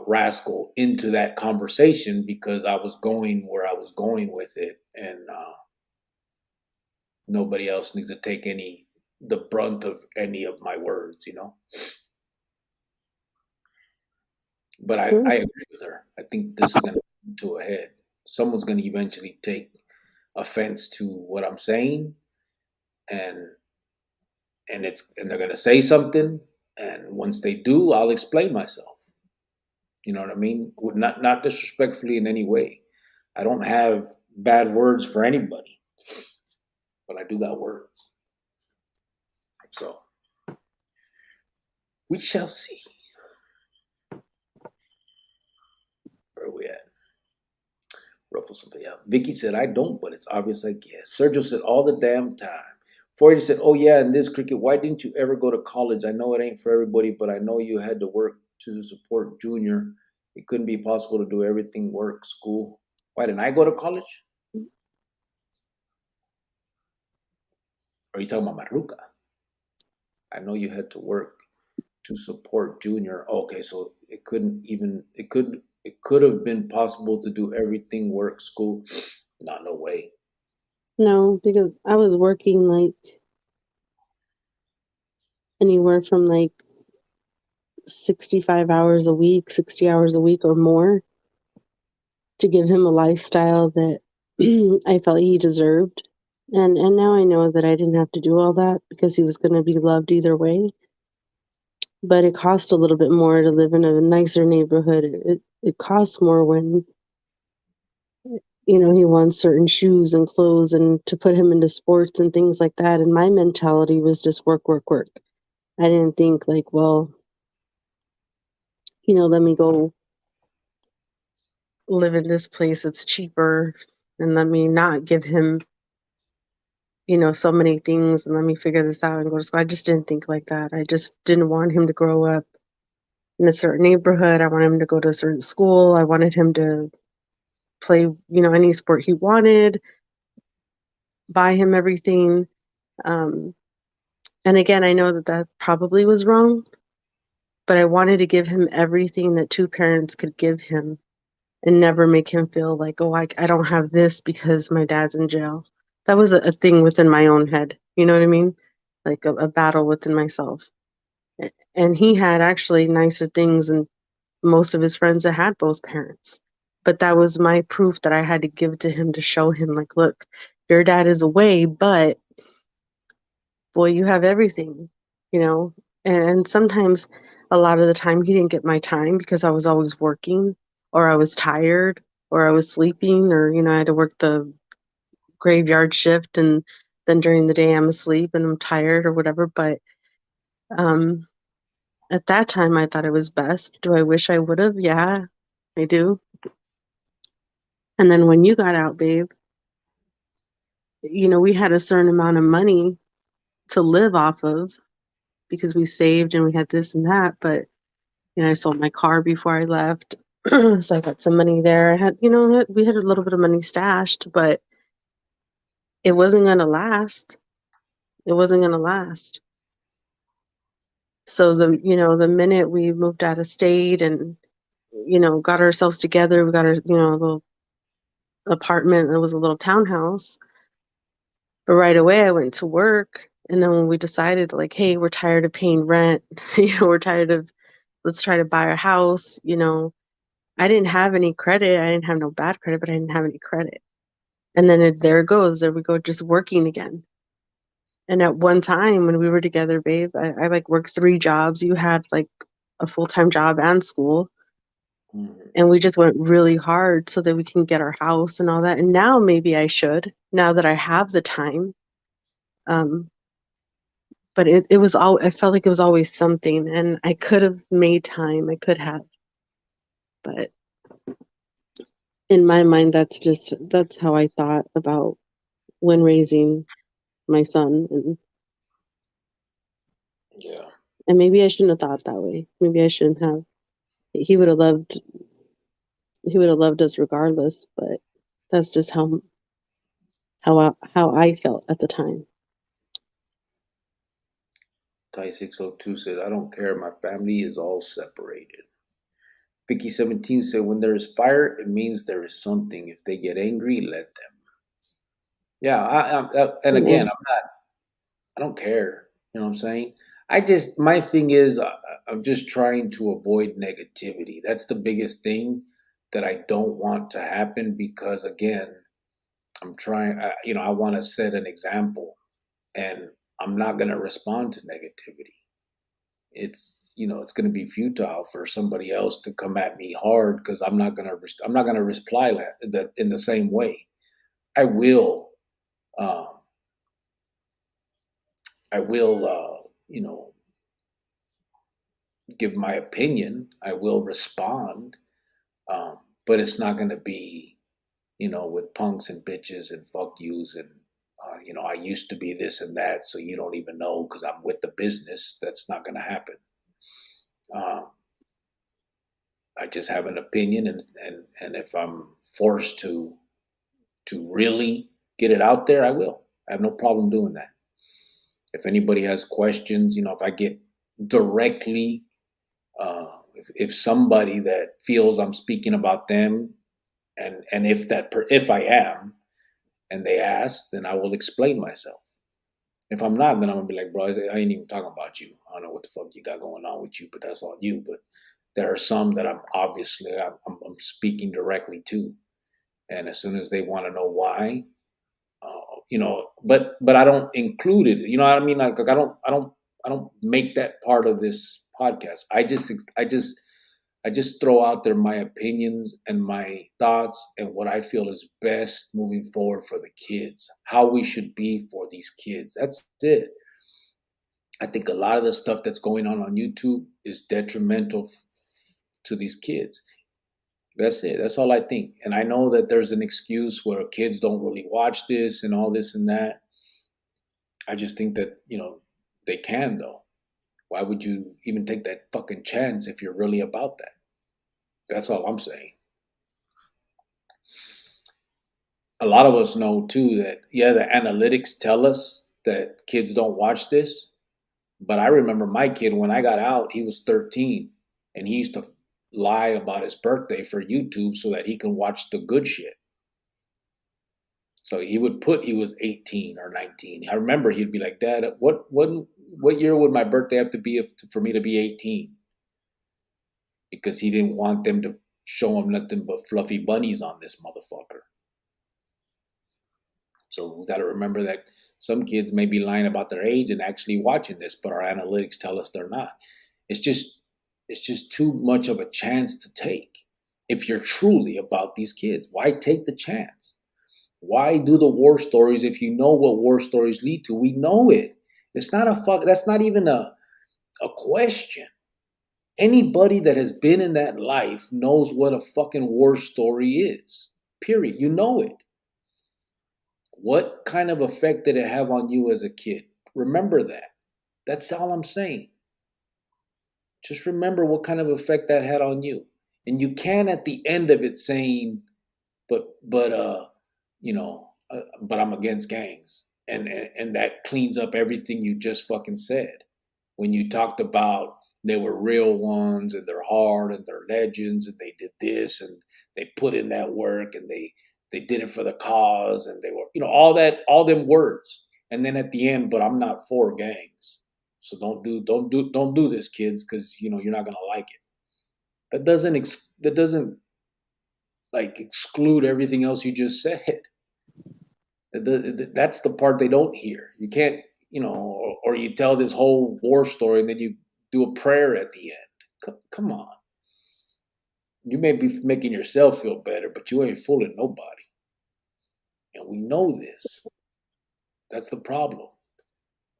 [SPEAKER 1] Rascal into that conversation, because I was going where I was going with it, and nobody else needs to take the brunt of any of my words, But I agree with her. I think this is going to come to a head. Someone's going to eventually take offense to what I'm saying, and they're going to say something, and once they do, I'll explain myself. You know what I mean? Not disrespectfully in any way. I don't have bad words for anybody, but I do got words. So we shall see. Where are we at? Ruffles something out. Vicky said, I don't, but it's obvious I guess. Sergio said, all the damn time. Forty said, "Oh yeah, and this cricket. Why didn't you ever go to college? I know it ain't for everybody, but I know you had to work to support Junior. It couldn't be possible to do everything: work, school. Why didn't I go to college? Or are you talking about Maruca? I know you had to work to support Junior. Okay, so it couldn't even. It could have been possible to do everything: work, school. No way.
[SPEAKER 2] No, because I was working like anywhere from like 65 hours a week, 60 hours a week or more to give him a lifestyle that I felt he deserved. And now I know that I didn't have to do all that because he was going to be loved either way. But it cost a little bit more to live in a nicer neighborhood. It costs more when he wants certain shoes and clothes and to put him into sports and things like that. And my mentality was just work, work, work. I didn't think like, well, let me go live in this place that's cheaper and let me not give him, so many things and let me figure this out and go to school. I just didn't think like that. I just didn't want him to grow up in a certain neighborhood. I wanted him to go to a certain school. I wanted him to play, any sport he wanted, buy him everything. And again, I know that probably was wrong, but I wanted to give him everything that two parents could give him and never make him feel like, oh, I don't have this because my dad's in jail. That was a thing within my own head. You know what I mean? Like a battle within myself. And he had actually nicer things than most of his friends that had both parents. But that was my proof that I had to give to him to show him, like, look, your dad is away, but boy, you have everything, you know? And sometimes a lot of the time he didn't get my time because I was always working or I was tired or I was sleeping or, I had to work the graveyard shift and then during the day I'm asleep and I'm tired or whatever. But um, at that time I thought it was best. Do I wish I would have? Yeah, I do. And then when you got out, babe, we had a certain amount of money to live off of because we saved and we had this and that. But I sold my car before I left. So I got some money there. I had, we had a little bit of money stashed, but it wasn't going to last. It wasn't going to last. So the minute we moved out of state and, got ourselves together, we got our, little apartment. It was a little townhouse. But right away I went to work. And then when we decided like, hey, we're tired of paying rent, we're tired of, let's try to buy a house, I didn't have any credit. I didn't have no bad credit, but I didn't have any credit. And then there it goes. There we go, just working again. And at one time when we were together, babe, I like worked 3 jobs. You had like a full-time job and school. And we just went really hard so that we can get our house and all that. And now maybe I should, now that I have the time. But it was all, I felt like it was always something and I could have made time. I could have. But in my mind, that's how I thought about when raising my son.
[SPEAKER 1] Yeah.
[SPEAKER 2] And maybe I shouldn't have thought that way. Maybe I shouldn't have. He would have loved us regardless, but that's just how I felt at the time.
[SPEAKER 1] Ty 602 said, I don't care. My family is all separated. Vicky 17 said, when there is fire, it means there is something. If they get angry, let them. Yeah, and again, I don't care. You know what I'm saying? My thing is, I'm just trying to avoid negativity. That's the biggest thing that I don't want to happen because, again, I'm trying, I want to set an example and I'm not going to respond to negativity. It's going to be futile for somebody else to come at me hard because I'm not going to reply in the same way. I will, um, give my opinion. I will respond, but it's not going to be, with punks and bitches and fuck yous and I used to be this and that, so you don't even know because I'm with the business. That's not going to happen. I just have an opinion, and if I'm forced to really get it out there, I will. I have no problem doing that. If anybody has questions, if I get directly, if somebody that feels I'm speaking about them, and if I am, and they ask, then I will explain myself. If I'm not, then I'm gonna be like, bro, I ain't even talking about you. I don't know what the fuck you got going on with you, but that's on you. But there are some that I'm speaking directly to, and as soon as they want to know why, but I don't include it. You know what I mean? Like I don't make that part of this podcast. I just throw out there my opinions and my thoughts and what I feel is best moving forward for the kids, how we should be for these kids. That's it. I think a lot of the stuff that's going on YouTube is detrimental to these kids. That's it. That's all I think. And I know that there's an excuse where kids don't really watch this and all this and that. I just think that, they can though. Why would you even take that fucking chance if you're really about that? That's all I'm saying. A lot of us know too that, the analytics tell us that kids don't watch this. But I remember my kid, when I got out, he was 13 and he used to lie about his birthday for YouTube so that he can watch the good shit. So he would put he was 18 or 19. I remember he'd be like, Dad, what year would my birthday have to be for me to be 18? Because he didn't want them to show him nothing but fluffy bunnies on this motherfucker. So we got to remember that some kids may be lying about their age and actually watching this, but our analytics tell us they're not. It's just too much of a chance to take. If you're truly about these kids, why take the chance? Why do the war stories if you know what war stories lead to? We know it. It's not that's not even a question. Anybody that has been in that life knows what a fucking war story is. Period. You know it. What kind of effect did it have on you as a kid? Remember that. That's all I'm saying. Just remember what kind of effect that had on you. And you can at the end of it saying, but I'm against gangs. And that cleans up everything you just fucking said. When you talked about they were real ones and they're hard and they're legends and they did this and they put in that work and they did it for the cause and they were, all them words. And then at the end, but I'm not for gangs. So don't do this, kids, because you're not gonna like it. That doesn't like exclude everything else you just said. That's the part they don't hear. You can't, or you tell this whole war story and then you do a prayer at the end. Come on. You may be making yourself feel better, but you ain't fooling nobody. And we know this. That's the problem.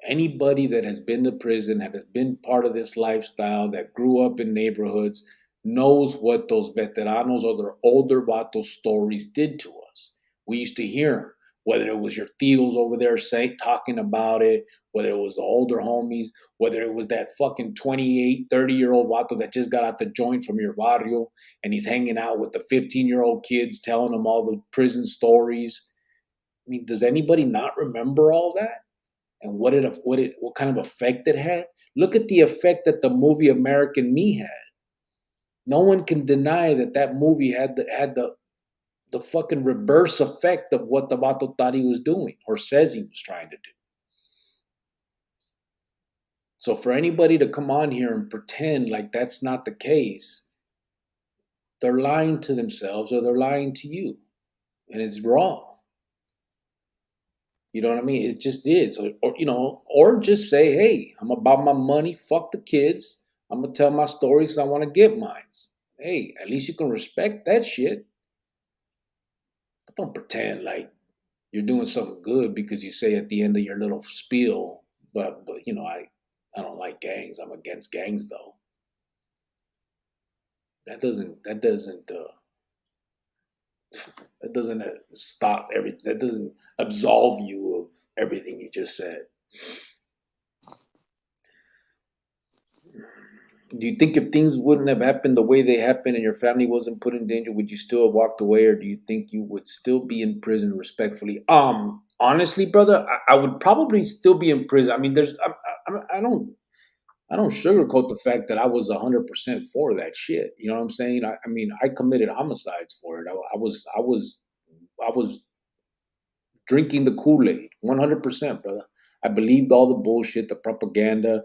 [SPEAKER 1] Anybody that has been to prison, that has been part of this lifestyle, that grew up in neighborhoods, knows what those veteranos or their older vatos stories did to us. We used to hear them, whether it was your tios over there talking about it, whether it was the older homies, whether it was that fucking 28, 30-year-old vato that just got out the joint from your barrio and he's hanging out with the 15-year-old kids telling them all the prison stories. I mean, does anybody not remember all that? And what kind of effect it had? Look at the effect that the movie American Me had. No one can deny that movie had the fucking reverse effect of what the vato thought he was doing or says he was trying to do. So for anybody to come on here and pretend like that's not the case, they're lying to themselves or they're lying to you. And it's wrong. You know what I mean? It just is. Or just say, hey, I'm about my money. Fuck the kids. I'm going to tell my stories. I want to get mine. Hey, at least you can respect that shit. But don't pretend like you're doing something good because you say at the end of your little spiel, but I don't like gangs. I'm against gangs though. That doesn't stop everything. That doesn't absolve you of everything you just said. Do you think if things wouldn't have happened the way they happened and your family wasn't put in danger, would you still have walked away, or do you think you would still be in prison respectfully? Honestly, brother, I would probably still be in prison. I mean, I don't sugarcoat the fact that I was 100% for that shit. You know what I'm saying? I mean, I committed homicides for it. I was drinking the Kool-Aid, 100%, brother. I believed all the bullshit, the propaganda.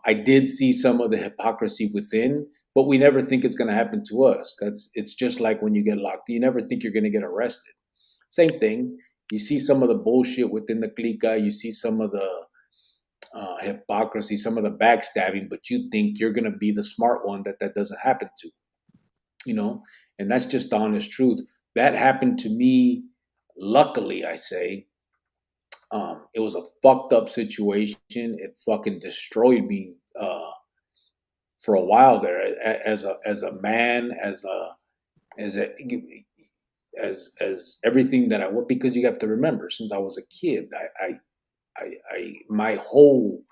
[SPEAKER 1] I did see some of the hypocrisy within, but we never think it's going to happen to us. It's just like when you get locked. You never think you're going to get arrested. Same thing. You see some of the bullshit within the clica. You see some of the hypocrisy, some of the backstabbing, but you think you're going to be the smart one that doesn't happen to, you know? And that's just the honest truth. That happened to me, luckily, I say. It was a fucked up situation. It fucking destroyed me for a while there as a man, as everything that I was, because you have to remember, since I was a kid, I my whole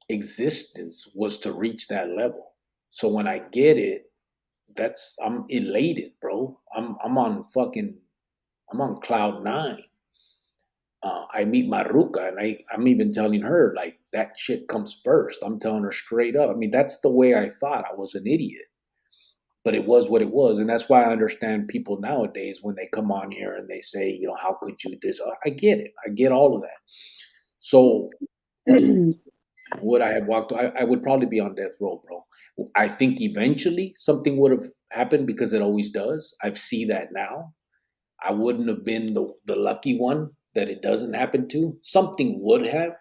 [SPEAKER 1] existence was to reach that level. So when I get it, I'm elated, bro. I'm on cloud nine. I meet my ruka, and I'm even telling her, like, that shit comes first. I'm telling her straight up. I mean, that's the way I thought. I was an idiot, but it was what it was. And that's why I understand people nowadays when they come on here and they say, you know, how could you this? I get it. I get all of that. So would I have walked? I would probably be on death row, bro. I think eventually something would have happened because it always does. I see that now. I wouldn't have been the lucky one that it doesn't happen to. Something would have.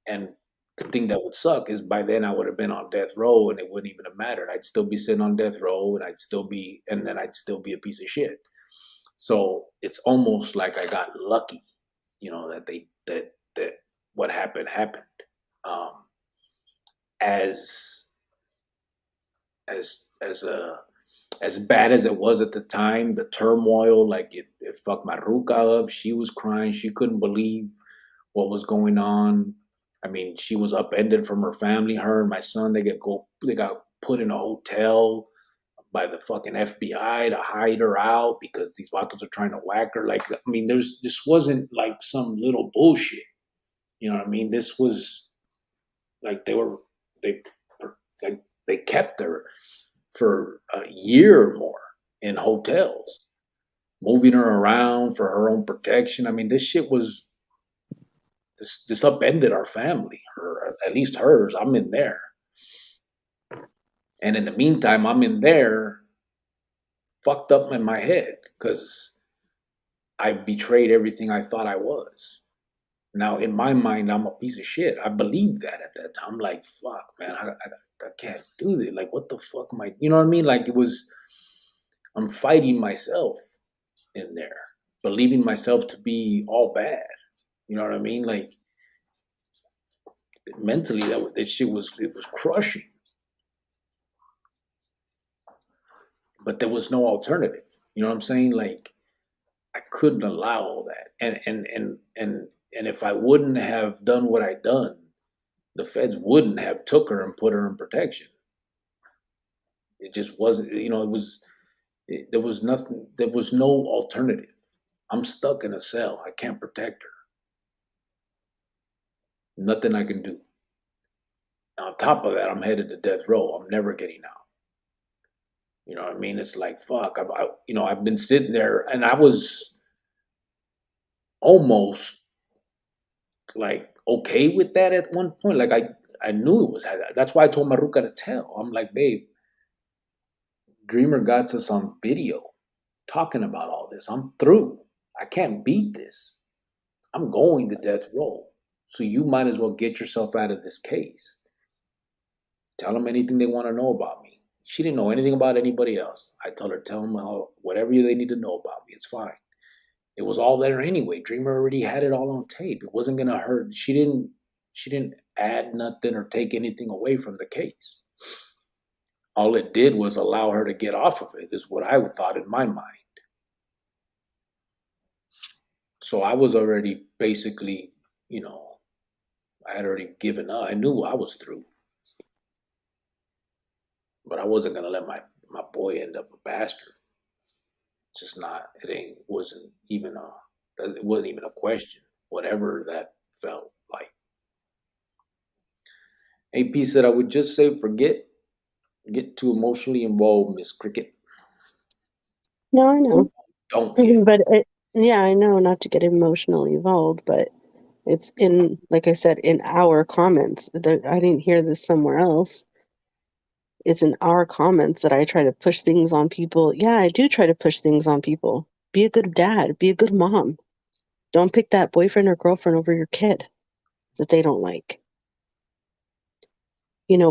[SPEAKER 1] And the thing that would suck is by then I would have been on death row and it wouldn't even have mattered. I'd still be sitting on death row and then I'd still be a piece of shit. So it's almost like I got lucky, you know, that what happened. As bad as it was at the time, the turmoil, like it fucked my ruka up. She was crying. She couldn't believe what was going on. I mean, she was upended from her family. Her and my son, they got put in a hotel by the fucking FBI to hide her out because these vatos are trying to whack her. Like, I mean, this wasn't like some little bullshit. You know what I mean? This was like they kept her for a year or more in hotels, moving her around for her own protection. I mean, this shit was this upended our family, at least hers. I'm in there, and in the meantime, I'm in there, fucked up in my head because I betrayed everything I thought I was. Now, in my mind, I'm a piece of shit. I believed that at that time. I'm like, fuck, man, I can't do this. Like, what the fuck am I? You know what I mean? Like, I'm fighting myself in there, believing myself to be all bad. You know what I mean? Like, mentally, that shit was crushing. But there was no alternative. You know what I'm saying? Like, I couldn't allow all that. And if I wouldn't have done what I done, the feds wouldn't have took her and put her in protection. It just wasn't, you know, there was nothing, there was no alternative. I'm stuck in a cell. I can't protect her. Nothing I can do. On top of that, I'm headed to death row. I'm never getting out. You know what I mean? It's like, fuck, I've been sitting there and I was almost like okay with that at one point. Like I knew it was, that's why I told Maruka to tell. I'm like, babe, Dreamer got us on video talking about all this. I'm through. I can't beat this. I'm going to death row. So you might as well get yourself out of this case. Tell them anything they want to know about me. She didn't know anything about anybody else. I told her, tell them whatever they need to know about me. It's fine. It was all there anyway. Dreamer already had it all on tape. It wasn't gonna hurt. She didn't add nothing or take anything away from the case. All it did was allow her to get off of it, is what I thought in my mind. So I was already basically, I had already given up. I knew I was through, but I wasn't gonna let my boy end up a bastard. Just not. It wasn't even a question. Whatever that felt like. AP said, I would just say get too emotionally involved, Miss Cricket.
[SPEAKER 2] No, I know.
[SPEAKER 1] Don't get.
[SPEAKER 2] But yeah, I know not to get emotionally involved, but it's in, like I said, in our comments. I didn't hear this somewhere else. It's in our comments that I try to push things on people. Yeah, I do try to push things on people. Be a good dad. Be a good mom. Don't pick that boyfriend or girlfriend over your kid that they don't like.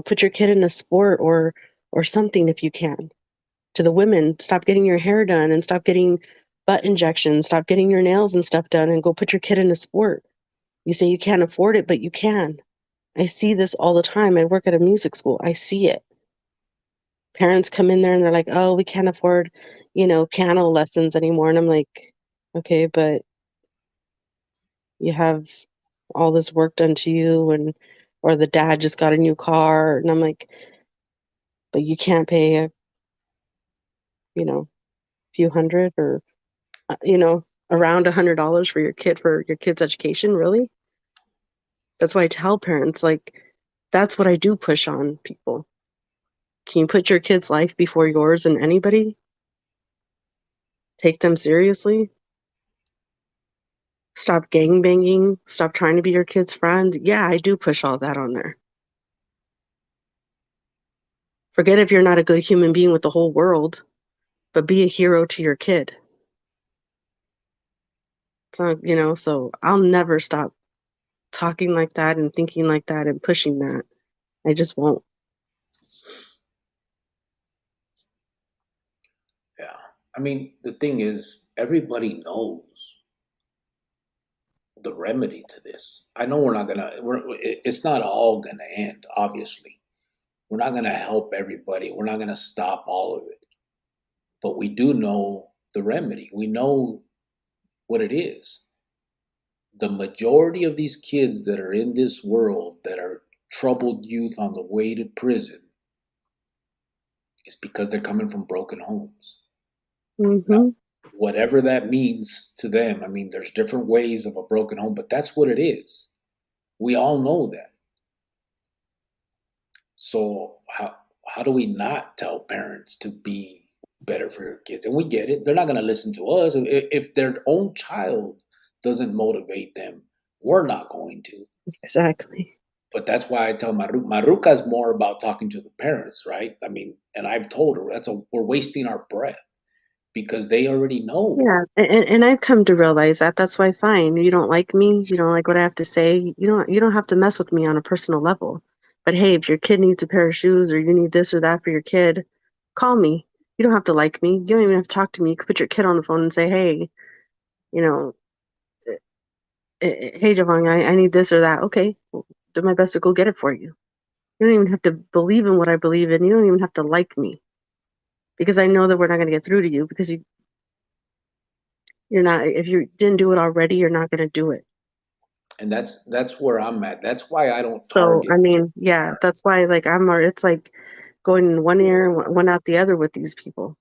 [SPEAKER 2] Put your kid in a sport or something if you can. To the women, stop getting your hair done and stop getting butt injections. Stop getting your nails and stuff done and go put your kid in a sport. You say you can't afford it, but you can. I see this all the time. I work at a music school. I see it. Parents come in there and they're like, oh, we can't afford, piano lessons anymore. And I'm like, okay, but you have all this work done to you, or the dad just got a new car. And I'm like, but you can't pay few hundred or, around $100 for your kid's education. Really? That's why I tell parents, like, that's what I do push on people. Can you put your kid's life before yours and anybody? Take them seriously. Stop gangbanging. Stop trying to be your kid's friend. Yeah, I do push all that on there. Forget if you're not a good human being with the whole world, but be a hero to your kid. So I'll never stop talking like that and thinking like that and pushing that. I just won't.
[SPEAKER 1] Yeah. I mean, the thing is, everybody knows the remedy to this. I know it's not all gonna end, obviously. We're not gonna help everybody. We're not gonna stop all of it. But we do know the remedy. We know what it is. The majority of these kids that are in this world that are troubled youth on the way to prison is because they're coming from broken homes.
[SPEAKER 2] Mm-hmm.
[SPEAKER 1] Whatever that means to them. I mean, there's different ways of a broken home, but that's what it is. We all know that. So how do we not tell parents to be better for your kids? And we get it. They're not going to listen to us. If their own child doesn't motivate them, we're not going to.
[SPEAKER 2] Exactly.
[SPEAKER 1] But that's why I tell Maruka is more about talking to the parents, right? I mean, and I've told her we're wasting our breath because they already know.
[SPEAKER 2] Yeah, and I've come to realize that. That's why, fine, you don't like me, you don't like what I have to say, you don't have to mess with me on a personal level. But hey, if your kid needs a pair of shoes or you need this or that for your kid, call me. You don't have to like me. You don't even have to talk to me. You can put your kid on the phone and say, hey, you know, hey, Javon, I need this or that. Okay, well, do my best to go get it for you. You don't even have to believe in what I believe in. You don't even have to like me because I know that we're not going to get through to you because you're not, if you didn't do it already, you're not going to do it.
[SPEAKER 1] And that's where I'm at. That's why I don't
[SPEAKER 2] So,
[SPEAKER 1] target.
[SPEAKER 2] I mean, yeah, that's why, like, it's like going in one ear and one out the other with these people.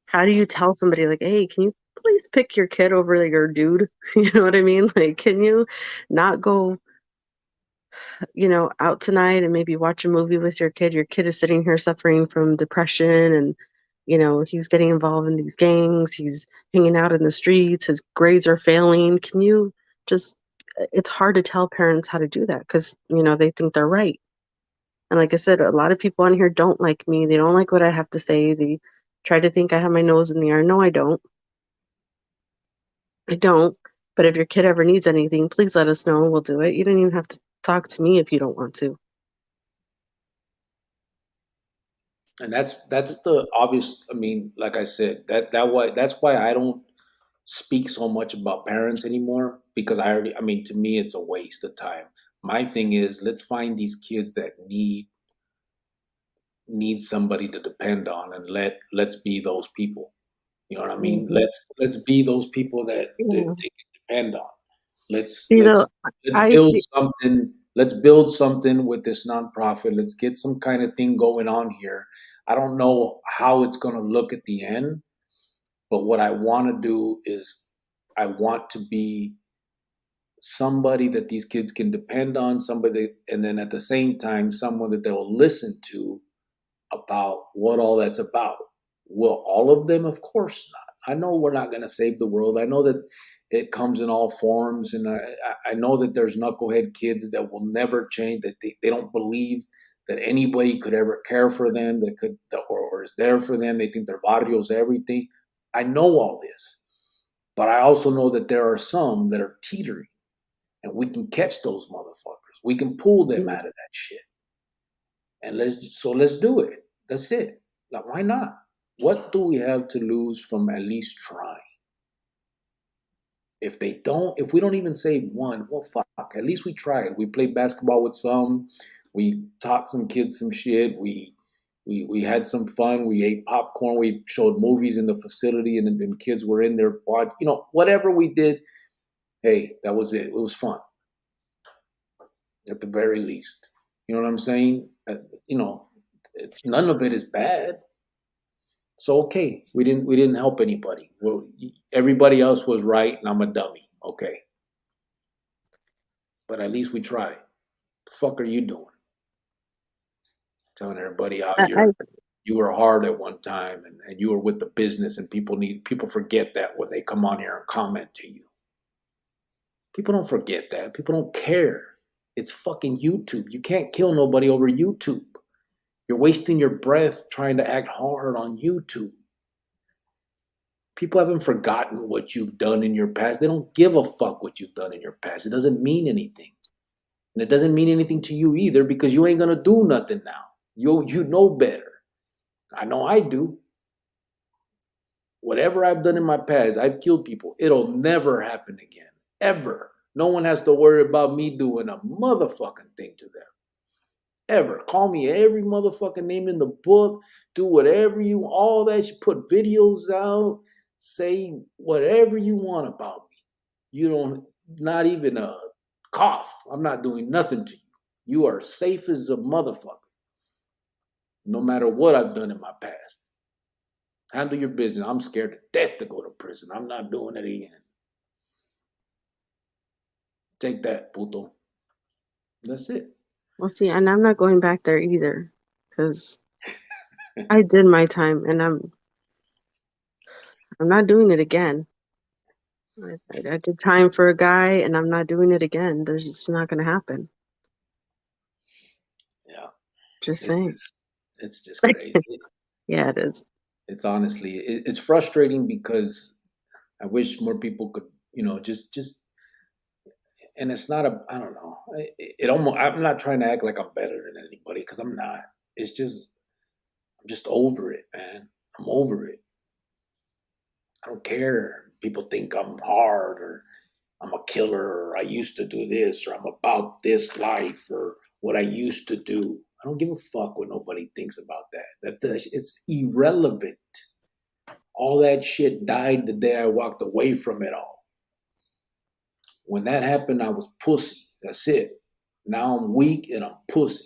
[SPEAKER 2] How do you tell somebody, like, hey, can you please pick your kid over your dude? You know what I mean? Like, can you not go, out tonight and maybe watch a movie with your kid? Your kid is sitting here suffering from depression and, he's getting involved in these gangs. He's hanging out in the streets. His grades are failing. Can you just, it's hard to tell parents how to do that because, they think they're right. And like I said, a lot of people on here don't like me. They don't like what I have to say. They try to think I have my nose in the air. No, I don't. I don't. But if your kid ever needs anything, please let us know and we'll do it. You don't even have to talk to me if you don't want to.
[SPEAKER 1] And that's the obvious. I mean, like I said, that's why I don't speak so much about parents anymore because I mean, to me, it's a waste of time. My thing is, let's find these kids that need somebody to depend on, and let's be those people. You know what I mean?
[SPEAKER 2] Mhm.
[SPEAKER 1] Let's be those people that
[SPEAKER 2] Yeah.
[SPEAKER 1] they can depend on. Let's
[SPEAKER 2] You
[SPEAKER 1] let's
[SPEAKER 2] know,
[SPEAKER 1] let's
[SPEAKER 2] I
[SPEAKER 1] build
[SPEAKER 2] see.
[SPEAKER 1] something. Let's build something with this nonprofit. Let's get some kind of thing going on here. I don't know how it's going to look at the end, but what I want to do is I want to be somebody that these kids can depend on, somebody, and then at the same time, someone that they'll listen to about what all that's about. Will all of them? Of course not. I know we're not going to save the world. I know that it comes in all forms, and I know that there's knucklehead kids that will never change. That they don't believe that anybody could ever care for them. That could or is there for them. They think their barrio's everything. I know all this, but I also know that there are some that are teetering, and we can catch those motherfuckers. We can pull them out of that shit, and let's do it. That's it. Like, why not? What do we have to lose from at least trying? If we don't even save one, well, fuck. At least we tried. We played basketball with some. We taught some kids some shit. We had some fun. We ate popcorn. We showed movies in the facility, and then kids were in there. Whatever we did. Hey, that was it. It was fun, at the very least. You know what I'm saying? None of it is bad. So okay, we didn't help anybody. Well, everybody else was right, and I'm a dummy. Okay, but at least we tried. The fuck are you doing? Telling everybody how
[SPEAKER 2] I
[SPEAKER 1] you were hard at one time, and you were with the business, and people forget that when they come on here and comment to you. People don't forget that. People don't care. It's fucking YouTube. You can't kill nobody over YouTube. You're wasting your breath trying to act hard on YouTube. People haven't forgotten what you've done in your past. They don't give a fuck what you've done in your past. It doesn't mean anything. And it doesn't mean anything to you either, because you ain't going to do nothing now. You know better. I know I do. Whatever I've done in my past, I've killed people. It'll never happen again. Ever. No one has to worry about me doing a motherfucking thing to them. Ever. Call me every motherfucking name in the book. Do whatever all that. You put videos out. Say whatever you want about me. You don't, not even a cough. I'm not doing nothing to you. You are safe as a motherfucker. No matter what I've done in my past. Handle your business. I'm scared to death to go to prison. I'm not doing it again. Take that, puto. That's it.
[SPEAKER 2] Well, see, and I'm not going back there either, because I did my time, and I'm not doing it again. I did time for a guy, and I'm not doing it again. There's just not going to happen.
[SPEAKER 1] Yeah.
[SPEAKER 2] Just saying.
[SPEAKER 1] It's just crazy.
[SPEAKER 2] Yeah, it is.
[SPEAKER 1] It's honestly, it's frustrating because I wish more people could, just, and it's not I don't know. I'm not trying to act like I'm better than anybody, because I'm not. It's just, I'm just over it, man. I'm over it. I don't care. People think I'm hard, or I'm a killer, or I used to do this, or I'm about this life, or what I used to do. I don't give a fuck what nobody thinks about that. It's irrelevant. All that shit died the day I walked away from it all. When that happened, I was pussy. That's it. Now I'm weak and I'm pussy.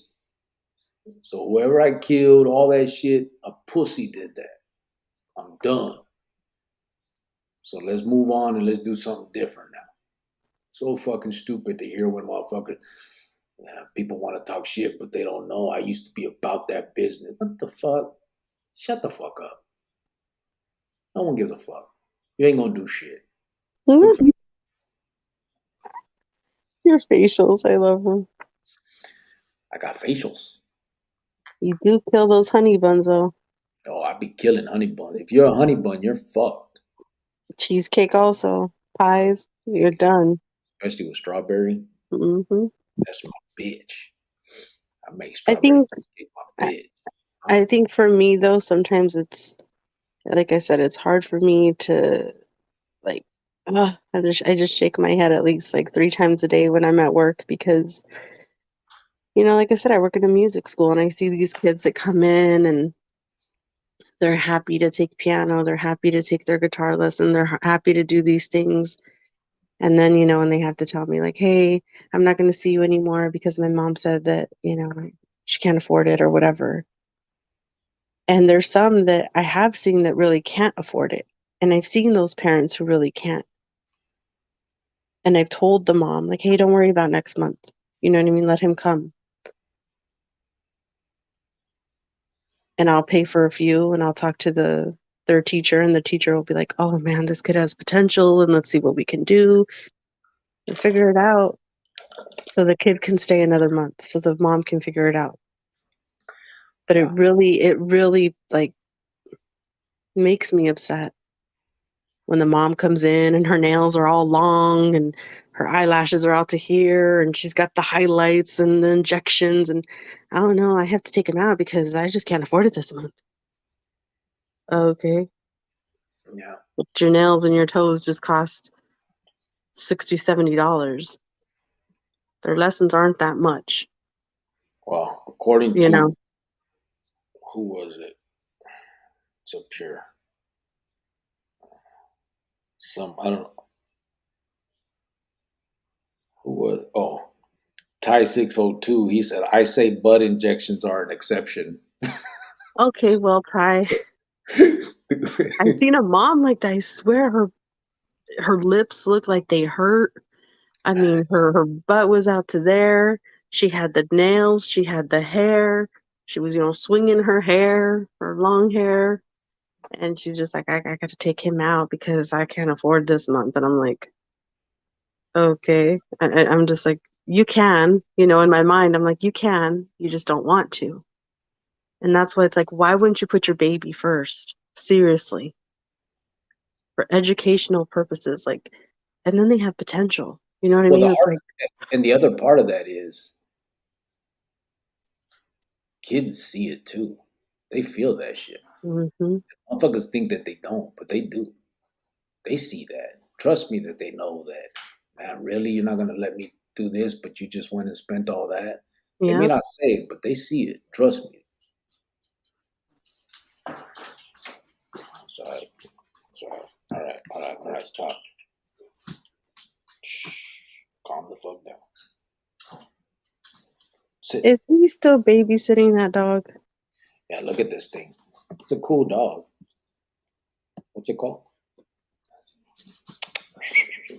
[SPEAKER 1] So whoever I killed, all that shit, a pussy did that. I'm done. So let's move on and let's do something different now. So fucking stupid to hear when motherfuckers, people want to talk shit, but they don't know I used to be about that business. What the fuck? Shut the fuck up. No one gives a fuck. You ain't gonna do shit.
[SPEAKER 2] Your facials, I love them.
[SPEAKER 1] I got facials.
[SPEAKER 2] You do kill those honey buns, though.
[SPEAKER 1] Oh, I be killing honey bun. If you're a honey bun, you're fucked.
[SPEAKER 2] Cheesecake also. Pies. You're done.
[SPEAKER 1] Especially with strawberry.
[SPEAKER 2] Mm-hmm.
[SPEAKER 1] That's my bitch. I make
[SPEAKER 2] I
[SPEAKER 1] strawberry
[SPEAKER 2] think
[SPEAKER 1] cheesecake my bitch.
[SPEAKER 2] I think for me, though, sometimes it's, like I said, it's hard for me to, like, I just shake my head at least like 3 times a day when I'm at work, because, like I said, I work in a music school, and I see these kids that come in and they're happy to take piano, they're happy to take their guitar lesson, they're happy to do these things. And then, and they have to tell me like, hey, I'm not going to see you anymore because my mom said that, she can't afford it or whatever. And there's some that I have seen that really can't afford it. And I've seen those parents who really can't. And I've told the mom, like, hey, don't worry about next month. You know what I mean? Let him come. And I'll pay for a few and I'll talk to their teacher, and the teacher will be like, oh man, this kid has potential and let's see what we can do and figure it out. So the kid can stay another month so the mom can figure it out. But
[SPEAKER 1] Yeah.
[SPEAKER 2] it really like makes me upset when the mom comes in and her nails are all long and her eyelashes are out to here and she's got the highlights and the injections, and I don't know, I have to take him out because I just can't afford it this month. Okay.
[SPEAKER 1] Yeah.
[SPEAKER 2] But your nails and your toes just cost $60-$70. Their lessons aren't that much,
[SPEAKER 1] Well, according
[SPEAKER 2] you
[SPEAKER 1] to
[SPEAKER 2] know.
[SPEAKER 1] who was it? It's up here. I don't know. Who was? Oh, Ty 602. He said, "I say butt injections are an exception."
[SPEAKER 2] Okay, well, Ty,
[SPEAKER 1] Stupid.
[SPEAKER 2] I've seen a mom like that. I swear her lips look like they hurt. I mean, her butt was out to there. She had the nails. She had the hair. She was, swinging her hair, her long hair. And she's just like, I got to take him out because I can't afford this month. And I'm like, okay. I'm just like, you can, in my mind, I'm like, you can, you just don't want to. And that's why it's like, why wouldn't you put your baby first? Seriously. For educational purposes. Like, and then they have potential. You know what I
[SPEAKER 1] Well,
[SPEAKER 2] mean? It's like,
[SPEAKER 1] and the other part of that is kids see it too. They feel that shit.
[SPEAKER 2] mm-hmm.
[SPEAKER 1] Motherfuckers think that they don't, but they do. They see that. Trust me that they know that. Man, really? You're not gonna let me do this, but you just went and spent all that? They may
[SPEAKER 2] Yeah.
[SPEAKER 1] not say it, but they see it. Trust me. Sorry. All right, stop. Shh. Calm the fuck down. Sit.
[SPEAKER 2] Is he still babysitting that dog?
[SPEAKER 1] Yeah, look at this thing. It's a cool dog. What's it called?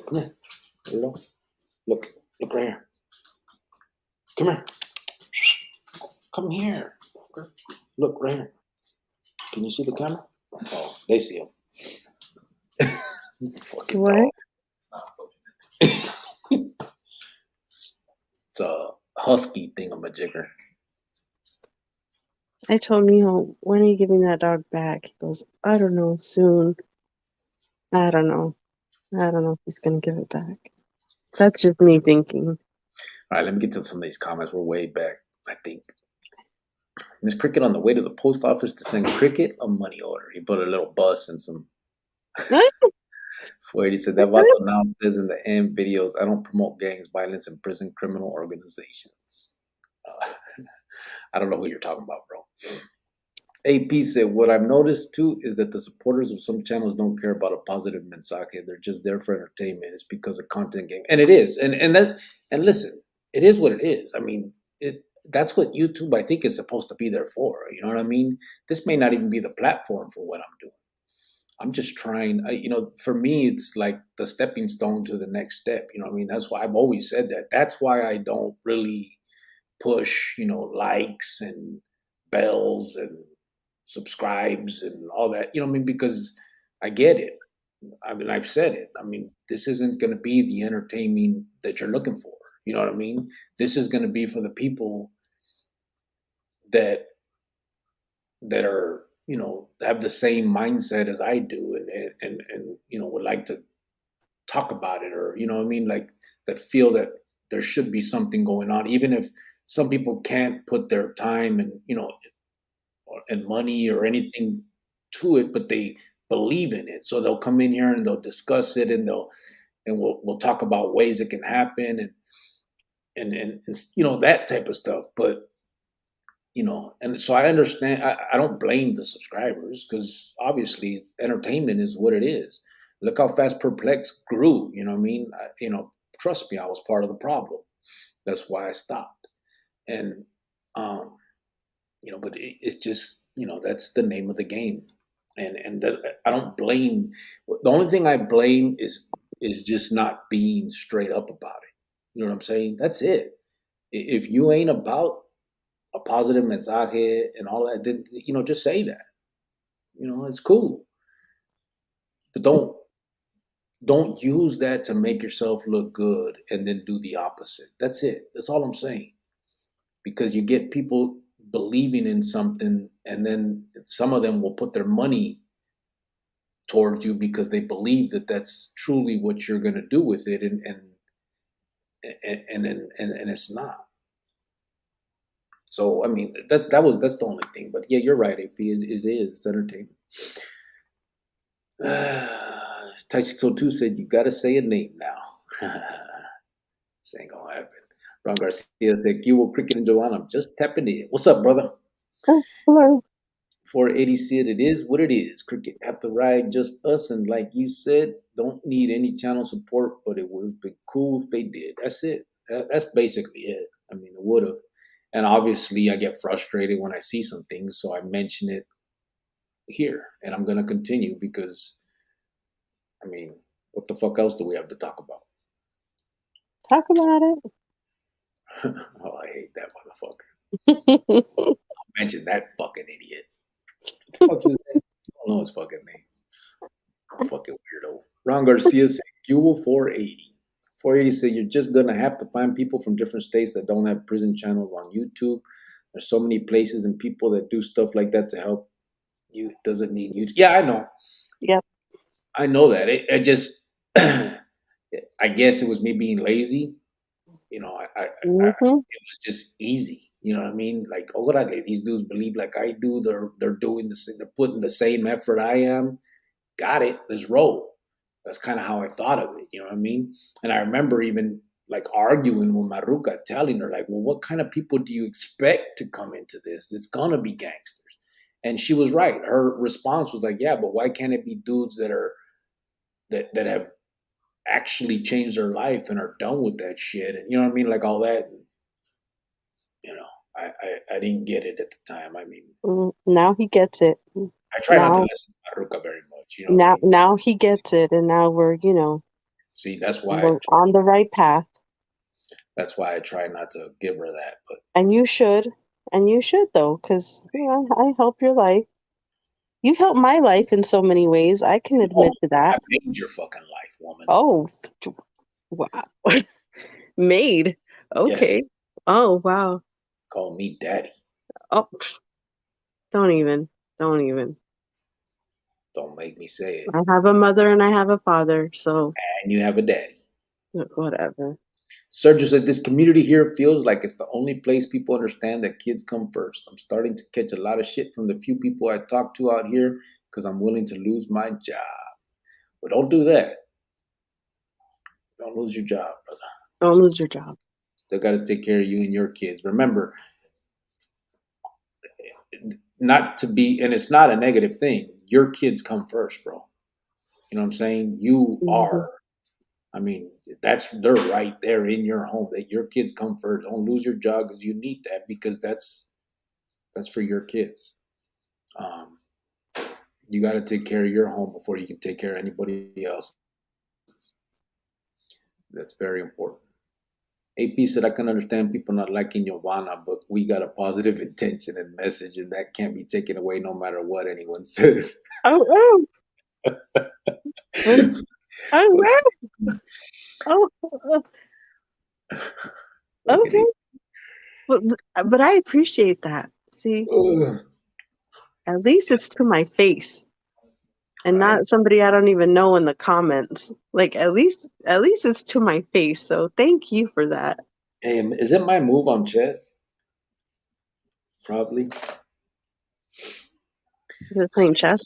[SPEAKER 1] Come here. Hello. Look right here. Come here. Come here. Look right here. Can you see the camera? Oh, they see him. Fucking
[SPEAKER 2] What?
[SPEAKER 1] dog. It's a husky thingamajigger.
[SPEAKER 2] I told Mijo, when are you giving that dog back? He goes, I don't know, soon. I don't know if he's going to give it back. That's just me thinking.
[SPEAKER 1] All right, let me get to some of these comments. We're way back, I think. Miss Cricket on the way to the post office to send Cricket a money order. He put a little bus and some. He said that vato now says in the end videos, I don't promote gangs, violence, and prison criminal organizations. I don't know who you're talking about, bro. AP said, what I've noticed too is that the supporters of some channels don't care about a positive mensaje. They're just there for entertainment. It's because of content game. And it is. And listen, it is what it is. I mean, that's what YouTube, I think, is supposed to be there for. You know what I mean? This may not even be the platform for what I'm doing. I'm just trying, for me, it's like the stepping stone to the next step. You know what I mean? That's why I've always said that. That's why I don't really push, likes and bells and subscribes and all that. You know what I mean? Because I get it. I mean, I've said it. I mean, this isn't going to be the entertainment that you're looking for. You know what I mean? This is going to be for the people that are, have the same mindset as I do and would like to talk about it, or, you know what I mean? Like, that feel that there should be something going on, even if some people can't put their time and, and money or anything to it, but they believe in it. So they'll come in here and they'll discuss it, and we'll talk about ways it can happen and that type of stuff. But and so I understand. I don't blame the subscribers, because obviously entertainment is what it is. Look how fast Perplex grew. You know what I mean? Trust me, I was part of the problem. That's why I stopped. And but it's just, that's the name of the game. And I don't blame. The only thing I blame is just not being straight up about it. You know what I'm saying? That's it. If you ain't about a positive mensaje and all that, then just say that. It's cool. But don't use that to make yourself look good and then do the opposite. That's it. That's all I'm saying. Because you get people believing in something, and then some of them will put their money towards you because they believe that that's truly what you're going to do with it, and it's not. So I mean, that's the only thing. But yeah, you're right. AP it's entertainment. Ty 602 said you got to say a name now. This ain't gonna happen. Ron Garcia said, "Cubo, Cricket, and Joanna, I'm just tapping in. What's up, brother?"
[SPEAKER 2] Oh, hello.
[SPEAKER 1] 480 said, "It is what it is. Cricket have to ride just us, and like you said, don't need any channel support, but it would have been cool if they did." That's it. That's basically it. I mean, it would have. And obviously, I get frustrated when I see some things, so I mention it here, and I'm gonna continue because, I mean, what the fuck else do we have to talk about?
[SPEAKER 2] Talk about it.
[SPEAKER 1] Oh, I hate that motherfucker. I'll mention that fucking idiot. What the fuck's his name? I don't know his fucking name. Fucking weirdo. Ron Garcia said, "Fuel 480." 480 said, "You're just gonna have to find people from different states that don't have prison channels on YouTube. There's so many places and people that do stuff like that to help you. It doesn't need YouTube." Yeah, I know.
[SPEAKER 2] Yep.
[SPEAKER 1] I know that. It just, I guess it was me being lazy. It was just easy. You know what I mean? Like, órale, these dudes believe like I do. They're doing the same. They're putting the same effort I am. Got it. Let's roll. That's kind of how I thought of it. You know what I mean? And I remember even like arguing with Maruka, telling her like, "Well, what kind of people do you expect to come into this? It's gonna be gangsters." And she was right. Her response was like, "Yeah, but why can't it be dudes that have actually changed their life and are done with that shit?" And you know what I mean? Like all that, I didn't get it at the time. I mean,
[SPEAKER 2] now he gets it.
[SPEAKER 1] I try not to listen to Maruka very much,
[SPEAKER 2] Now he gets it, and now we're
[SPEAKER 1] see, that's why
[SPEAKER 2] we're on the right path.
[SPEAKER 1] That's why I try not to give her that. But
[SPEAKER 2] And you should though, because I help your life. You've helped my life in so many ways. I can admit to
[SPEAKER 1] I
[SPEAKER 2] that.
[SPEAKER 1] made your fucking life, woman.
[SPEAKER 2] Oh, wow. Made. Okay.
[SPEAKER 1] Yes.
[SPEAKER 2] Oh, wow.
[SPEAKER 1] Call me daddy.
[SPEAKER 2] Oh, don't even.
[SPEAKER 1] Don't make me say it.
[SPEAKER 2] I have a mother and I have a father, so.
[SPEAKER 1] And you have a daddy.
[SPEAKER 2] Whatever.
[SPEAKER 1] Sergio said, "This community here feels like it's the only place people understand that kids come first. I'm starting to catch a lot of shit from the few people I talk to out here because I'm willing to lose my job." But don't do that. Don't lose your job, brother.
[SPEAKER 2] Don't lose your job.
[SPEAKER 1] Still got to take care of you and your kids. Remember, not to be, and it's not a negative thing. Your kids come first, bro. You know what I'm saying? You are. I mean, they're right there in your home. That your kids come first. Don't lose your job because you need that, because that's for your kids. You got to take care of your home before you can take care of anybody else. That's very important. AP said, "I can understand people not liking Giovanna, but we got a positive intention and message, and that can't be taken away no matter what anyone says."
[SPEAKER 2] Oh. Okay. But I appreciate that. See, at least it's to my face, and not somebody I don't even know in the comments. Like at least it's to my face. So thank you for that.
[SPEAKER 1] Hey, is it my move on chess? Probably.
[SPEAKER 2] Is it playing chess?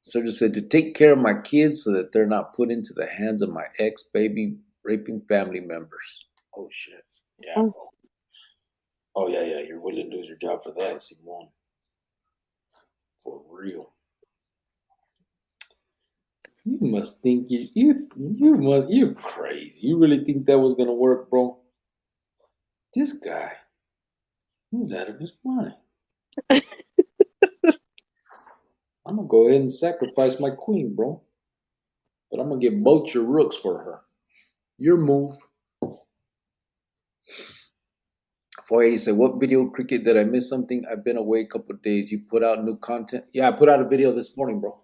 [SPEAKER 1] Sergio said, "To take care of my kids so that they're not put into the hands of my ex-baby raping family members." Oh, shit. Yeah. Oh, yeah. You're willing to lose your job for that, Simone. For real. must think you're crazy. You really think that was gonna work, bro? This guy, he's out of his mind. I'm gonna go ahead and sacrifice my queen, bro. But I'm gonna get both your rooks for her. Your move. 480 said, what video, Cricket? Did I miss something? I've been away a couple of days. You put out new content? Yeah, I put out a video this morning, bro.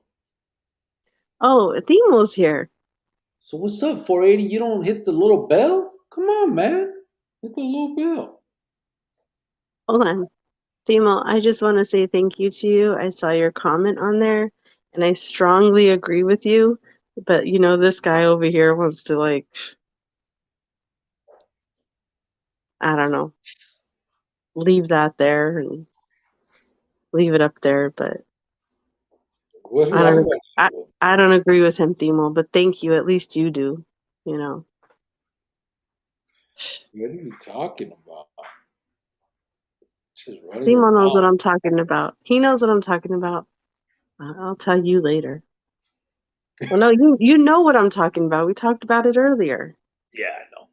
[SPEAKER 2] Oh, Themo's here.
[SPEAKER 1] So what's up, 480? You don't hit the little bell? Come on, man. Hit the little bell.
[SPEAKER 2] Hold on. Themo, I just want to say thank you to you. I saw your comment on there, and I strongly agree with you. But, you know, this guy over here wants to, like, I don't know, leave that there and leave it up there. But
[SPEAKER 1] What's
[SPEAKER 2] I
[SPEAKER 1] wrong
[SPEAKER 2] don't,
[SPEAKER 1] with
[SPEAKER 2] I,
[SPEAKER 1] you?
[SPEAKER 2] I don't agree with him, Themo. But thank you. At least you do, you know.
[SPEAKER 1] What are you talking about? Just running your
[SPEAKER 2] Themo knows what
[SPEAKER 1] mouth.
[SPEAKER 2] I'm talking about. He knows what I'm talking about. I'll tell you later. Well, no, you know what I'm talking about. We talked about it earlier.
[SPEAKER 1] Yeah, I know.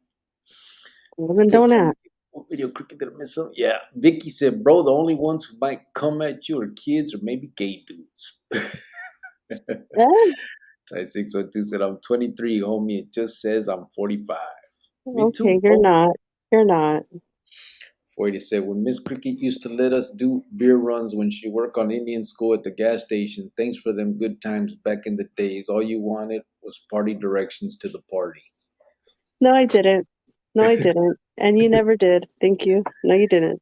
[SPEAKER 2] Women don't act.
[SPEAKER 1] What video, Cricket? Did I miss something? Yeah. Vicky said, bro, the only ones who might come at you are kids or maybe gay dudes.
[SPEAKER 2] Yeah.
[SPEAKER 1] Ty 602 said, I'm 23, homie. It just says I'm 45. Me too,
[SPEAKER 2] Okay, you're
[SPEAKER 1] bro.
[SPEAKER 2] not. You're not.
[SPEAKER 1] 480 said, when Miss Cricket used to let us do beer runs when she worked on Indian school at the gas station, thanks for them good times back in the days. All you wanted was party directions to the party.
[SPEAKER 2] No, I didn't. No, I didn't. And you never did. Thank you. No, you didn't.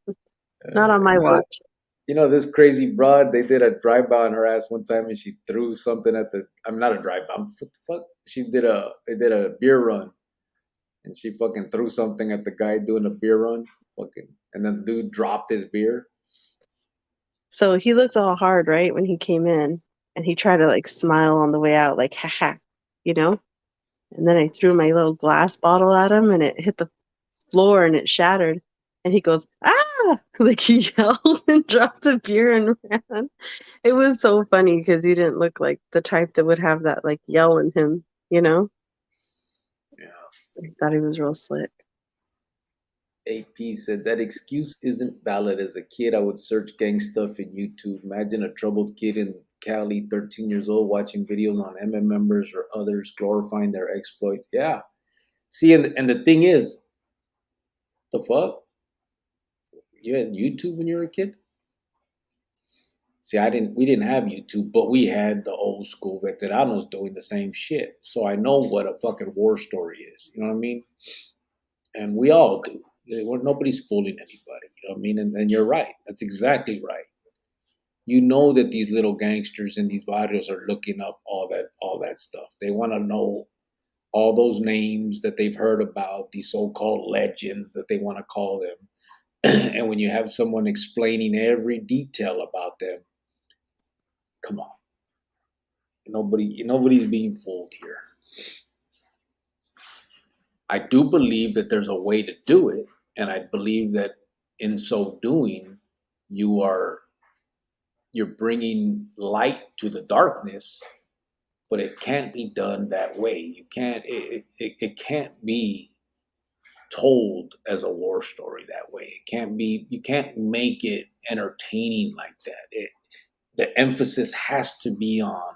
[SPEAKER 2] Not on my watch.
[SPEAKER 1] You know, this crazy broad, they did a drive-by on her ass one time and she threw something at the, I'm not a drive-by, what the fuck? They did a beer run and she fucking threw something at the guy doing a beer run. Fucking, and then the dude dropped his beer.
[SPEAKER 2] So he looked all hard, right, when he came in, and he tried to like smile on the way out, like haha, you know. And then I threw my little glass bottle at him, and it hit the floor and it shattered. And he goes, ah, like he yelled and dropped the beer and ran. It was so funny because he didn't look like the type that would have that like yell in him, you know.
[SPEAKER 1] Yeah.
[SPEAKER 2] I thought he was real slick.
[SPEAKER 1] AP said that excuse isn't valid. As a kid, I would search gang stuff in YouTube. Imagine a troubled kid in Cali, 13 years old, watching videos on MM members or others glorifying their exploits. Yeah. See, and the thing is, the fuck? You had YouTube when you were a kid? See, we didn't have YouTube, but we had the old school veteranos doing the same shit. So I know what a fucking war story is. You know what I mean? And we all do. Nobody's fooling anybody. You know what I mean? And you're right. That's exactly right. You know that these little gangsters in these barrios are looking up all that stuff. They want to know all those names that they've heard about, these so-called legends that they want to call them. And when you have someone explaining every detail about them, come on. Nobody's being fooled here. I do believe that there's a way to do it, and I believe that in so doing, you're bringing light to the darkness, but it can't be done that way. You can't. It can't be told as a war story that way. It can't be. You can't make it entertaining like that. The emphasis has to be on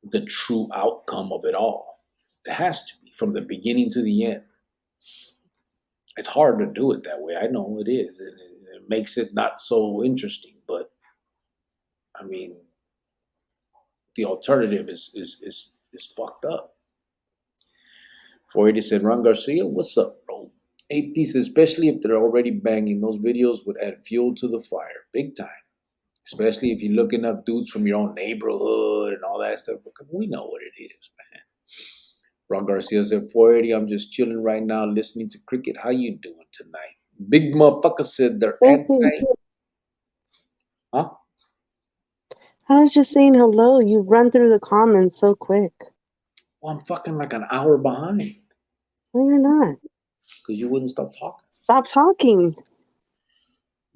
[SPEAKER 1] the true outcome of it all. It has to be from the beginning to the end. It's hard to do it that way. I know it is. And it makes it not so interesting. But I mean, the alternative is fucked up. 480 said, Ron Garcia, what's up, bro? 8 pieces, especially if they're already banging, those videos would add fuel to the fire. Big time. Especially if you're looking up dudes from your own neighborhood and all that stuff. We know what it is, man. Ron Garcia said, 480, I'm just chilling right now listening to Cricket. How you doing tonight? Big motherfucker said they're anti. Huh?
[SPEAKER 2] I was just saying hello. You run through the comments so quick.
[SPEAKER 1] Well, I'm fucking like an hour behind.
[SPEAKER 2] No, you're not.
[SPEAKER 1] Because you wouldn't stop talking.
[SPEAKER 2] Stop talking.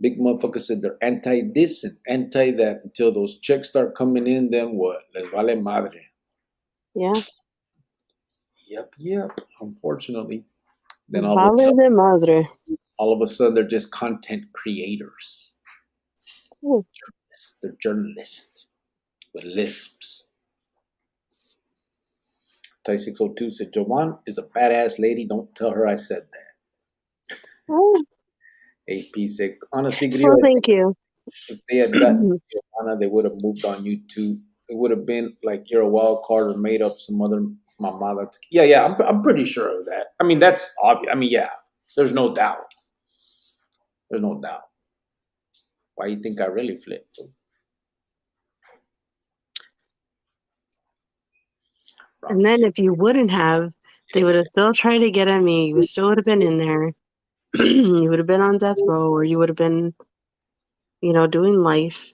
[SPEAKER 1] Big motherfucker said they're anti this and anti that until those checks start coming in. Then what? Les vale madre.
[SPEAKER 2] Yeah.
[SPEAKER 1] Yep. Unfortunately, then
[SPEAKER 2] Vale de madre.
[SPEAKER 1] all of a sudden they're just content creators.
[SPEAKER 2] Ooh.
[SPEAKER 1] They're journalists with lisps. Ty602 said, Jovan is a badass lady. Don't tell her I said that.
[SPEAKER 2] Oh,
[SPEAKER 1] AP said, honestly, Grillo,
[SPEAKER 2] well,
[SPEAKER 1] I think
[SPEAKER 2] thank you.
[SPEAKER 1] if they had gotten to Giovanna, they would have moved on YouTube. It would have been like you're a wild card or made up some other mamada. Yeah, I'm pretty sure of that. I mean, that's obvious. I mean, yeah, there's no doubt. There's no doubt. Why you think I really flipped?
[SPEAKER 2] And then if you wouldn't have, they would have still tried to get at me. You still would have been in there. You would have been on death row, or you would have been, doing life.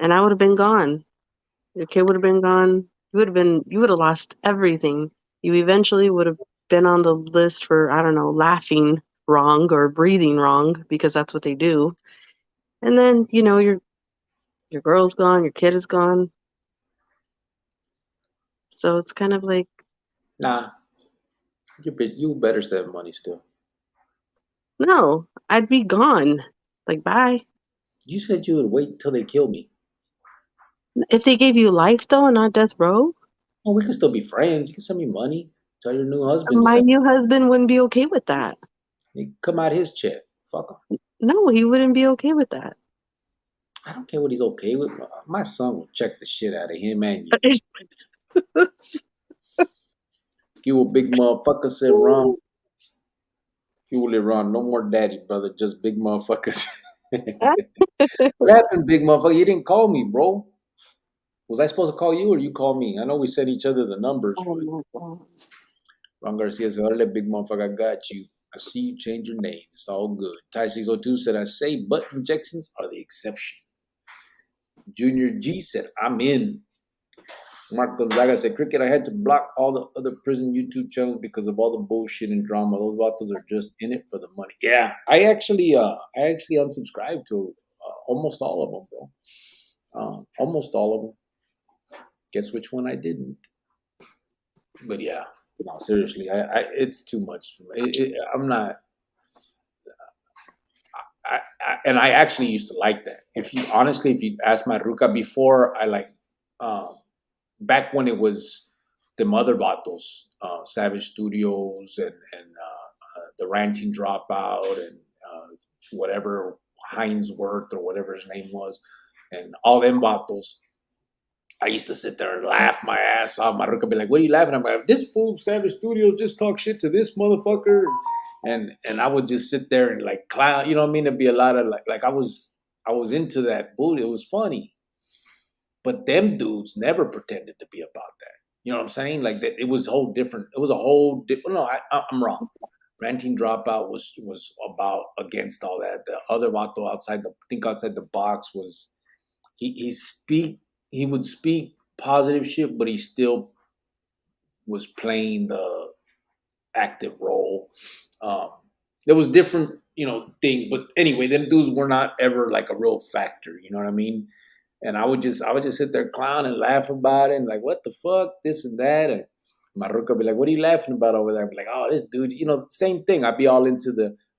[SPEAKER 2] And I would have been gone. Your kid would have been gone. You would have lost everything. You eventually would have been on the list for, I don't know, laughing wrong or breathing wrong, because that's what they do. And then, your girl's gone, your kid is gone. So it's kind of like,
[SPEAKER 1] Nah, you better save money still.
[SPEAKER 2] no, I'd be gone. Like, bye.
[SPEAKER 1] You said you would wait until they kill me.
[SPEAKER 2] If they gave you life, though, and not death row,
[SPEAKER 1] Oh, we can still be friends. You can send me money. Tell your new husband to
[SPEAKER 2] my
[SPEAKER 1] send
[SPEAKER 2] new husband wouldn't be okay with that.
[SPEAKER 1] me. Come out his check. Fuck him.
[SPEAKER 2] No, he wouldn't be okay with that.
[SPEAKER 1] I don't care what he's okay with. My son will check the shit out of him and you. You a big motherfucker said wrong. You will wrong. No more daddy, brother. Just big motherfuckers. What happened, big motherfucker? You didn't call me, bro. Was I supposed to call you or you call me? I know we sent each other the numbers.
[SPEAKER 2] Oh my God.
[SPEAKER 1] Ron Garcia said, "Órale, big motherfucker, I got you. I see you change your name. It's all good." Ty602 said, "I say butt injections are the exception." Junior G said, "I'm in." Mark Gonzaga said, "Cricket, I had to block all the other prison YouTube channels because of all the bullshit and drama. Those vatos are just in it for the money." Yeah, I actually unsubscribed to almost all of them, bro. Almost all of them. Guess which one I didn't? But yeah, no, seriously, it's too much for me. I'm not. And I actually used to like that. If you ask my ruca before, I like. Back when it was the mother battles, Savage Studios and the Ranting Dropout and whatever Hinesworth or whatever his name was, and all them battles. I used to sit there and laugh my ass off. My ruca be like, "What are you laughing at?" I'm like, "This fool Savage Studios just talk shit to this motherfucker," and I would just sit there and like clown. You know what I mean? It'd be a lot of like I was into that booty. It was funny. But them dudes never pretended to be about that. You know what I'm saying? Like that, it was a whole different. It was a whole different. No, I'm wrong. Ranting Dropout was about against all that. The other vato outside the box was he would speak positive shit, but he still was playing the active role. There was different things, but anyway, them dudes were not ever like a real factor. You know what I mean? And I would just sit there clown and laugh about it and like, what the fuck, this and that. And my ruca be like, "What are you laughing about over there?" I'd be like, "Oh, this dude," same thing. I'd be all into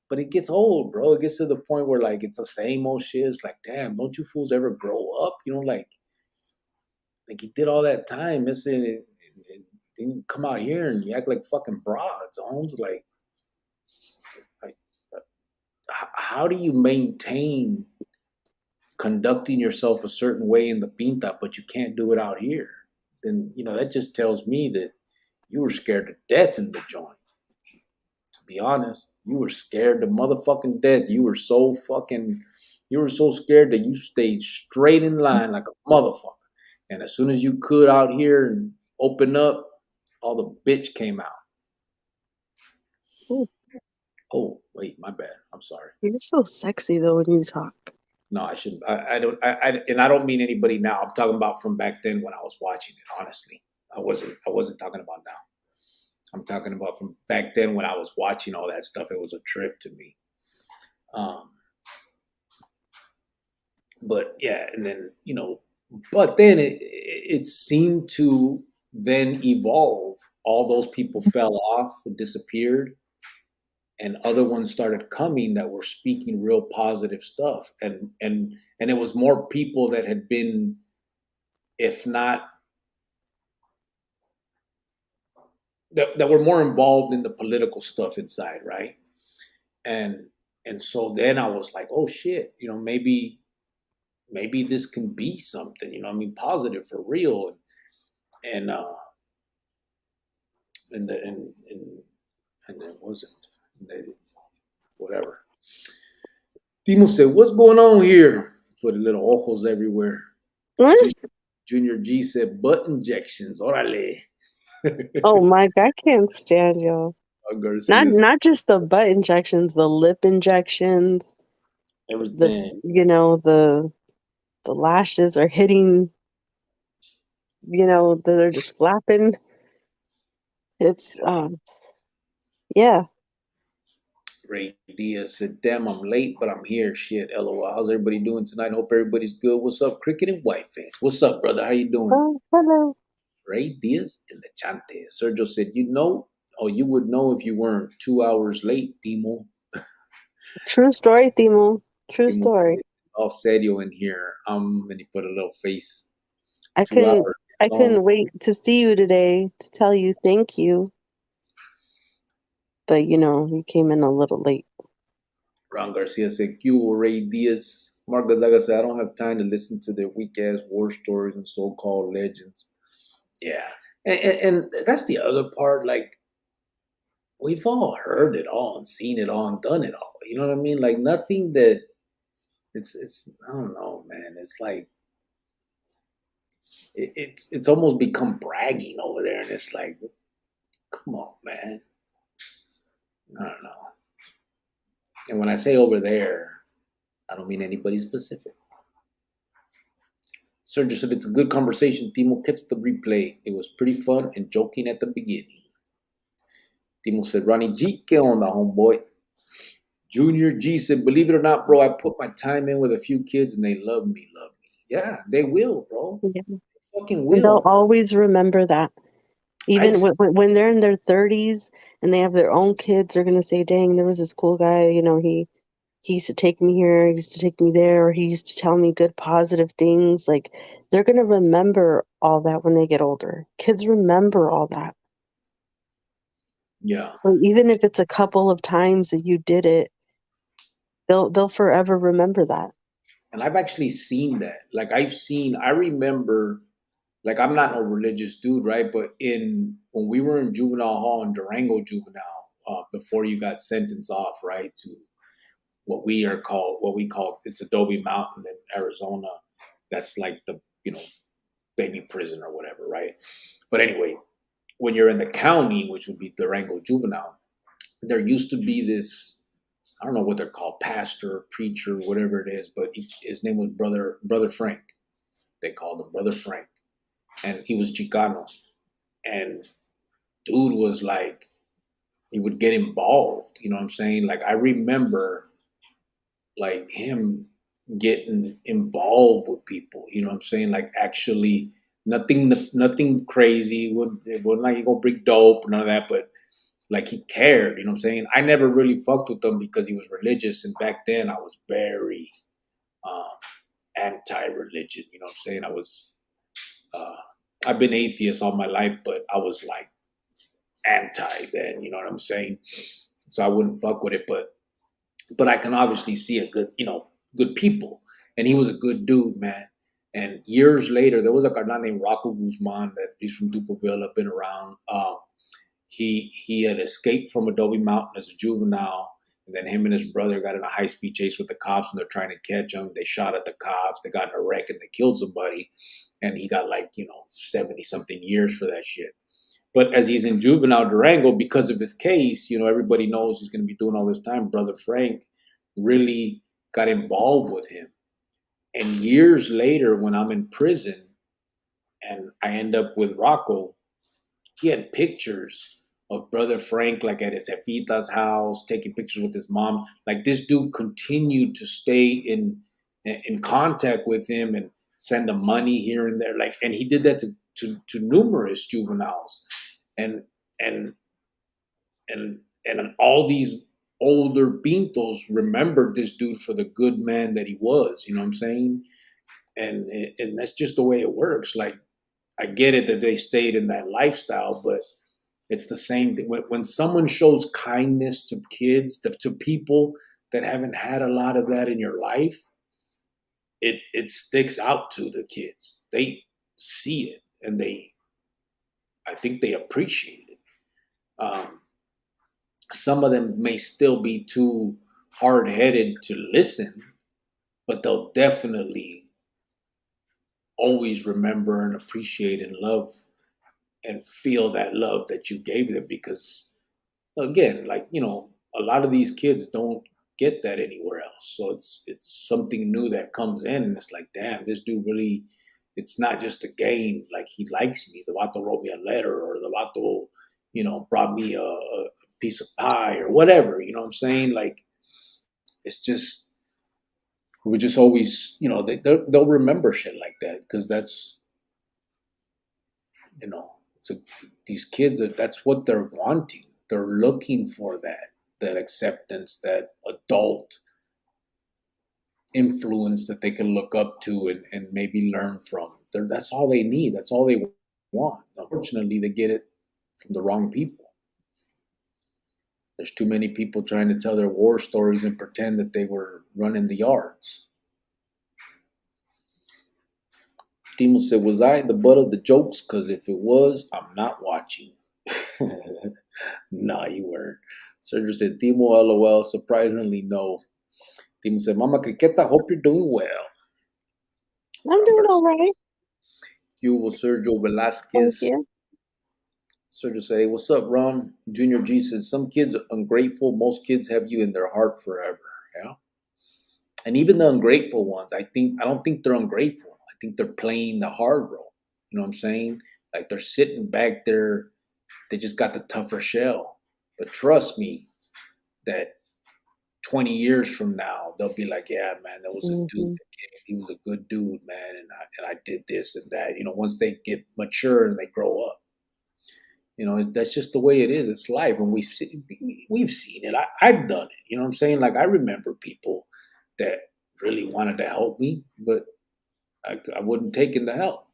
[SPEAKER 1] but it gets old, bro. It gets to the point where like it's the same old shit. It's like, damn, don't you fools ever grow up? Like you did all that time missing it. Then you come out here and you act like fucking broads, Holmes. Like how do you maintain conducting yourself a certain way in the pinta, but you can't do it out here? Then that just tells me that you were scared to death in the joint. To be honest, you were scared to motherfucking death. You were so scared that you stayed straight in line like a motherfucker. And as soon as you could out here and open up, all the bitch came out.
[SPEAKER 2] Ooh.
[SPEAKER 1] Oh, wait, my bad. I'm sorry.
[SPEAKER 2] You're so sexy though when you talk.
[SPEAKER 1] No, I shouldn't. I don't. And I don't mean anybody now. I'm talking about from back then when I was watching it. Honestly, I wasn't talking about now. I'm talking about from back then when I was watching all that stuff. It was a trip to me. But yeah, and then, but then it seemed to then evolve. All those people fell off and disappeared, and other ones started coming that were speaking real positive stuff. And it was more people that had been, if not, that were more involved in the political stuff inside, right? And and so then I was like, oh shit, maybe this can be something, positive for real. And and it wasn't. Whatever. Timo said, "What's going on here?" Put little ojos everywhere.
[SPEAKER 2] What?
[SPEAKER 1] Junior G said, "Butt injections. Orale."
[SPEAKER 2] Oh my God, I can't stand y'all. Not just the butt injections, the lip injections,
[SPEAKER 1] everything.
[SPEAKER 2] the lashes are hitting, they're just flapping. It's yeah.
[SPEAKER 1] Ray Diaz said, "Damn, I'm late, but I'm here. Shit, LOL. How's everybody doing tonight? Hope everybody's good. What's up, Cricket and White fans? What's up, brother? How you doing?"
[SPEAKER 2] Oh, hello.
[SPEAKER 1] Ray Diaz in the chante. Sergio said, you would know if you weren't 2 hours late, Timo.
[SPEAKER 2] True story, Timo. True
[SPEAKER 1] Timo,
[SPEAKER 2] story.
[SPEAKER 1] all serio in here. And he put a little face.
[SPEAKER 2] I
[SPEAKER 1] 2 hours.
[SPEAKER 2] couldn't wait to see you today to tell you thank you. But you came in a little late.
[SPEAKER 1] Ron Garcia said, Q Ray Diaz. Mark Gonzaga said, I don't have time to listen to their weak ass war stories and so called legends. Yeah. And that's the other part. Like, we've all heard it all and seen it all and done it all. You know what I mean? Like, nothing that it's I don't know, man. It's like it's almost become bragging over there, and it's like, come on, man. I don't know. And when I say over there, I don't mean anybody specific. Sergio said it's a good conversation. Timo, catch the replay. It was pretty fun and joking at the beginning. Timo said, Ronnie G, que onda, homeboy? Junior G said, believe it or not, bro, I put my time in with a few kids and they love me. Yeah, they will, bro.
[SPEAKER 2] Yeah.
[SPEAKER 1] They fucking
[SPEAKER 2] And
[SPEAKER 1] will.
[SPEAKER 2] they'll always remember that. Even when they're in their 30s and they have their own kids, they're going to say, dang, there was this cool guy, he used to take me here, he used to take me there, or he used to tell me good, positive things. Like, they're going to remember all that when they get older. Kids remember all that.
[SPEAKER 1] Yeah.
[SPEAKER 2] So even if it's a couple of times that you did it, they'll forever remember that.
[SPEAKER 1] And I've actually seen that. Like, I remember, like, I'm not no religious dude, right? But when we were in juvenile hall in Durango Juvenile, before you got sentenced off, right, to what we call, it's Adobe Mountain in Arizona. That's like the, baby prison or whatever, right? But anyway, when you're in the county, which would be Durango Juvenile, there used to be this, I don't know what they're called, pastor, preacher, whatever it is, but his name was Brother Frank. They called him Brother Frank. And he was Chicano. And dude was like, he would get involved, you know what I'm saying? Like, I remember like him getting involved with people, you know what I'm saying? Like, actually nothing crazy. It wasn't like he go bring dope or none of that, but like, he cared, you know what I'm saying? I never really fucked with him because he was religious, and back then I was very anti-religion, you know what I'm saying? I've been atheist all my life, but I was like anti then, you know what I'm saying? So I wouldn't fuck with it, but I can obviously see a good people. And he was a good dude, man. And years later, there was a guy named Rocco Guzman that he's from Dupoville, been around. He had escaped from Adobe Mountain as a juvenile, and then him and his brother got in a high-speed chase with the cops, and they're trying to catch him. They shot at the cops. They got in a wreck, and they killed somebody. And he got 70-something years for that shit. But as he's in juvenile Durango, because of his case, everybody knows he's going to be doing all this time. Brother Frank really got involved with him. And years later, when I'm in prison and I end up with Rocco, he had pictures of Brother Frank, like at his jefita's house, taking pictures with his mom. Like, this dude continued to stay in contact with him and send him money here and there. Like, and he did that to numerous juveniles, and and and all these older pintos remembered this dude for the good man that he was. You know what I'm saying? And that's just the way it works. Like, I get it that they stayed in that lifestyle, but it's the same thing. When someone shows kindness to kids, to people that haven't had a lot of that in your life, it sticks out to the kids. They see it, and I think they appreciate it. Some of them may still be too hard-headed to listen, but they'll definitely always remember and appreciate and love and feel that love that you gave them, because, again, like, a lot of these kids don't get that anywhere else. So it's something new that comes in, and it's like, damn, this dude really, it's not just a game. Like, he likes me. The vato wrote me a letter, or the vato, brought me a piece of pie or whatever. You know what I'm saying? Like, it's just, we just always, they'll remember shit like that, because that's, these kids, that's what they're wanting. They're looking for that acceptance, that adult influence that they can look up to and maybe learn from. That's all they need. That's all they want. Unfortunately, they get it from the wrong people. There's too many people trying to tell their war stories and pretend that they were running the yards. Timo said, was I the butt of the jokes? Because if it was, I'm not watching. Nah, you weren't. Sergio said, Timo, LOL. Surprisingly, no. Timo said, Mama Criqueta, hope you're doing well.
[SPEAKER 2] I'm doing all right.
[SPEAKER 1] Hugo Sergio Velasquez.
[SPEAKER 2] Thank you.
[SPEAKER 1] Sergio said, hey, what's up, Ron? Junior G said, some kids are ungrateful. Most kids have you in their heart forever. Yeah. And even the ungrateful ones, I don't think they're ungrateful. I think they're playing the hard role. You know what I'm saying? Like, they're sitting back there. They just got the tougher shell. But trust me that 20 years from now, they'll be like, yeah, man, that was a dude. He was a good dude, man. And I did this and that. Once they get mature and they grow up. That's just the way it is. It's life. And we've seen it. I've done it. You know what I'm saying? Like, I remember people that really wanted to help me, but I wouldn't take in the help.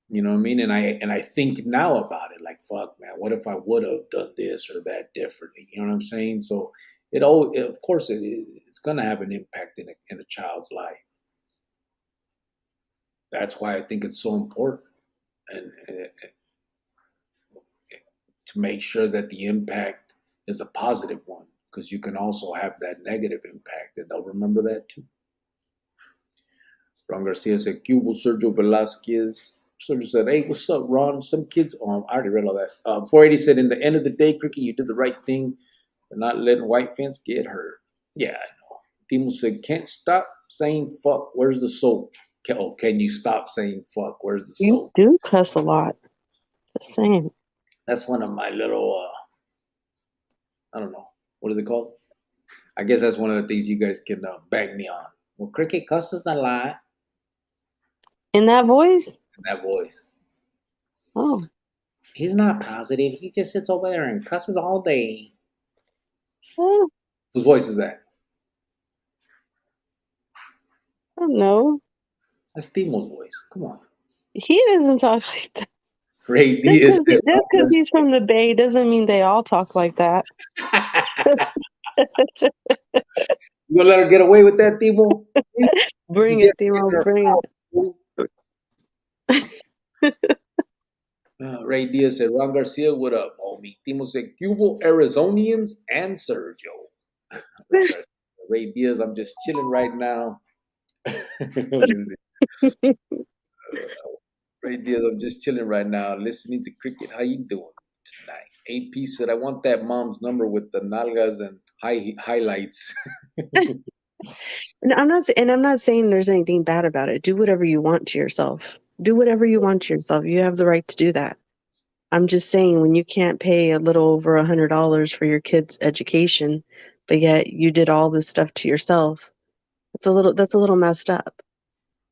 [SPEAKER 1] You know what I mean? And I think now about it, like, fuck, man, what if I would have done this or that differently? You know what I'm saying? So of course, it's going to have an impact in a child's life. That's why I think it's so important, and to make sure that the impact is a positive one, because you can also have that negative impact, and they'll remember that too. Ron Garcia said, Cubo Sergio Velasquez. Sergio said, hey, what's up, Ron? Some kids, I already read all that. 480 said, in the end of the day, Cricket, you did the right thing for not letting white fans get hurt. Yeah, I know. Timo said, can't stop saying fuck, where's the soap? Can you stop saying fuck, where's the soap?
[SPEAKER 2] You do cuss a lot. Just saying.
[SPEAKER 1] That's one of my little, I don't know, what is it called? I guess that's one of the things you guys can bang me on. Well, Cricket cusses a lot.
[SPEAKER 2] In that voice?
[SPEAKER 1] In that voice.
[SPEAKER 2] Oh.
[SPEAKER 1] He's not positive. He just sits over there and cusses all day.
[SPEAKER 2] Oh.
[SPEAKER 1] Whose voice is that?
[SPEAKER 2] I don't know.
[SPEAKER 1] That's Timo's voice. Come on.
[SPEAKER 2] He doesn't talk like that.
[SPEAKER 1] Ray D is
[SPEAKER 2] just because he's from the Bay doesn't mean they all talk like that.
[SPEAKER 1] You gonna let her get away with that, Timo?
[SPEAKER 2] Bring it, Timo. Bring it.
[SPEAKER 1] Ray Diaz said, Ron Garcia, what up, homie? Timo said, Cuvo Arizonians and Sergio. Ray Diaz, I'm just chilling right now. Ray Diaz, I'm just chilling right now, listening to Cricket. How you doing tonight? AP said, I want that mom's number with the nalgas and highlights.
[SPEAKER 2] And I'm not saying there's anything bad about it. Do whatever you want to yourself. Do whatever you want to yourself. You have the right to do that. I'm just saying, when you can't pay a little over $100 for your kid's education, but yet you did all this stuff to yourself, That's a little messed up.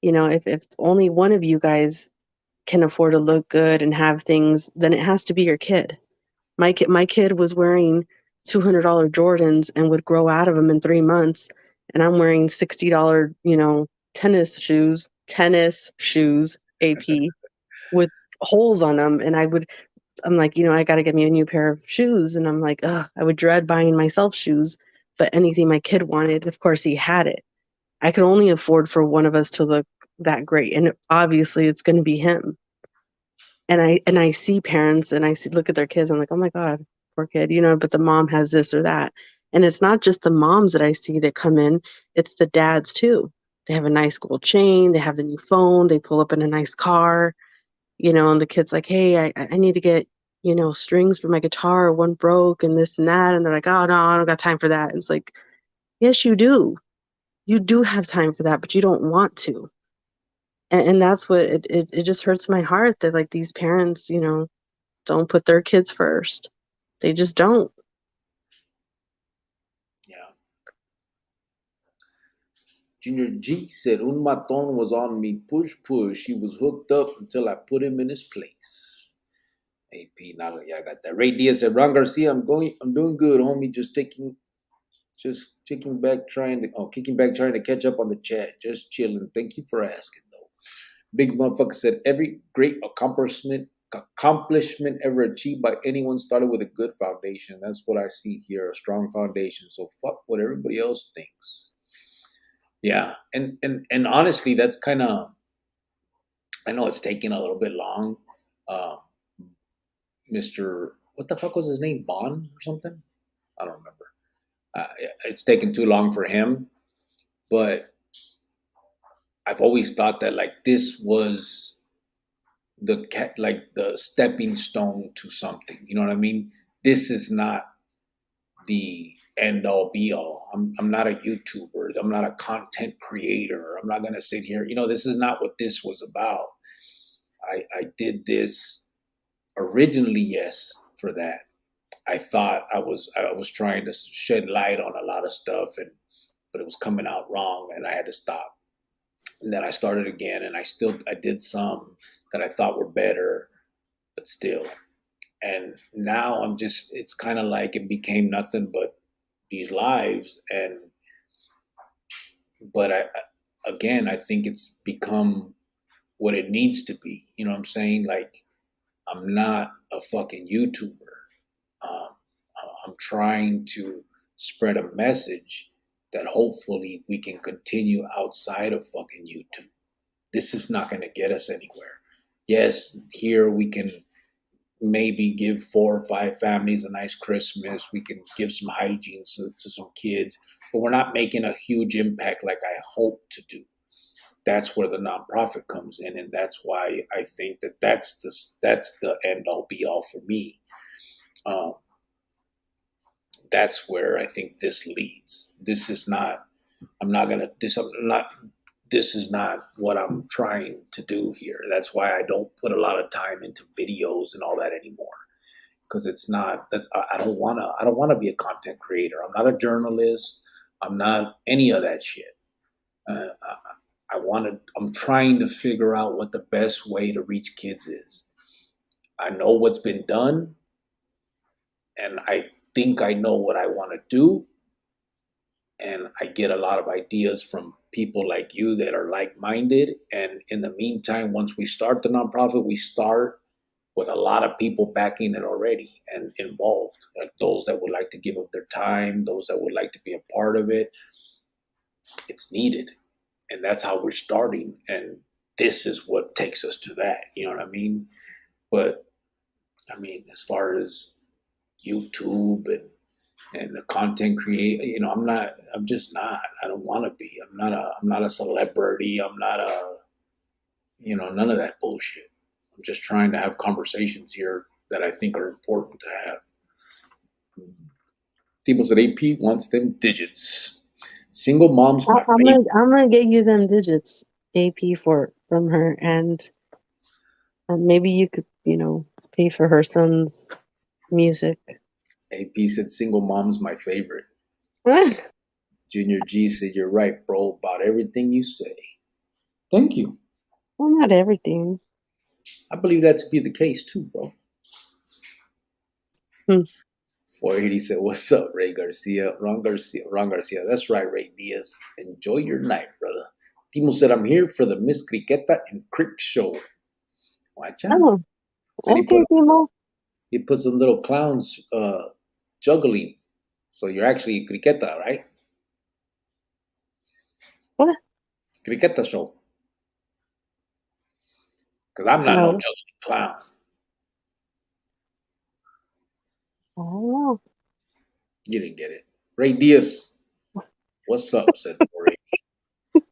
[SPEAKER 2] You know, if only one of you guys can afford to look good and have things, then it has to be your kid. My kid was wearing $200 Jordans and would grow out of them in 3 months, and I'm wearing $60, tennis shoes, AP, with holes on them, and I'm like, I got to get me a new pair of shoes, and I'm like, ugh, I would dread buying myself shoes, but anything my kid wanted, of course he had it. I could only afford for one of us to look that great, and obviously it's going to be him. And I see parents and look at their kids, I'm like, oh my God, poor kid, but the mom has this or that. And it's not just the moms that I see that come in, it's the dads too. They have a nice gold chain, they have the new phone, they pull up in a nice car, and the kid's like, hey, I need to get, strings for my guitar, one broke and this and that. And they're like, oh no, I don't got time for that. And it's like, yes, you do. You do have time for that, but you don't want to. And that's what it just hurts my heart that like these parents, don't put their kids first. They just don't.
[SPEAKER 1] Yeah. Junior G said, Un Maton was on me, push. He was hooked up until I put him in his place. AP, now yeah, I got that. Ray Diaz said, Ron Garcia, I'm doing good, homie. Kicking back, trying to catch up on the chat. Just chilling. Thank you for asking, though. Big motherfucker said, every great accomplishment ever achieved by anyone started with a good foundation. That's what I see here, a strong foundation. So fuck what everybody else thinks. Yeah, and honestly, that's kind of, I know it's taking a little bit long. Mr. What the fuck was his name? Bond or something? I don't remember. It's taken too long for him, but I've always thought that like this was the stepping stone to something. You know what I mean? This is not the end all be all. I'm not a YouTuber. I'm not a content creator. I'm not gonna sit here. This is not what this was about. I did this originally, yes, for that. I thought I was trying to shed light on a lot of stuff, but it was coming out wrong, and I had to stop. And then I started again, and I did some that I thought were better, but still. And now it's kind of like it became nothing but these lives, but I think it's become what it needs to be. You know what I'm saying? Like, I'm not a fucking YouTuber. I'm trying to spread a message that hopefully we can continue outside of fucking YouTube. This is not going to get us anywhere. Yes, here we can maybe give 4 or 5 families a nice Christmas. We can give some hygiene to some kids, but we're not making a huge impact like I hope to do. That's where the nonprofit comes in, and that's why I think that's the end all be all for me. That's where I think this leads. This is not what I'm trying to do here. That's why I don't put a lot of time into videos and all that anymore. Because it's not that I don't wanna be a content creator. I'm not a journalist. I'm not any of that shit. I'm trying to figure out what the best way to reach kids is. I know what's been done, and I think I know what I want to do. And I get a lot of ideas from people like you that are like-minded. And in the meantime, once we start the nonprofit, we start with a lot of people backing it already and involved. Like those that would like to give up their time, those that would like to be a part of it. It's needed. And that's how we're starting. And this is what takes us to that. You know what I mean? But I mean, as far as YouTube and the content creator, I'm just not. I don't want to be. I'm not a celebrity. I'm not none of that bullshit. I'm just trying to have conversations here that I think are important to have. People said AP wants them digits. Single mom's my favorite.
[SPEAKER 2] I'm gonna get you them digits, AP, from her, and maybe you could, pay for her son's music.
[SPEAKER 1] AP said single mom's my favorite. Junior G said, you're right, bro, about everything you say. Thank you.
[SPEAKER 2] Well, not everything.
[SPEAKER 1] I believe that to be the case, too, bro. 480 said, what's up, Ray Garcia? Ron Garcia. That's right, Ray Diaz. Enjoy your night, brother. Timo said, I'm here for the Miss Criqueta and Crick show. Watch out.
[SPEAKER 2] Oh, okay, Timo.
[SPEAKER 1] He put some little clowns juggling. So you're actually Criqueta, right?
[SPEAKER 2] What?
[SPEAKER 1] Criqueta show. Because I'm not no
[SPEAKER 2] No.
[SPEAKER 1] juggling clown.
[SPEAKER 2] I don't know.
[SPEAKER 1] You didn't get it. Ray Diaz. What's up, said 480.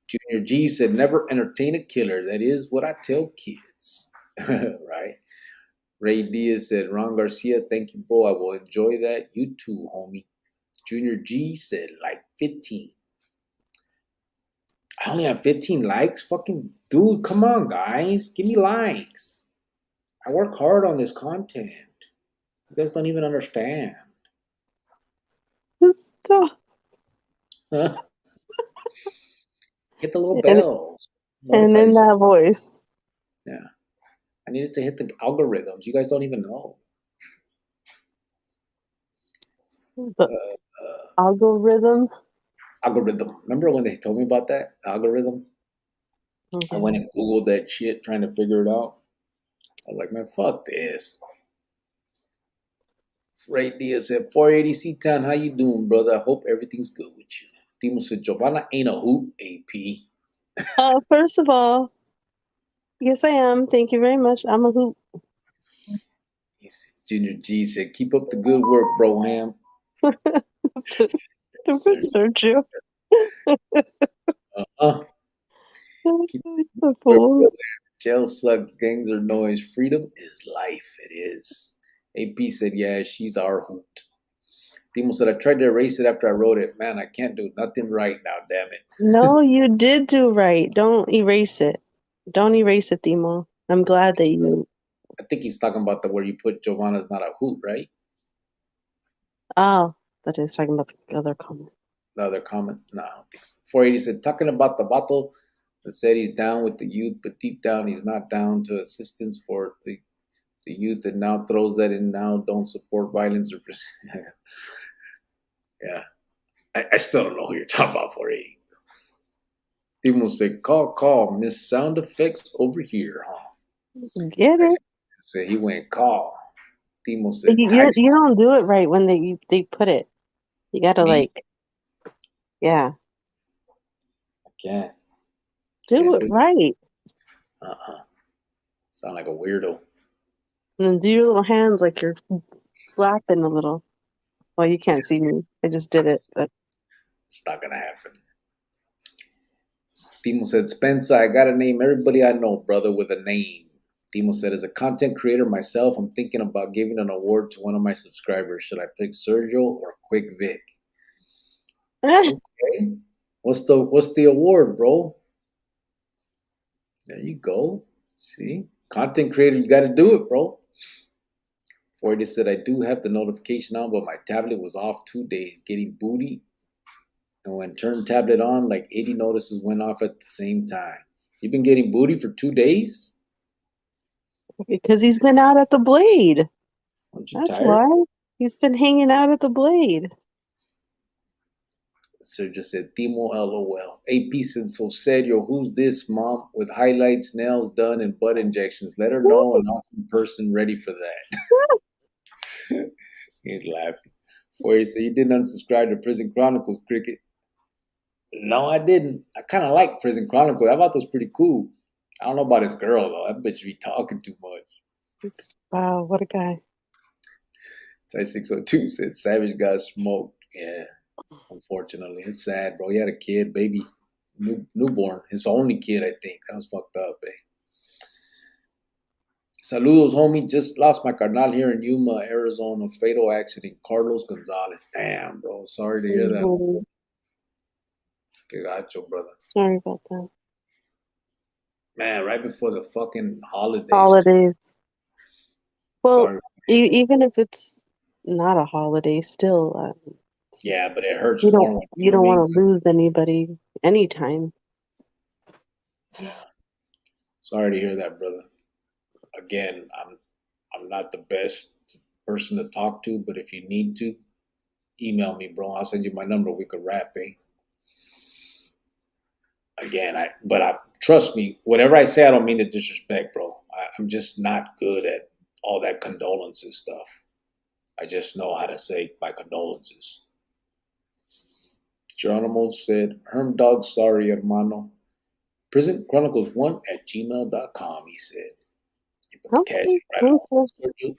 [SPEAKER 1] Junior G said, never entertain a killer. That is what I tell kids. Right? Ray Diaz said, Ron Garcia, thank you, bro. I will enjoy that. You too, homie. Junior G said, like 15. I only have 15 likes? Fucking dude, come on, guys. Give me likes. I work hard on this content. You guys don't even understand.
[SPEAKER 2] Stop.
[SPEAKER 1] Huh? Hit the little bells.
[SPEAKER 2] And in that voice.
[SPEAKER 1] Yeah. I needed to hit the algorithms. You guys don't even know.
[SPEAKER 2] The algorithm.
[SPEAKER 1] Algorithm. Remember when they told me about that? Algorithm?
[SPEAKER 2] Okay.
[SPEAKER 1] I went and Googled that shit trying to figure it out. I was like, man, fuck this. Ray Diaz said, 480 C-Town, how you doing, brother? I hope everything's good with you. Timo said, Giovanna ain't a hoot, AP.
[SPEAKER 2] First of all, yes, I am. Thank you very much. I'm a hoot.
[SPEAKER 1] Junior G said, keep up the good work, bro, Ham.
[SPEAKER 2] Sergio.
[SPEAKER 1] Keep the work, jail sucks, gangs are noise. Freedom is life. It is. AP said, yeah, she's our hoot. Timo said, I tried to erase it after I wrote it. Man, I can't do nothing right now, damn it.
[SPEAKER 2] No, you did do right. Don't erase it. Don't erase it, Timo. I'm glad that you...
[SPEAKER 1] I think he's talking about the where you put Giovanna's not a hoot, right?
[SPEAKER 2] Oh, that is talking about the other comment.
[SPEAKER 1] The other comment? No, I don't think so. 480 said, talking about the bottle that said he's down with the youth, but deep down he's not down to assistance for the youth that now throws that in now don't support violence or... Yeah. I still don't know who you're talking about, 480. Timo said, call, miss sound effects over here, huh?
[SPEAKER 2] Get it?
[SPEAKER 1] Said he went call. Timo said,
[SPEAKER 2] You don't do it right when they put it. You gotta yeah.
[SPEAKER 1] I can't.
[SPEAKER 2] Do it right.
[SPEAKER 1] Sound like a weirdo.
[SPEAKER 2] And then do your little hands like you're flapping a little. Well, you can't see me. I just did it, but
[SPEAKER 1] it's not gonna happen. Timo said, Spencer, I gotta name everybody I know, brother, with a name. Timo said, as a content creator myself, I'm thinking about giving an award to one of my subscribers. Should I pick Sergio or Quick Vic? Okay. What's the award, bro? There you go. See? Content creator, you gotta do it, bro. 480 said, I do have the notification on, but my tablet was off 2 days getting booty. And when turned tablet on, like 80 notices went off at the same time. You've been getting booty for 2 days?
[SPEAKER 2] Because he's been out at the Blade.
[SPEAKER 1] Aren't you
[SPEAKER 2] That's
[SPEAKER 1] tired?
[SPEAKER 2] why. He's been hanging out at the Blade.
[SPEAKER 1] Sergio said, Timo, LOL. AP said, so Sergio, who's this mom with highlights, nails done, and butt injections? Let her know an awesome person ready for that. He's laughing. 480 said, you didn't unsubscribe to Prison Chronicles, Cricket. No, I didn't. I kind of like Prison Chronicles. I thought that was pretty cool. I don't know about his girl, though. That bitch be talking too much.
[SPEAKER 2] Wow, what a guy.
[SPEAKER 1] Ty 602 said, Savage got smoked. Yeah, unfortunately. It's sad, bro. He had a kid, baby, newborn. His only kid, I think. That was fucked up, eh? Saludos, homie. Just lost my carnal here in Yuma, Arizona. Fatal accident. Carlos Gonzalez. Damn, bro. Sorry to hear that. Que gacho, brother.
[SPEAKER 2] Sorry about that.
[SPEAKER 1] Man, right before the fucking holidays. Well,
[SPEAKER 2] sorry. Even if it's not a holiday, still,
[SPEAKER 1] Yeah, but it hurts
[SPEAKER 2] You
[SPEAKER 1] more
[SPEAKER 2] don't
[SPEAKER 1] when, you
[SPEAKER 2] you
[SPEAKER 1] know what I
[SPEAKER 2] don't
[SPEAKER 1] mean?
[SPEAKER 2] want to lose anybody anytime.
[SPEAKER 1] Yeah. Sorry to hear that, brother. Again, I'm not the best person to talk to, but if you need to, email me, bro. I'll send you my number. We could rap, eh? Again, trust me. Whatever I say, I don't mean to disrespect, bro. I'm just not good at all that condolences stuff. I just know how to say my condolences. Geronimo said, Herm Dog, sorry, hermano. Prison Chronicles 1 at gmail.com, he said. You put the cash
[SPEAKER 2] Okay,
[SPEAKER 1] right
[SPEAKER 2] thank
[SPEAKER 1] on.
[SPEAKER 2] you.
[SPEAKER 1] Sergio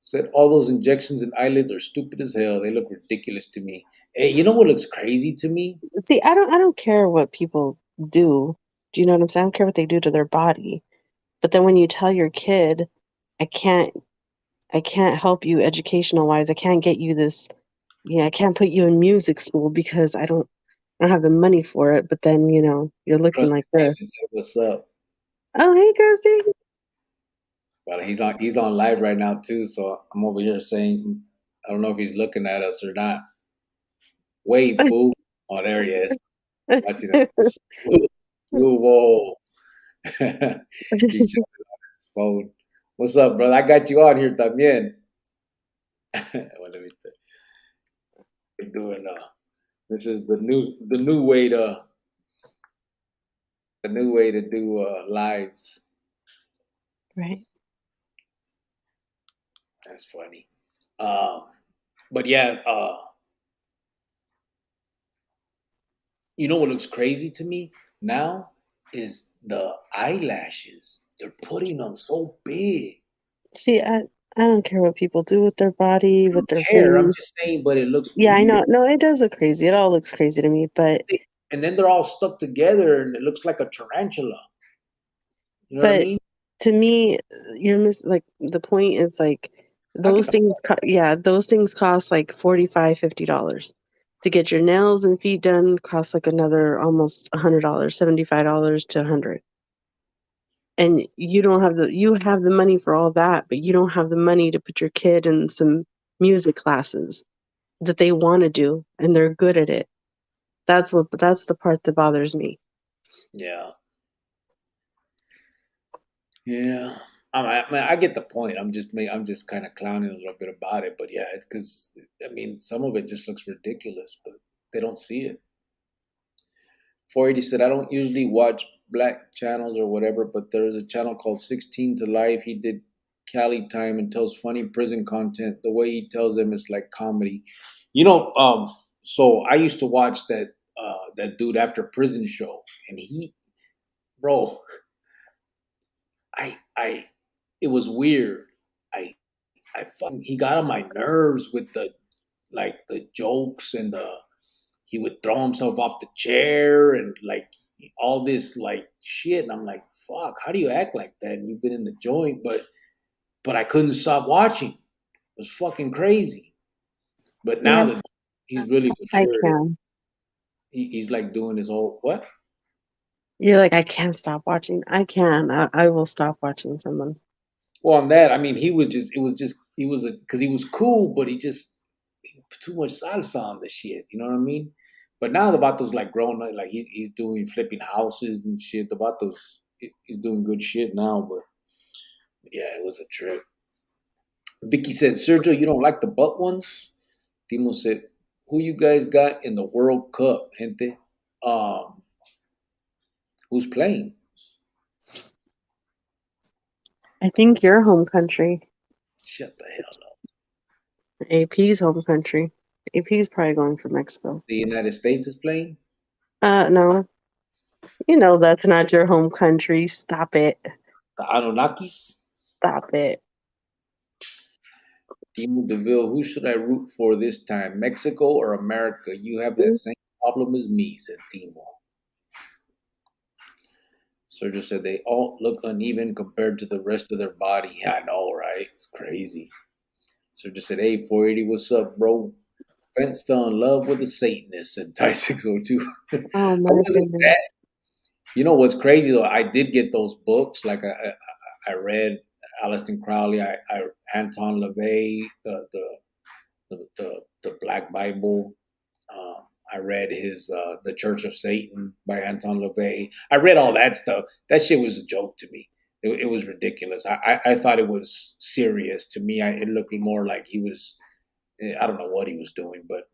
[SPEAKER 1] said, all those injections and eyelids are stupid as hell. They look ridiculous to me. Hey, you know what looks crazy to me?
[SPEAKER 2] See, I don't care what people do. Do you know what I'm saying? I don't care what they do to their body. But then when you tell your kid, I can't I can't help you educational wise. I can't get you this. Yeah, I can't put you in music school because I don't have the money for it. But then, you're looking
[SPEAKER 1] Krusty
[SPEAKER 2] like
[SPEAKER 1] came
[SPEAKER 2] this.
[SPEAKER 1] and said, what's up?
[SPEAKER 2] Oh, hey, Kirsty.
[SPEAKER 1] Well, he's on live right now too, so I'm over here saying I don't know if he's looking at us or not. Wave, fool. Oh, there he is. Watching us. Whoa. He's showing on his phone. What's up, brother? I got you on here también. Well, let me tell you. We're doing this is the new way to do lives.
[SPEAKER 2] Right.
[SPEAKER 1] That's funny. But yeah, you know what looks crazy to me now is the eyelashes. They're putting them so big.
[SPEAKER 2] See, I don't care what people do with their body,
[SPEAKER 1] I
[SPEAKER 2] with
[SPEAKER 1] don't
[SPEAKER 2] their
[SPEAKER 1] care. I'm
[SPEAKER 2] face.
[SPEAKER 1] just saying, but it looks
[SPEAKER 2] Yeah, I
[SPEAKER 1] weird.
[SPEAKER 2] know. No, it does look crazy. It all looks crazy to me. But
[SPEAKER 1] And then they're all stuck together, and it looks like a tarantula. You know what I
[SPEAKER 2] but
[SPEAKER 1] mean?
[SPEAKER 2] to me, like the point is like
[SPEAKER 1] I get
[SPEAKER 2] those
[SPEAKER 1] the
[SPEAKER 2] things. Those things cost like $45-$50 to get your nails and feet done. Costs like another almost $100, $75 to $100. And you have the money for all that, but you don't have the money to put your kid in some music classes that they want to do and they're good at it. That's the part that bothers me.
[SPEAKER 1] Yeah, yeah. I get the point. I'm just kind of clowning a little bit about it, but yeah, it's because I mean, some of it just looks ridiculous, but they don't see it. 480 said, I don't usually watch black channels or whatever, but there's a channel called 16 to Life. He did Cali time and tells funny prison content. The way he tells them is like comedy. You know, so I used to watch that dude after prison show, and bro, I it was weird. I he got on my nerves with the jokes and he would throw himself off the chair and like all this like shit, and I'm like, fuck, how do you act like that? And you've been in the joint, but I couldn't stop watching. It was fucking crazy. But now
[SPEAKER 2] Yeah,
[SPEAKER 1] that he's really
[SPEAKER 2] I
[SPEAKER 1] matured, and
[SPEAKER 2] can.
[SPEAKER 1] he's like doing his whole what?
[SPEAKER 2] You're like, I can't stop watching. I can. I will stop watching someone.
[SPEAKER 1] Well, on that, I mean, he was because he was cool, but he put too much salsa on the shit. You know what I mean? But now the Vato's like growing up, like he's doing flipping houses and shit. The Vato's he's doing good shit now, but yeah, it was a trip. Vicky said, Sergio, you don't like the butt ones? Timo said, who you guys got in the World Cup, gente? Um, who's playing?
[SPEAKER 2] I think your home country,
[SPEAKER 1] Shut the hell up.
[SPEAKER 2] AP's home country. AP's probably going for Mexico.
[SPEAKER 1] The United States is playing?
[SPEAKER 2] No, you know that's not your home country. Stop it.
[SPEAKER 1] The Anunnakis?
[SPEAKER 2] Stop it.
[SPEAKER 1] Timo DeVille, who should I root for this time, Mexico or America? You have that
[SPEAKER 2] See?
[SPEAKER 1] same problem as me, said Timo. Sergio said they all look uneven compared to the rest of their body. Yeah, I know, right? It's crazy. Sergio said, hey, 480, what's up, bro? Fence fell in love with a Satanist, said Ty 602. I
[SPEAKER 2] Oh my
[SPEAKER 1] wasn't
[SPEAKER 2] goodness.
[SPEAKER 1] that. You know what's crazy though? I did get those books. Like I read Aleister Crowley, I Anton LaVey, the Black Bible. I read his The Church of Satan by Anton LaVey. I read all that stuff. That shit was a joke to me. It was ridiculous. I thought it was serious to me. It looked more like he was. I don't know what he was doing, but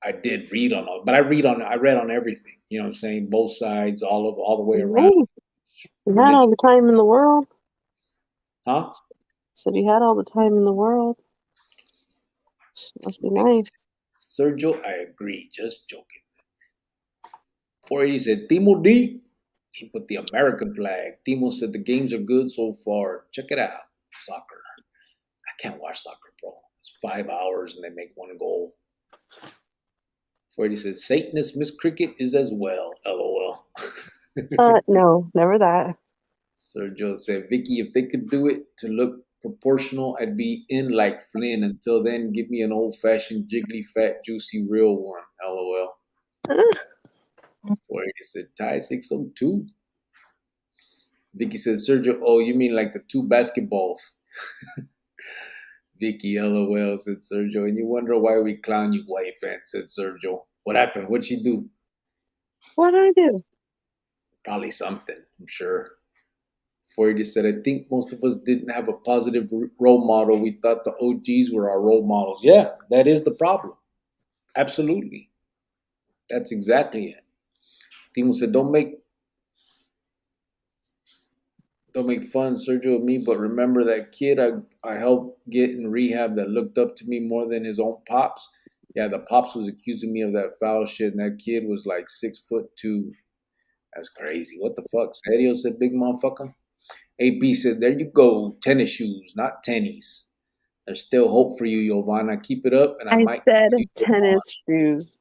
[SPEAKER 1] I did read on all. But I read on. I read on everything. You know what I'm saying? Both sides, all the way around.
[SPEAKER 2] Right. You had all the time in the world.
[SPEAKER 1] Huh?
[SPEAKER 2] Said you had all the time in the world. Must be nice.
[SPEAKER 1] Sergio, I agree. Just joking. 480 said, Timo D. He put the American flag. Timo said the games are good so far. Check it out. Soccer. I can't watch soccer, bro. It's 5 hours and they make one goal. 480 said, Satanist Miss Cricket is as well. LOL.
[SPEAKER 2] No, never that.
[SPEAKER 1] Sergio said, Vicky, if they could do it to look proportional, I'd be in like Flynn. Until then, give me an old-fashioned, jiggly, fat, juicy, real one. LOL. 480 said, Ty 602. Vicky said, Sergio, oh, you mean like the two basketballs? Vicky, LOL, said Sergio. And you wonder why we clown you, white fan, said Sergio. What happened? What'd she do?
[SPEAKER 2] What did I do?
[SPEAKER 1] Probably something, I'm sure. 480 said, I think most of us didn't have a positive role model. We thought the OGs were our role models. Yeah, that is the problem. Absolutely. That's exactly it. Timo said, don't make fun, Sergio, of me, but remember that kid I helped get in rehab that looked up to me more than his own pops? Yeah, the pops was accusing me of that foul shit, and that kid was like 6'2". That's crazy. What the fuck? Serio, said big motherfucker. AP said, there you go. Tennis shoes, not tennies. There's still hope for you, Giovanna. Keep it up, and I might
[SPEAKER 2] said
[SPEAKER 1] call you
[SPEAKER 2] tennis
[SPEAKER 1] Jovan.
[SPEAKER 2] shoes.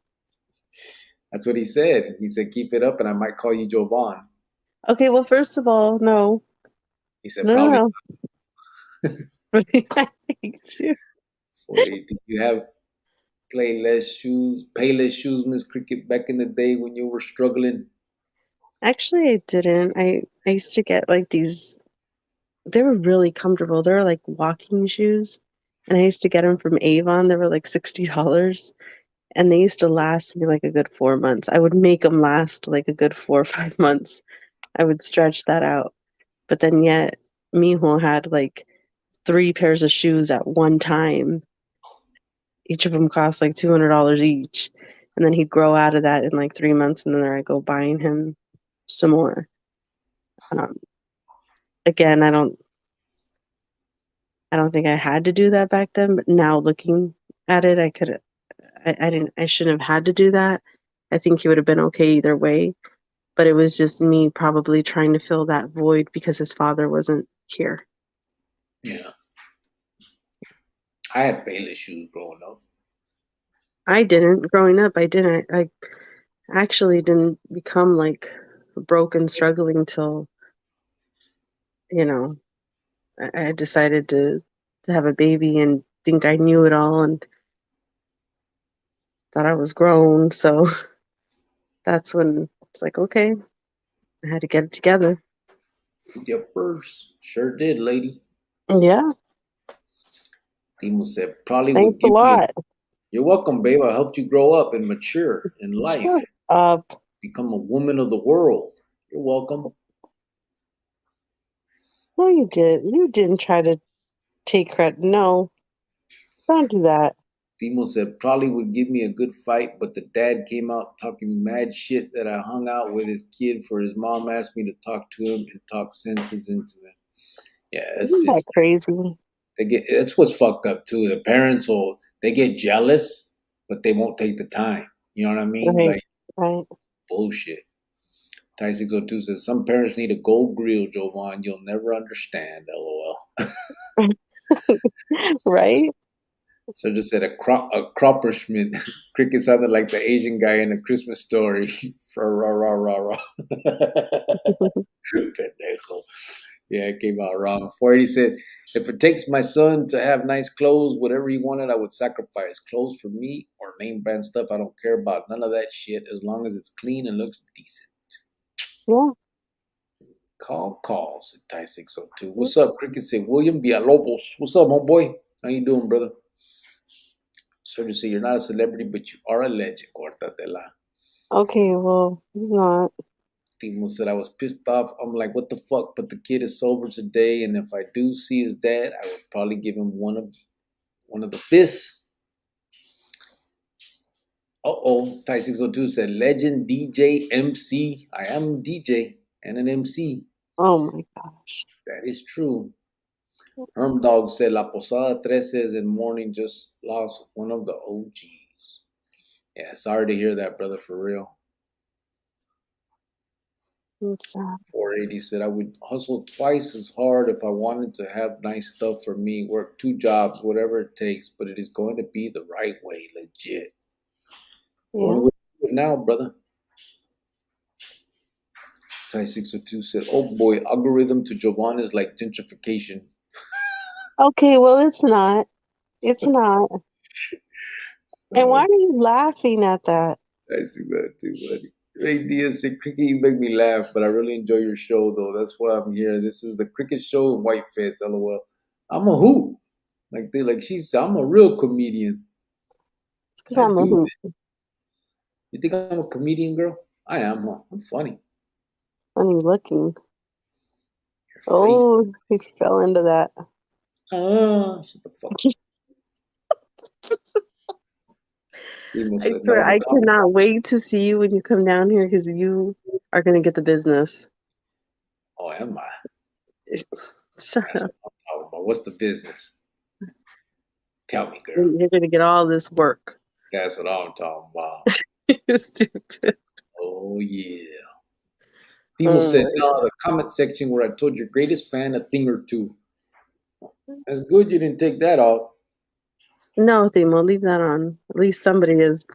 [SPEAKER 1] That's what he said. He said, keep it up, and I might call you Jovan.
[SPEAKER 2] Okay, well, first of all, no.
[SPEAKER 1] He said,
[SPEAKER 2] No.
[SPEAKER 1] probably. Did you have Payless shoes, Miss Cricket, back in the day when you were struggling?
[SPEAKER 2] Actually, I didn't. I used to get like these. They were really comfortable. They were like walking shoes, and I used to get them from Avon. They were like $60, and they used to last me like a good 4 months. I would make them last like a good 4 or 5 months. I would stretch that out. But then yet, Mijo had like 3 pairs of shoes at one time. Each of them cost like $200 each. And then he'd grow out of that in like 3 months, and then there I go buying him some more. Again, I don't think I had to do that back then, but now looking at it, I shouldn't have had to do that. I think he would have been okay either way, but it was just me probably trying to fill that void because his father wasn't here.
[SPEAKER 1] Yeah. I had Payless shoes growing up.
[SPEAKER 2] I didn't. Growing up, I didn't. I actually didn't become like broke and struggling till, I decided to have a baby and think I knew it all and thought I was grown. So that's when it's like, okay, I had to get it together.
[SPEAKER 1] Yepers. Sure did, lady.
[SPEAKER 2] Yeah.
[SPEAKER 1] Timo said, probably
[SPEAKER 2] Thanks
[SPEAKER 1] would give
[SPEAKER 2] a lot.
[SPEAKER 1] You're welcome, babe. I helped you grow up and mature in life.
[SPEAKER 2] Shut up.
[SPEAKER 1] Become a woman of the world. You're welcome.
[SPEAKER 2] No, you didn't. You didn't try to take credit. No. Don't do that.
[SPEAKER 1] Timo said, probably would give me a good fight, but the dad came out talking mad shit that I hung out with his kid for his mom asked me to talk to him and talk senses into him. Yeah,
[SPEAKER 2] Isn't that crazy?
[SPEAKER 1] That's what's fucked up too. The parents they get jealous, but they won't take the time. You know what I mean?
[SPEAKER 2] Right.
[SPEAKER 1] Bullshit. Ty 602 says, some parents need a gold grill, Jovan. You'll never understand, LOL.
[SPEAKER 2] Right?
[SPEAKER 1] So just said a cropperschmidt. Cricket sounded like the Asian guy in A Christmas Story. Rah, rah, rah, rah. Pendejo. Yeah, it came out wrong. 480 said, if it takes my son to have nice clothes, whatever he wanted, I would sacrifice. Clothes for me or name brand stuff, I don't care about none of that shit as long as it's clean and looks decent.
[SPEAKER 2] Yeah.
[SPEAKER 1] Call, said Ty 602. What's up, Cricket? Said William Villalobos. What's up, homeboy? How you doing, brother? Sergio said, you're not a celebrity, but you are a legend, cortatela.
[SPEAKER 2] Okay, well, he's not.
[SPEAKER 1] Timo said, I was pissed off. I'm like, what the fuck? But the kid is sober today, and if I do see his dad, I would probably give him one of the fists. Ty 602 said, legend, DJ, MC. I am a DJ and an MC.
[SPEAKER 2] Oh my gosh.
[SPEAKER 1] That is true. Herm Dog said, La Posada 13 in morning just lost one of the OGs. Yeah, sorry to hear that, brother, for real.
[SPEAKER 2] It's
[SPEAKER 1] 480 said, I would hustle twice as hard if I wanted to have nice stuff for me, work 2 jobs, whatever it takes, but it is going to be the right way, legit.
[SPEAKER 2] yeah.
[SPEAKER 1] Only way to do it now, brother. Ty 602 said, oh boy, algorithm to Jovan is like gentrification.
[SPEAKER 2] Okay, well, it's not. It's not. And why are you laughing at that?
[SPEAKER 1] Ty 602, buddy. Ray Diaz said, Cricket, you make me laugh, but I really enjoy your show, though. That's why I'm here. This is the Cricket Show in White Fence, LOL. I'm a hoot. I'm a real comedian.
[SPEAKER 2] It's because I'm a hoot.
[SPEAKER 1] You think I'm a comedian, girl? I am, huh? I'm funny.
[SPEAKER 2] Funny looking.
[SPEAKER 1] Your
[SPEAKER 2] Oh, he fell into that.
[SPEAKER 1] Shut the fuck up.
[SPEAKER 2] I swear, I cannot wait to see you when you come down here because you are going to get the business.
[SPEAKER 1] Oh, am I?
[SPEAKER 2] Shut
[SPEAKER 1] That's
[SPEAKER 2] up.
[SPEAKER 1] what I'm talking about. What's the business? Tell me, girl.
[SPEAKER 2] You're going to get all this work.
[SPEAKER 1] That's what I'm talking about.
[SPEAKER 2] You're stupid.
[SPEAKER 1] Oh, yeah. Timo said, no, the comment section where I told your greatest fan a thing or two. That's good you didn't take that off.
[SPEAKER 2] No, Themo, leave that on. At least somebody is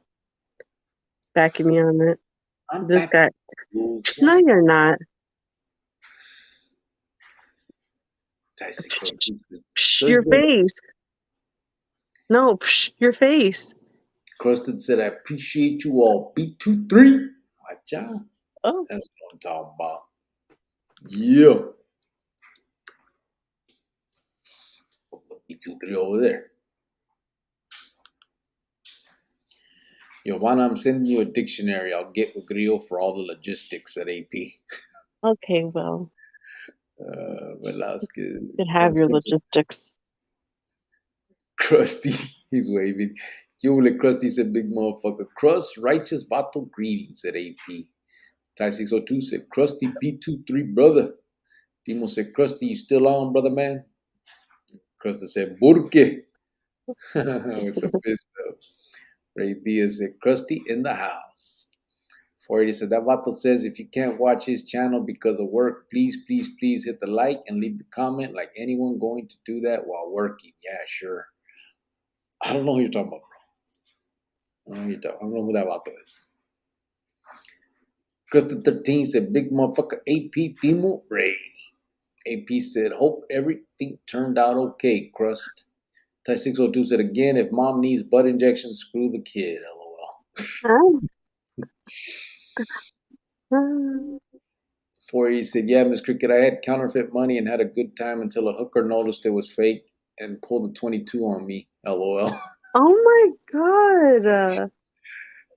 [SPEAKER 2] backing me on it. This guy. No, you're not. Psh, your face. No, psh, your face.
[SPEAKER 1] Crusted said, I appreciate you all. B23. Watch out.
[SPEAKER 2] Oh.
[SPEAKER 1] That's what I'm talking about. Yeah. B23 over there. Giovanna, I'm sending you a dictionary. I'll get with Grillo for all the logistics at AP.
[SPEAKER 2] Okay, well.
[SPEAKER 1] Velasquez.
[SPEAKER 2] You could have your logistics.
[SPEAKER 1] Krusty, he's waving. Yule Krusty said, big motherfucker. Crust, righteous battle greetings at AP. Ty 602 said, Krusty B23, brother. Timo said, Krusty, you still on, brother man? Krusty said, Burke. With the fist up. Ray Diaz said, Krusty in the house. 480 said, that vato says if you can't watch his channel because of work, please, please, please hit the like and leave the comment like anyone going to do that while working. Yeah, sure. I don't know who you're talking about, bro. I don't know who that vato is. Krista 13 said, big motherfucker AP Timo Ray. AP said, hope everything turned out okay, Crust. Ty 602 said, again, if mom needs butt injection, screw the kid, LOL. 480 said, yeah, Miss Cricket, I had counterfeit money and had a good time until a hooker noticed it was fake and pulled a 22 on me, LOL.
[SPEAKER 2] Oh my God.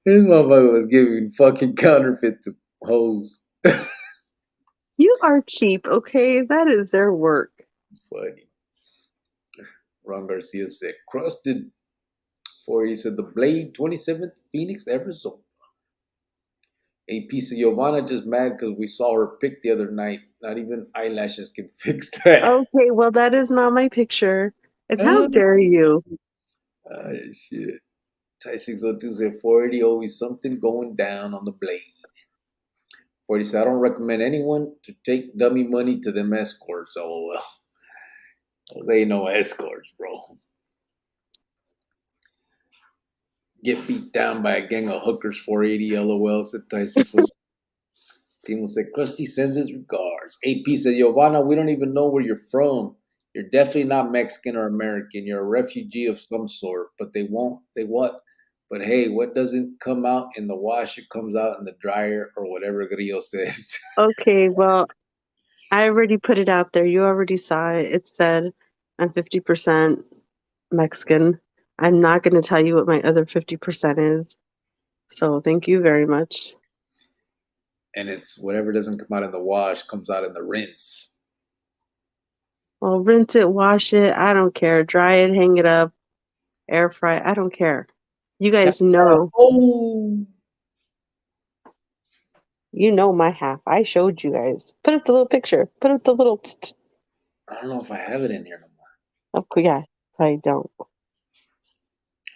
[SPEAKER 1] This motherfucker was giving fucking counterfeit to hoes.
[SPEAKER 2] You are cheap, okay? That is their work.
[SPEAKER 1] It's funny. Ron Garcia said, crusted. 480 said, the Blade 27th Phoenix, Arizona. AP said, Giovanna just mad because we saw her pic the other night. Not even eyelashes can fix that.
[SPEAKER 2] Okay, well, that is not my picture. And how dare you?
[SPEAKER 1] Shit. Ty 602 said, 480, always something going down on the Blade. 480 said, I don't recommend anyone to take dummy money to them escorts, LOL. Those ain't no escorts, bro. Get beat down by a gang of hookers, 480, LOL, said Ty 602. Timo said, Krusty sends his regards. AP said, Giovanna, we don't even know where you're from. You're definitely not Mexican or American. You're a refugee of some sort. But they what? But hey, what doesn't come out in the wash, it comes out in the dryer or whatever Grillo says.
[SPEAKER 2] Okay, well, I already put it out there. You already saw it. It said I'm 50% Mexican. I'm not going to tell you what my other 50% is. So thank you very much.
[SPEAKER 1] And it's whatever doesn't come out in the wash comes out in the rinse.
[SPEAKER 2] Well, rinse it, wash it. I don't care. Dry it, hang it up, air fry. I don't care. You guys know.
[SPEAKER 1] Oh,
[SPEAKER 2] You know my half. I showed you guys. Put up the little picture. Put up the little.
[SPEAKER 1] I don't know if I have it in here no more.
[SPEAKER 2] Of course, yeah. Probably don't.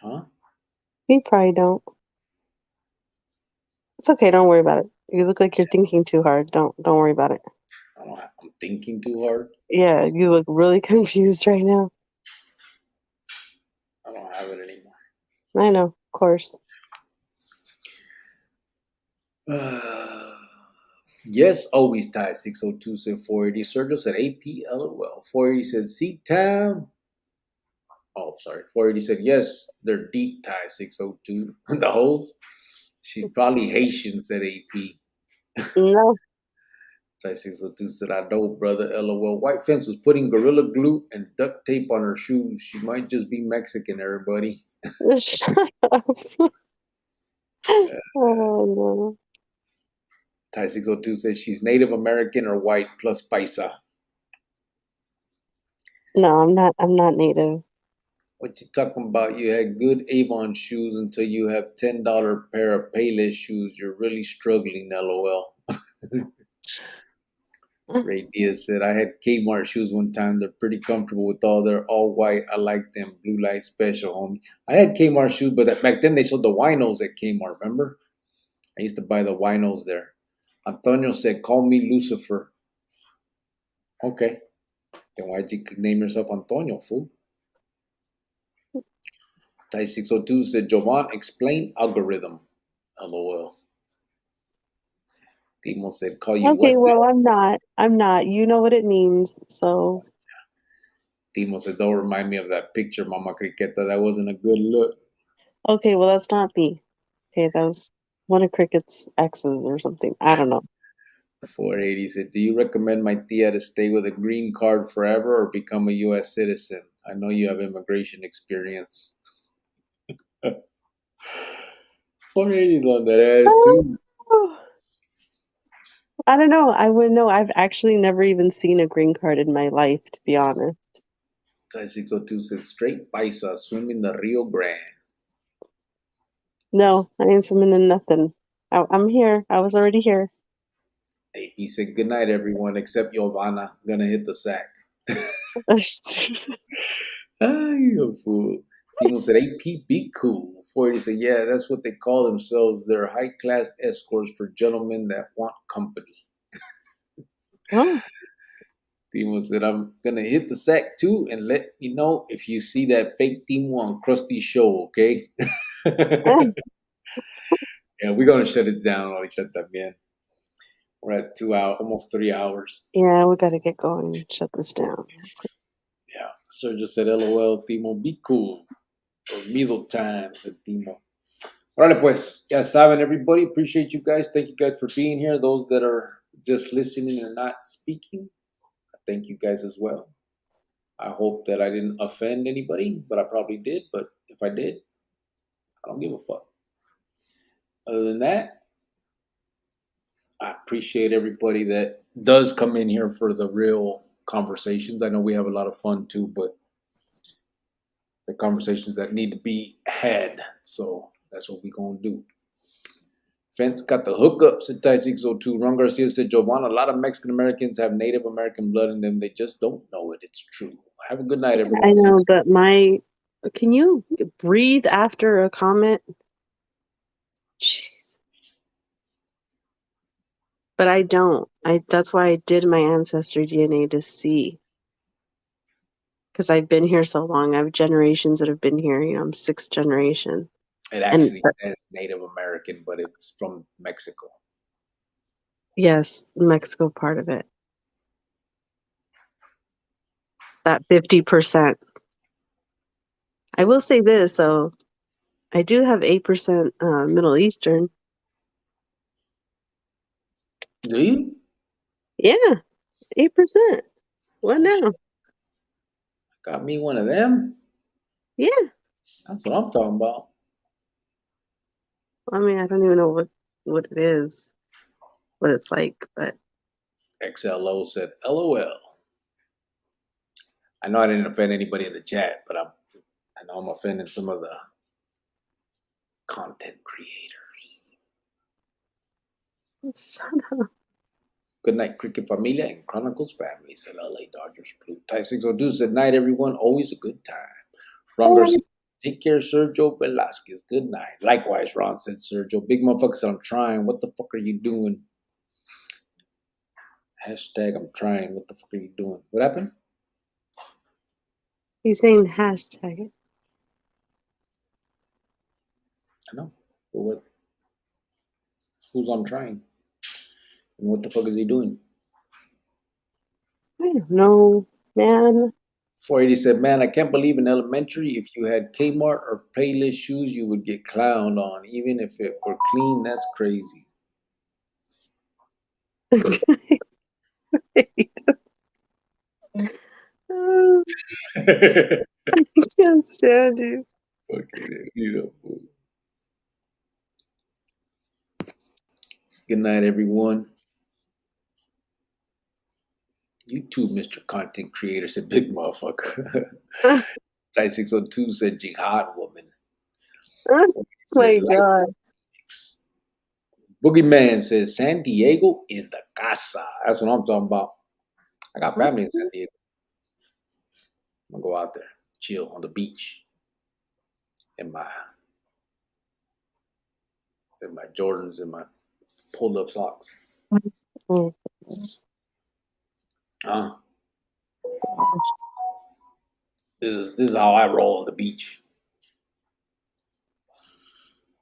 [SPEAKER 1] Huh?
[SPEAKER 2] You probably don't. It's okay. Don't worry about it. You look like you're thinking too hard. Don't worry about it.
[SPEAKER 1] I'm thinking too hard.
[SPEAKER 2] Yeah, you look really confused right now.
[SPEAKER 1] I don't have it anymore.
[SPEAKER 2] I know, of course.
[SPEAKER 1] Yes, always tie 602 said 480. Sergio said AP, LOL. 480 said seat time. Oh, sorry. 480 said yes, they're deep tie 602. The hoes. She's probably Haitian, said AP.
[SPEAKER 2] No.
[SPEAKER 1] Tie 602 said, I know, brother, LOL. White Fence was putting Gorilla Glue and duct tape on her shoes. She might just be Mexican, everybody.
[SPEAKER 2] Shut up. Oh, no.
[SPEAKER 1] Ty 602 says she's Native American or white plus paisa.
[SPEAKER 2] No, I'm not native.
[SPEAKER 1] What you talking about? You had good Avon shoes until you have $10 pair of Payless shoes. You're really struggling, LOL. Ray Diaz said, I had Kmart shoes one time. They're pretty comfortable with they're all white. I like them. Blue light special, homie. I had Kmart shoes, but back then they sold the winos at Kmart, remember? I used to buy the winos there. Antonio said, call me Lucifer. Okay. Then why'd you name yourself Antonio, fool? Ty 602 said, Jovan, explain algorithm. LOL. Timo said, call you
[SPEAKER 2] Okay,
[SPEAKER 1] what?
[SPEAKER 2] well, I'm not. You know what it means, so.
[SPEAKER 1] Timo said, don't remind me of that picture, Mama Criqueta. That wasn't a good look.
[SPEAKER 2] Okay, well, that's not me. Okay, that was one of Cricket's exes or something. I don't know.
[SPEAKER 1] 480 said, do you recommend my tia to stay with a green card forever or become a U.S. citizen? I know you have immigration experience. 480's on that ass, too.
[SPEAKER 2] I don't know. I wouldn't know. I've actually never even seen a green card in my life, to be honest.
[SPEAKER 1] Ty 602 said, straight paisa, swim in the Rio Grande.
[SPEAKER 2] No, I ain't swimming in nothing. I'm here. I was already here.
[SPEAKER 1] He said, good night, everyone, except Giovanna. Gonna hit the sack. Ay, you fool. Timo said, AP, be cool. 480 said, yeah, that's what they call themselves. They're high-class escorts for gentlemen that want company.
[SPEAKER 2] Oh.
[SPEAKER 1] Timo said, I'm going to hit the sack, too, and let you know if you see that fake Timo on Krusty's show, okay? Yeah, we're going to shut it down ahorita también. We're at 2 hours, almost 3 hours.
[SPEAKER 2] Yeah, we got to get going. Shut this down.
[SPEAKER 1] Yeah. Sergio said, LOL, Timo, be cool. Dormido time, said Timo. Alright, pues, ya saben, everybody. Appreciate you guys. Thank you guys for being here. Those that are just listening and not speaking, I thank you guys as well. I hope that I didn't offend anybody, but I probably did. But if I did, I don't give a fuck. Other than that, I appreciate everybody that does come in here for the real conversations. I know we have a lot of fun too, but the conversations that need to be had. So that's what we're going to do. Fence got the hookup, said Ty 602. Ron Garcia said, Jovan, a lot of Mexican Americans have Native American blood in them. They just don't know it. It's true. Have a good night, everyone.
[SPEAKER 2] I know, but can you breathe after a comment? Jeez. But I don't. That's why I did my ancestry DNA to see. Because I've been here so long. I have generations that have been here. I'm sixth generation.
[SPEAKER 1] It actually says Native American, but it's from Mexico.
[SPEAKER 2] Yes, Mexico part of it. That 50%. I will say this, though. I do have 8% Middle Eastern.
[SPEAKER 1] Do you?
[SPEAKER 2] Yeah, 8%. What now?
[SPEAKER 1] Got me one of them?
[SPEAKER 2] Yeah.
[SPEAKER 1] That's what I'm talking about.
[SPEAKER 2] I mean, I don't even know what it is, what it's like, but
[SPEAKER 1] XLO said, LOL. I know I didn't offend anybody in the chat, but I know I'm offending some of the content creators.
[SPEAKER 2] shut up.
[SPEAKER 1] Good night, Cricket Familia and Chronicles family, said LA Dodgers Blue. Ty 602 said, night, everyone. Always a good time. Ron Garcia, take care, Sergio Velasquez. Good night. Likewise, Ron said, Sergio. Big motherfucker said, I'm trying. What the fuck are you doing? Hashtag, I'm trying. What the fuck are you doing? What happened?
[SPEAKER 2] He's saying hashtag.
[SPEAKER 1] I know. But what? Who's I'm trying? And what the fuck is he doing?
[SPEAKER 2] I don't know, man.
[SPEAKER 1] 480 said, man, I can't believe in elementary, if you had Kmart or Payless shoes, you would get clowned on. Even if it were clean, that's crazy.
[SPEAKER 2] Oh, I can't stand you.
[SPEAKER 1] Okay, you know. Good night, everyone. You too, Mr. Content Creator, said big motherfucker. Ty 602 said jihad woman.
[SPEAKER 2] Oh my God.
[SPEAKER 1] Boogeyman says San Diego in the casa. That's what I'm talking about. I got family in San Diego. I'm gonna go out there, chill on the beach in my Jordans and my pulled up socks.
[SPEAKER 2] Oh,
[SPEAKER 1] This is how I roll on the beach.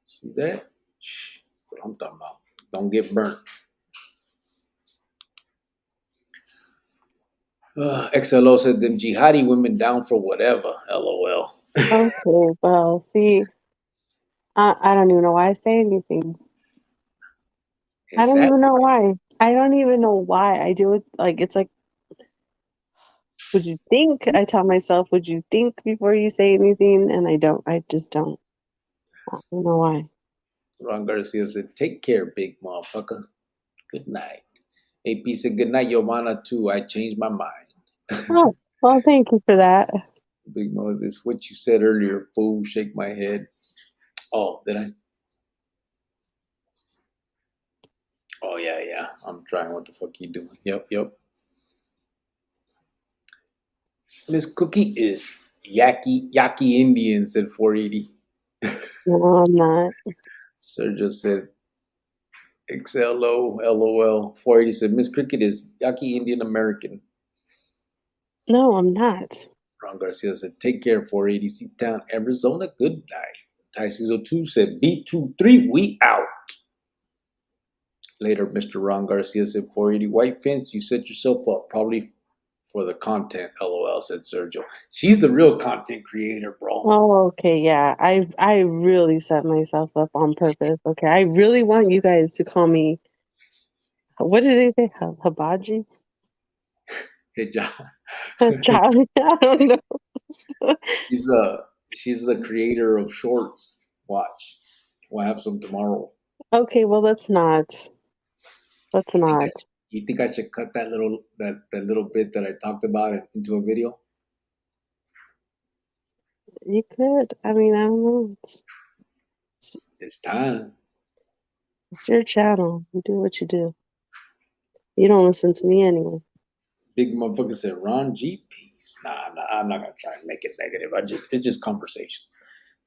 [SPEAKER 1] See that? Shh, that's what I'm talking about. Don't get burnt. XLO said them jihadi women down for whatever. LOL.
[SPEAKER 2] okay, well, see, I don't even know why I say anything. I don't even know why. I don't even know why I do it. Like, it's like, would you think? I tell myself, would you think before you say anything? And I don't. I just don't. I don't know why.
[SPEAKER 1] Ron Garcia said, take care, big motherfucker. Good night. AP said, good night, Yomana, too. I changed my mind.
[SPEAKER 2] Oh, well, thank you for that.
[SPEAKER 1] Big Mo, it's what you said earlier, fool. Shake my head. Oh, did I? Oh, yeah. I'm trying. What the fuck you doing? Yep. Miss Cookie is Yaki Indian, said 480.
[SPEAKER 2] No, I'm not.
[SPEAKER 1] Sergio said XLO, LOL. 480 said Miss Cricket is Yaki Indian American.
[SPEAKER 2] No, I'm not.
[SPEAKER 1] Ron Garcia said, take care, 480. C-Town, Arizona. Good night. Ty 602 said, B23, we out. Later, Mr. Ron Garcia said, 480 White Fence, you set yourself up probably for the content, LOL, said Sergio. She's the real content creator, bro.
[SPEAKER 2] Oh, okay, yeah. I really set myself up on purpose. Okay, I really want you guys to call me. What did they say? Habaji?
[SPEAKER 1] Hey, John.
[SPEAKER 2] Charlie? I don't know.
[SPEAKER 1] She's the creator of shorts. Watch. We'll have some tomorrow.
[SPEAKER 2] Okay, well, let's not. Let's not.
[SPEAKER 1] You think I should cut that little bit that I talked about into a video?
[SPEAKER 2] You could. I mean, I don't know.
[SPEAKER 1] It's time.
[SPEAKER 2] It's your channel. You do what you do. You don't listen to me anyway.
[SPEAKER 1] Big motherfucker said, Ron G, peace. Nah, I'm not gonna try and make it negative. It's just conversations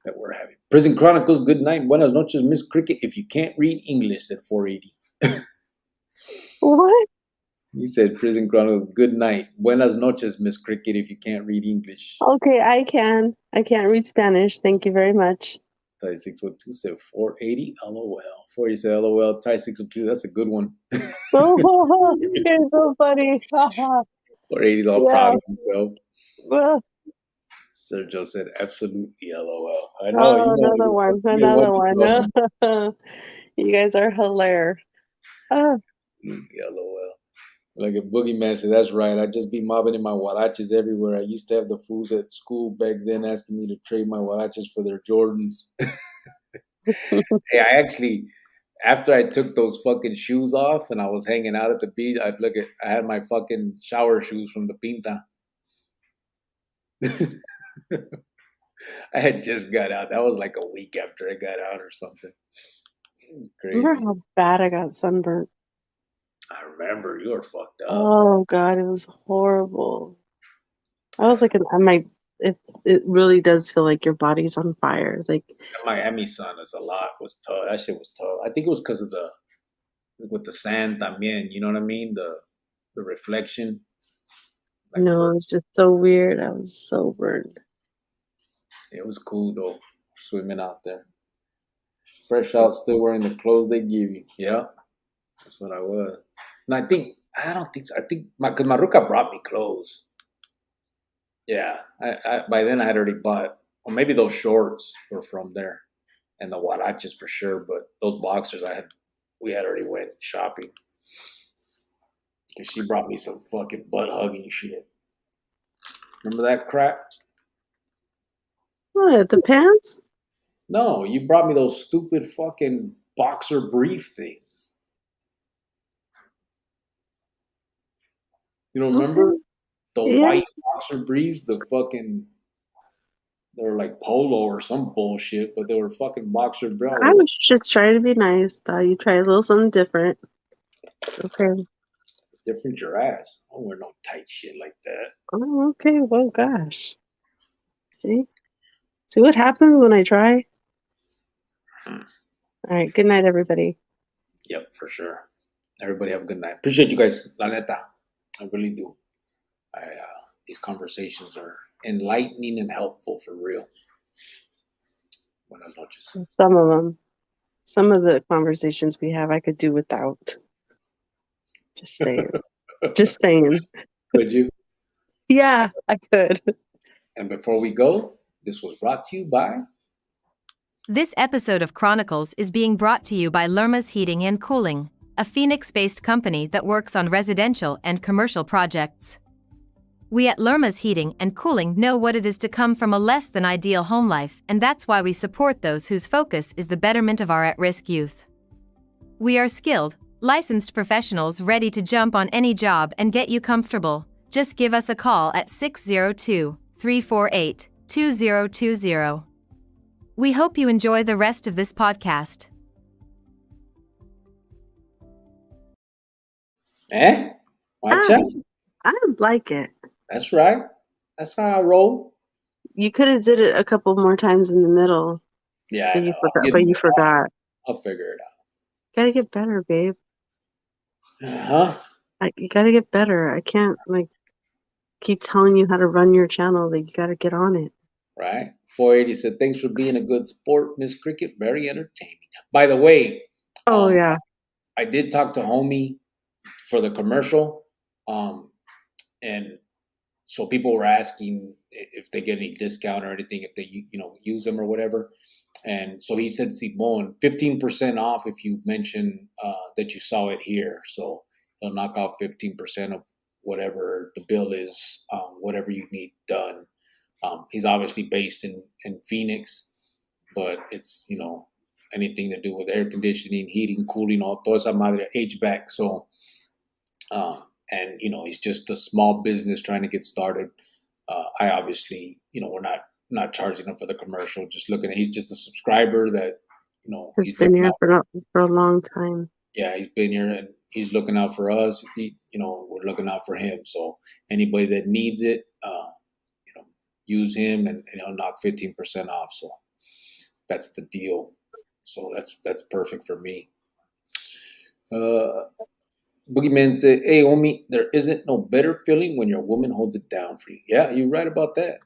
[SPEAKER 1] that we're having. Prison Chronicles, good night. Buenas noches, Miss Cricket. If you can't read English, said 480.
[SPEAKER 2] What?
[SPEAKER 1] He said, Prison Chronicles, good night. Buenas noches, Miss Cricket, if you can't read English.
[SPEAKER 2] Okay, I can. I can't read Spanish. Thank you very much.
[SPEAKER 1] Ty 602 said 480, LOL. 480 said LOL. Ty 602, that's a good one.
[SPEAKER 2] Oh, you're so funny.
[SPEAKER 1] 480's all
[SPEAKER 2] Yeah.
[SPEAKER 1] proud of himself.
[SPEAKER 2] Well,
[SPEAKER 1] Sergio said, absolutely, LOL. I know.
[SPEAKER 2] oh, another one. Another one. You guys are hilarious.
[SPEAKER 1] LOL. Like a boogeyman said, that's right. I just be mobbing in my huaraches everywhere. I used to have the fools at school back then asking me to trade my huaraches for their Jordans. Hey, I actually, after I took those fucking shoes off and I was hanging out at the beach, I had my fucking shower shoes from the Pinta. I had just got out. That was like a week after I got out or something.
[SPEAKER 2] Remember
[SPEAKER 1] Crazy.
[SPEAKER 2] how bad I got sunburnt?
[SPEAKER 1] I remember you were fucked up.
[SPEAKER 2] Oh God, it was horrible. I was like, it really does feel like your body's on fire. Like,
[SPEAKER 1] That Miami sun is a lot. Was tough. That shit was tough. I think it was because of with the sand también. You know what I mean? The reflection. Like,
[SPEAKER 2] no, it was just so weird. I was so burned.
[SPEAKER 1] it was cool though, swimming out there. Fresh out, still wearing the clothes they give you. Yeah, that's what I was. And I don't think so. I think because my ruca brought me clothes. Yeah, I by then I had already bought, or maybe those shorts were from there, and the huaraches for sure. But those boxers we had already went shopping because she brought me some fucking butt hugging shit. Remember that crap?
[SPEAKER 2] What, the pants?
[SPEAKER 1] No, you brought me those stupid fucking boxer brief things. You don't remember?
[SPEAKER 2] Okay.
[SPEAKER 1] The
[SPEAKER 2] Yeah.
[SPEAKER 1] white boxer briefs, they were like polo or some bullshit, but they were fucking boxer briefs.
[SPEAKER 2] I was just trying to be nice. Thought you try a little something different. Okay.
[SPEAKER 1] Different your ass. I don't wear no tight shit like that.
[SPEAKER 2] Oh, okay. Well, gosh. See what happens when I try? All right. Good night, everybody.
[SPEAKER 1] Yep, for sure. Everybody have a good night. Appreciate you guys, la neta. I really do. These conversations are enlightening and helpful for real. Buenas noches.
[SPEAKER 2] Some of them. Some of the conversations we have, I could do without. Just saying. Just saying.
[SPEAKER 1] Could you?
[SPEAKER 2] Yeah, I could.
[SPEAKER 1] And before we go, this was brought to you by...
[SPEAKER 4] This episode of Chronicles is being brought to you by Lerma's Heating and Cooling, a Phoenix-based company that works on residential and commercial projects. We at Lerma's Heating and Cooling know what it is to come from a less than ideal home life, and that's why we support those whose focus is the betterment of our at-risk youth. We are skilled, licensed professionals ready to jump on any job and get you comfortable. Just give us a call at 602-348-2020. We hope you enjoy the rest of this podcast.
[SPEAKER 1] Watch out.
[SPEAKER 2] I like it.
[SPEAKER 1] That's right. That's how I roll.
[SPEAKER 2] You could have did it a couple more times in the middle.
[SPEAKER 1] Yeah,
[SPEAKER 2] But
[SPEAKER 1] I
[SPEAKER 2] you
[SPEAKER 1] know.
[SPEAKER 2] forgot. But you forgot.
[SPEAKER 1] I'll figure it
[SPEAKER 2] Gotta get better, babe.
[SPEAKER 1] out.
[SPEAKER 2] You gotta get better. I can't keep telling you how to run your channel. Like, you gotta get on it.
[SPEAKER 1] Right? 480 said, thanks for being a good sport, Miss Cricket. Very entertaining. By the way,
[SPEAKER 2] Oh yeah.
[SPEAKER 1] I did talk to Homie for the commercial. And so people were asking if they get any discount or anything, if they, use them or whatever. And so he said, Simon, 15% off if you mention that you saw it here. So he'll knock off 15% of whatever the bill is, whatever you need done. He's obviously based in Phoenix, but it's, anything to do with air conditioning, heating, cooling, all toda esa madre, HVAC. So, and, he's just a small business trying to get started. I obviously, we're not charging him for the commercial, just looking at, he's just a subscriber that,
[SPEAKER 2] He's been here for a long time.
[SPEAKER 1] Yeah, he's been here and he's looking out for us. We're looking out for him. So anybody that needs it, use him and he'll knock 15% off. So that's the deal. So that's perfect for me. Boogeyman said, hey, homie, there isn't no better feeling when your woman holds it down for you. Yeah, you're right about that.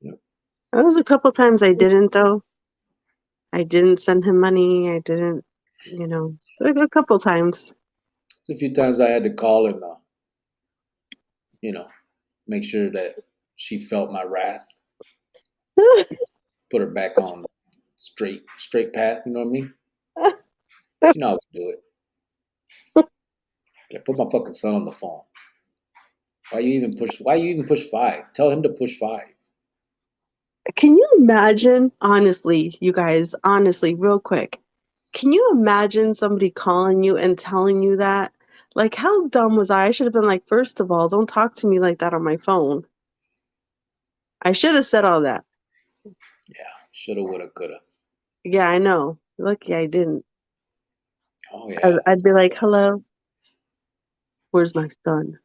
[SPEAKER 2] There was a couple times I didn't, though. I didn't send him money. I didn't, a couple times.
[SPEAKER 1] A few times I had to call and, make sure that she felt my wrath. Put her back on straight path, you know what I mean? You know how we do it. I put my fucking son on the phone. Why you even push 5? Tell him to push 5.
[SPEAKER 2] Can you imagine, honestly, you guys, honestly, real quick, can you imagine somebody calling you and telling you that? Like, how dumb was I? I should have been like, first of all, don't talk to me like that on my phone. I should have said all that.
[SPEAKER 1] Yeah, shoulda, woulda, coulda.
[SPEAKER 2] Yeah, I know. Lucky I didn't.
[SPEAKER 1] Oh yeah.
[SPEAKER 2] I'd be like, hello, where's my son?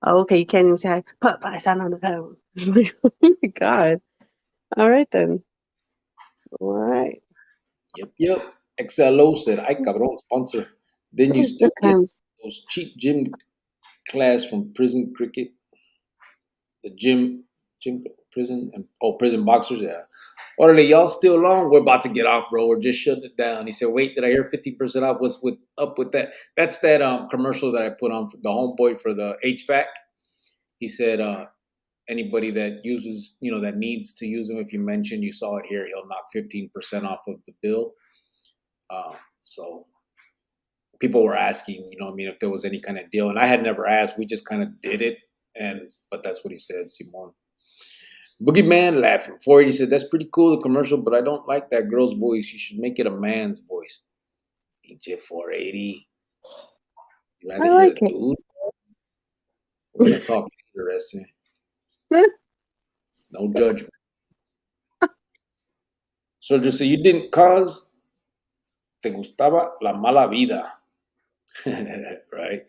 [SPEAKER 2] Oh, okay, you can't even say, put my son on the phone. Like, oh my God. All right, then. All right.
[SPEAKER 1] Yep. XLO said, "Ay cabrón, sponsor." Then you still
[SPEAKER 2] Good
[SPEAKER 1] get
[SPEAKER 2] times.
[SPEAKER 1] those cheap gym class from prison cricket, the gym prison and prison boxers. Yeah. Orderly, y'all still on? We're about to get off, bro. We're just shutting it down. He said, "Wait, did I hear 50% off? What's up with that?" That's that commercial that I put on for the homeboy for the HVAC. He said, anybody that uses, that needs to use them, if you mention you saw it here, he'll knock 15% off of the bill. So people were asking, if there was any kind of deal, and I had never asked. We just kind of did it, but that's what he said, Simon. Boogeyman laughing. 480 said, "That's pretty cool, the commercial, but I don't like that girl's voice. You should make it a man's voice." DJ 480. You
[SPEAKER 2] I
[SPEAKER 1] rather hear
[SPEAKER 2] like
[SPEAKER 1] a
[SPEAKER 2] it.
[SPEAKER 1] dude? We're gonna talk later, Essie. No judgment. So just say you didn't cause te gustaba la mala vida. Right?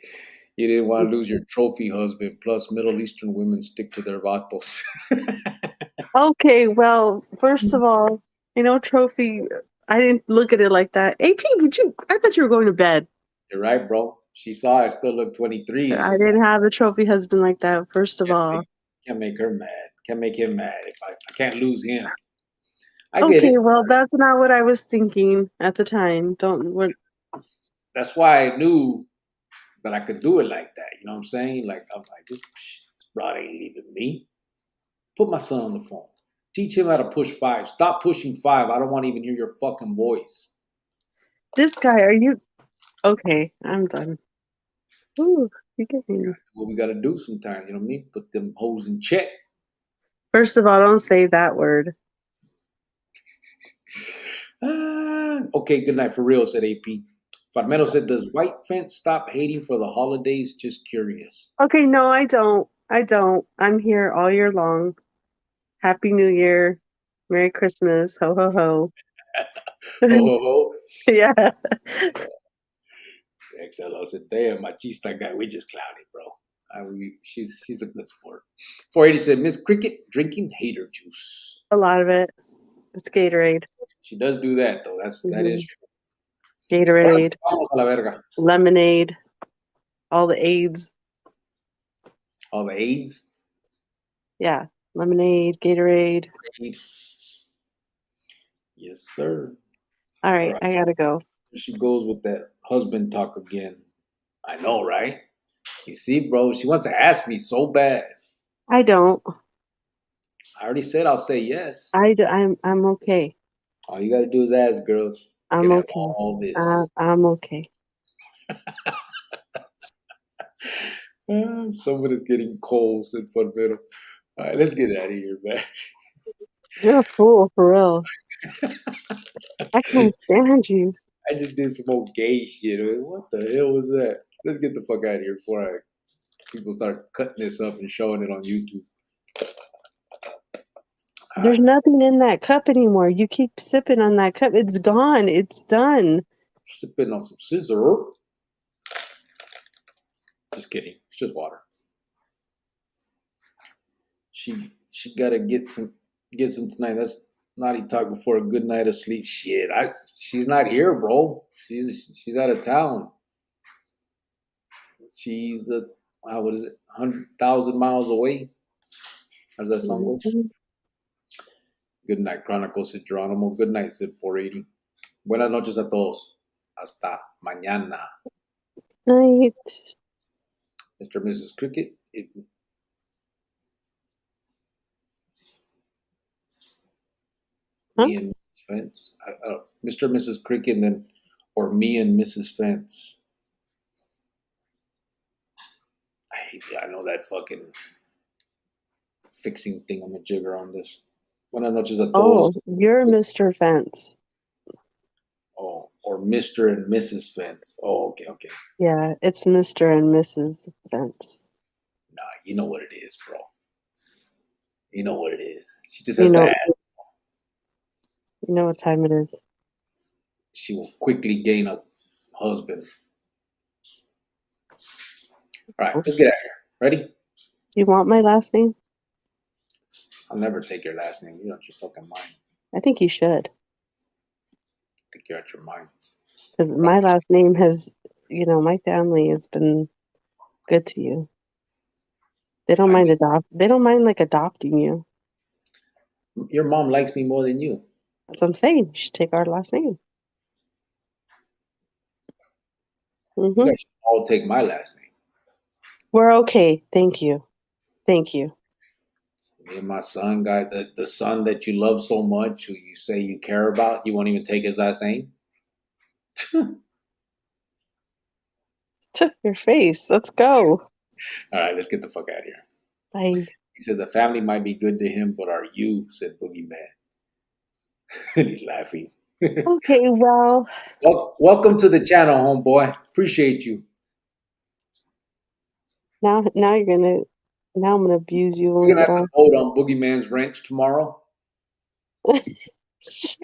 [SPEAKER 1] You didn't want to lose your trophy husband. Plus, Middle Eastern women stick to their vatos.
[SPEAKER 2] Okay, well, first of all, trophy, I didn't look at it like that. AP, I thought you were going to bed.
[SPEAKER 1] You're right, bro. She saw I still look 23, and
[SPEAKER 2] I
[SPEAKER 1] she's
[SPEAKER 2] didn't
[SPEAKER 1] like,
[SPEAKER 2] have a trophy husband like that, first of
[SPEAKER 1] can't
[SPEAKER 2] all.
[SPEAKER 1] make, can't make her mad. Can't make him mad if I can't lose him. I get
[SPEAKER 2] Okay,
[SPEAKER 1] it.
[SPEAKER 2] well, that's not what I was thinking at the time.
[SPEAKER 1] That's why I knew that I could do it like that. You know what I'm saying? Like, I'm like, this broad ain't leaving me. Put my son on the phone. Teach him how to push 5. Stop pushing 5. I don't want to even hear your fucking voice.
[SPEAKER 2] This guy, are you... Okay, I'm done. Ooh, you're getting...
[SPEAKER 1] What we got to do sometimes, you know what I mean? Put them hoes in check.
[SPEAKER 2] First of all, don't say that word.
[SPEAKER 1] Okay, good night for real, said AP. Farmero said, "Does White Fence stop hating for the holidays? Just curious."
[SPEAKER 2] Okay, no, I don't. I'm here all year long. Happy New Year. Merry Christmas. Ho, ho, ho.
[SPEAKER 1] Ho, ho, ho.
[SPEAKER 2] Yeah.
[SPEAKER 1] XLO said, "Damn, machista guy. We just clowning, bro. She's a good sport." 480 said, "Miss Cricket drinking hater juice."
[SPEAKER 2] A lot of it. It's Gatorade.
[SPEAKER 1] She does do that, though. That is true.
[SPEAKER 2] Gatorade.
[SPEAKER 1] Vamos a la verga.
[SPEAKER 2] Lemonade. All the aids.
[SPEAKER 1] All the AIDS.
[SPEAKER 2] Yeah. Lemonade, Gatorade.
[SPEAKER 1] Yes, sir.
[SPEAKER 2] All
[SPEAKER 1] All
[SPEAKER 2] right,
[SPEAKER 1] right.
[SPEAKER 2] I gotta go.
[SPEAKER 1] Here she goes with that husband talk again. I know, right? You see, bro, she wants to ask me so bad.
[SPEAKER 2] I don't.
[SPEAKER 1] I already said I'll say yes.
[SPEAKER 2] I'm okay.
[SPEAKER 1] All you gotta do is ask, girl. You
[SPEAKER 2] I'm
[SPEAKER 1] can have
[SPEAKER 2] okay.
[SPEAKER 1] all this.
[SPEAKER 2] I'm okay.
[SPEAKER 1] Somebody's getting cold, said Farmero. All right, let's get out of here, man.
[SPEAKER 2] You're a fool, for real. I can't stand you.
[SPEAKER 1] I just did some old gay shit. What the hell was that? Let's get the fuck out of here before people start cutting this up and showing it on YouTube.
[SPEAKER 2] There's nothing in that cup anymore. You keep sipping on that cup. It's gone. It's done.
[SPEAKER 1] Sipping on some scissor. Just kidding. It's just water. She gotta get some tonight. That's naughty talk before a good night of sleep. Shit, she's not here, bro. She's out of town. She's what is it? 100,000 miles away. How does that song go? Good night, Chronicles, said Geronimo. Good night, said 480. Buenas noches a todos. Hasta mañana.
[SPEAKER 2] Night.
[SPEAKER 1] Mr. and Mrs. Cricket.
[SPEAKER 2] Huh?
[SPEAKER 1] Me and Mrs. Fence. Mr. and Mrs. Cricket, and then, or me and Mrs. Fence. I know that fucking fixing thingamajigger on this. Buenas noches a
[SPEAKER 2] Oh,
[SPEAKER 1] todos.
[SPEAKER 2] you're Mr. Fence.
[SPEAKER 1] Oh, or Mr. and Mrs. Fence. Oh, okay.
[SPEAKER 2] Yeah, it's Mr. and Mrs. Fence.
[SPEAKER 1] Nah, you know what it is, bro. You know what it is. She just
[SPEAKER 2] You
[SPEAKER 1] has to
[SPEAKER 2] know,
[SPEAKER 1] ask.
[SPEAKER 2] you know what time it is.
[SPEAKER 1] She will quickly gain a husband. All right, let's get out of here. Ready?
[SPEAKER 2] You want my last name?
[SPEAKER 1] I'll never take your last name. You're out your fucking mind.
[SPEAKER 2] I think you should.
[SPEAKER 1] I think you're out your mind.
[SPEAKER 2] Because my last name has, my family has been good to you. They don't mind They don't mind like adopting you.
[SPEAKER 1] Your mom likes me more than you.
[SPEAKER 2] That's what I'm saying. You should take our last name.
[SPEAKER 1] You guys should all take my last name.
[SPEAKER 2] We're okay. Thank you. Thank you.
[SPEAKER 1] Me and my son got the son that you love so much, who you say you care about. You won't even take his last name.
[SPEAKER 2] Your face. Let's go.
[SPEAKER 1] All right, let's get the fuck out of here.
[SPEAKER 2] Bye.
[SPEAKER 1] He said the family might be good to him, but are you? Said Boogeyman. And he's laughing.
[SPEAKER 2] Okay, well.
[SPEAKER 1] Welcome to the channel, homeboy. Appreciate you.
[SPEAKER 2] Now I'm gonna abuse you when
[SPEAKER 1] You're
[SPEAKER 2] we
[SPEAKER 1] gonna
[SPEAKER 2] get
[SPEAKER 1] have to vote on Boogeyman's Ranch tomorrow.
[SPEAKER 2] Shut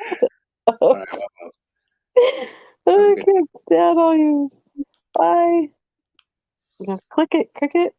[SPEAKER 2] up.
[SPEAKER 1] All right, vámonos.
[SPEAKER 2] I can't stand all you. Bye. Click it, cricket.